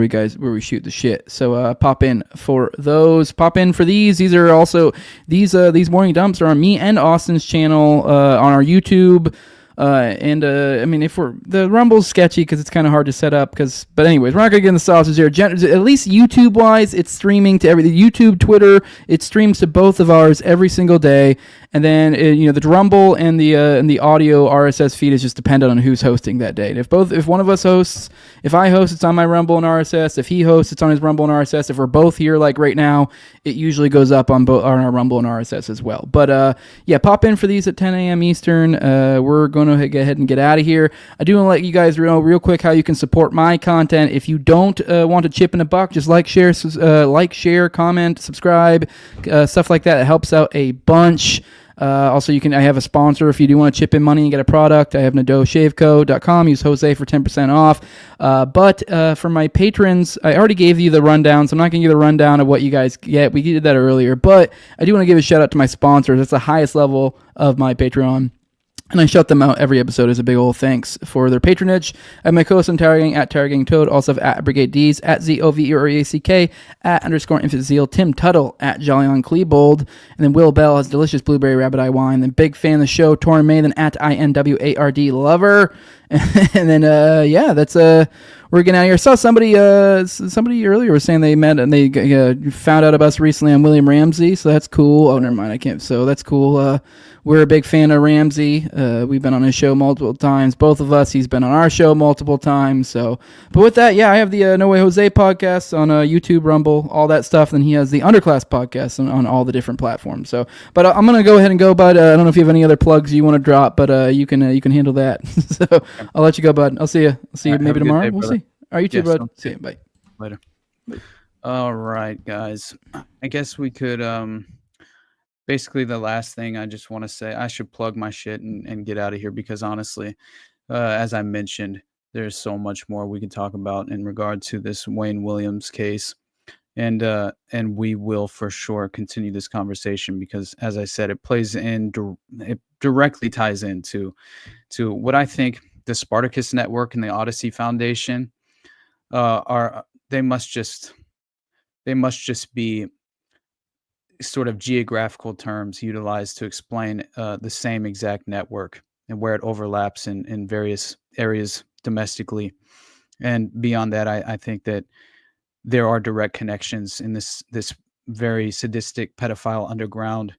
we shoot the shit. So pop in for those. Pop in for these. These are also these morning dumps are on me and Austin's channel on our YouTube. I mean, if the Rumble's sketchy because it's kind of hard to set up. But anyways, we're not gonna get in the sausage here. At least YouTube wise, it's streaming to everything. YouTube, Twitter, it streams to both of ours every single day. And then the Rumble and the audio RSS feed is just dependent on who's hosting that day. And if one of us hosts, if I host, it's on my Rumble and RSS. If he hosts, it's on his Rumble and RSS. If we're both here, like right now, it usually goes up on our Rumble and RSS as well. But pop in for these at 10 a.m. Eastern. We're going to go ahead and get out of here. I do want to let you guys know real quick how you can support my content. If you don't want to chip in a buck, just like, share, comment, subscribe, stuff like that. It helps out a bunch. Also, I have a sponsor if you do want to chip in money and get a product. I have NadeauShaveCo.com. Use Jose for 10% off. But for my patrons, I already gave you the rundown, so I'm not going to give you the rundown of what you guys get. We did that earlier. But I do want to give a shout out to my sponsors. That's the highest level of my Patreon. And I shout them out every episode as a big old thanks for their patronage. I have my co-host on Tower Gang at Tower Gang Toad, also have at Brigade D's, at ZOVERACK, at _Infant Zeal, Tim Tuttle, at Jolly on Klebold, and then Will Bell has delicious blueberry rabbit eye wine, then big fan of the show, Torrin May, then at INWARD Lover. And then that's we're getting out of here. I saw somebody earlier was saying they met and they found out about us recently on William Ramsey, so that's cool. Oh, never mind, I can't. So that's cool. We're a big fan of Ramsey. We've been on his show multiple times, both of us. He's been on our show multiple times. So, but with that, I have the No Way Jose podcast on YouTube, Rumble, all that stuff. Then he has the Underclass podcast on all the different platforms. So, but I'm gonna go ahead and go, bud. I don't know if you have any other plugs you want to drop, but you can handle that. So I'll let you go, bud. I'll see you. I'll see you maybe tomorrow. Day, we'll see. All right, you too, bud. See you. Bye. Later. All right, guys. I guess we could basically the last thing I just want to say, I should plug my shit and get out of here because honestly, as I mentioned, there's so much more we can talk about in regard to this Wayne Williams case. And we will for sure continue this conversation because, as I said, it directly ties into what I think the Spartacus Network and the Odyssey Foundation they must just be sort of geographical terms utilized to explain the same exact network and where it overlaps in various areas domestically. And beyond that, I think that there are direct connections in this very sadistic pedophile underground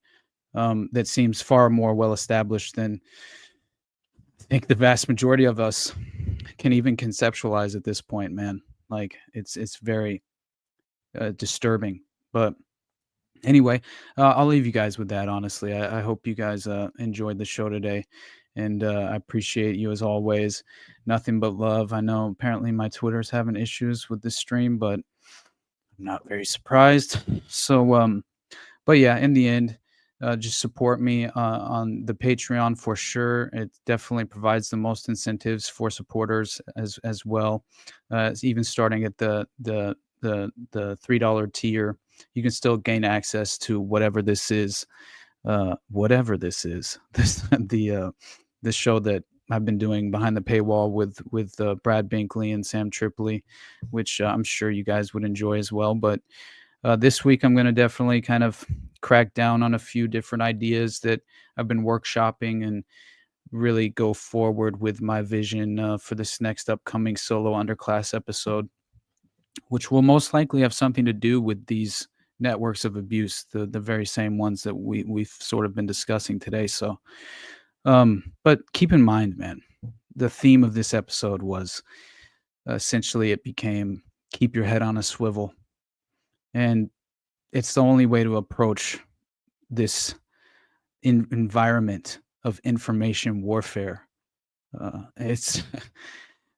that seems far more well established than I think the vast majority of us can even conceptualize at this point, man. Like it's very disturbing. But anyway, I'll leave you guys with that. Honestly, I hope you guys enjoyed the show today, and I appreciate you as always. Nothing but love. I know apparently my Twitter's having issues with the stream, but I'm not very surprised. So, but yeah, in the end, just support me on the Patreon for sure. It definitely provides the most incentives for supporters as well. Even starting at the $3 tier, you can still gain access to whatever this is whatever this is, this show that I've been doing behind the paywall with Brad Binkley and Sam Tripoli, which I'm sure you guys would enjoy as well. But this week, I'm going to definitely kind of crack down on a few different ideas that I've been workshopping and really go forward with my vision for this next upcoming solo underclass episode, which will most likely have something to do with these networks of abuse, the very same ones that we've sort of been discussing today. So, but keep in mind, man, the theme of this episode was essentially it became keep your head on a swivel. And it's the only way to approach this environment of information warfare. It's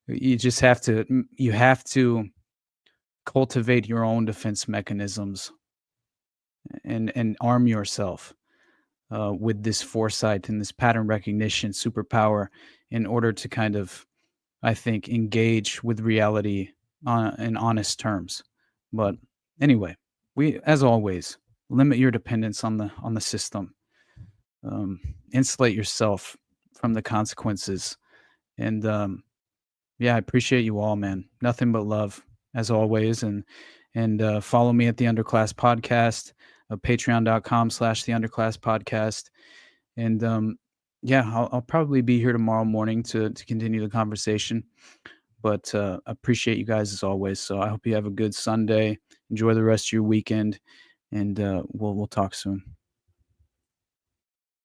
you just have to cultivate your own defense mechanisms and arm yourself with this foresight and this pattern recognition superpower in order to kind of, I think, engage with reality in honest terms. But anyway, as always, limit your dependence on the system. Insulate yourself from the consequences. And yeah, I appreciate you all, man. Nothing but love as always. And follow me at the Underclass Podcast, patreon.com/the Underclass Podcast. And yeah, I'll probably be here tomorrow morning to continue the conversation. But appreciate you guys as always. So I hope you have a good Sunday. Enjoy the rest of your weekend, and we'll talk soon.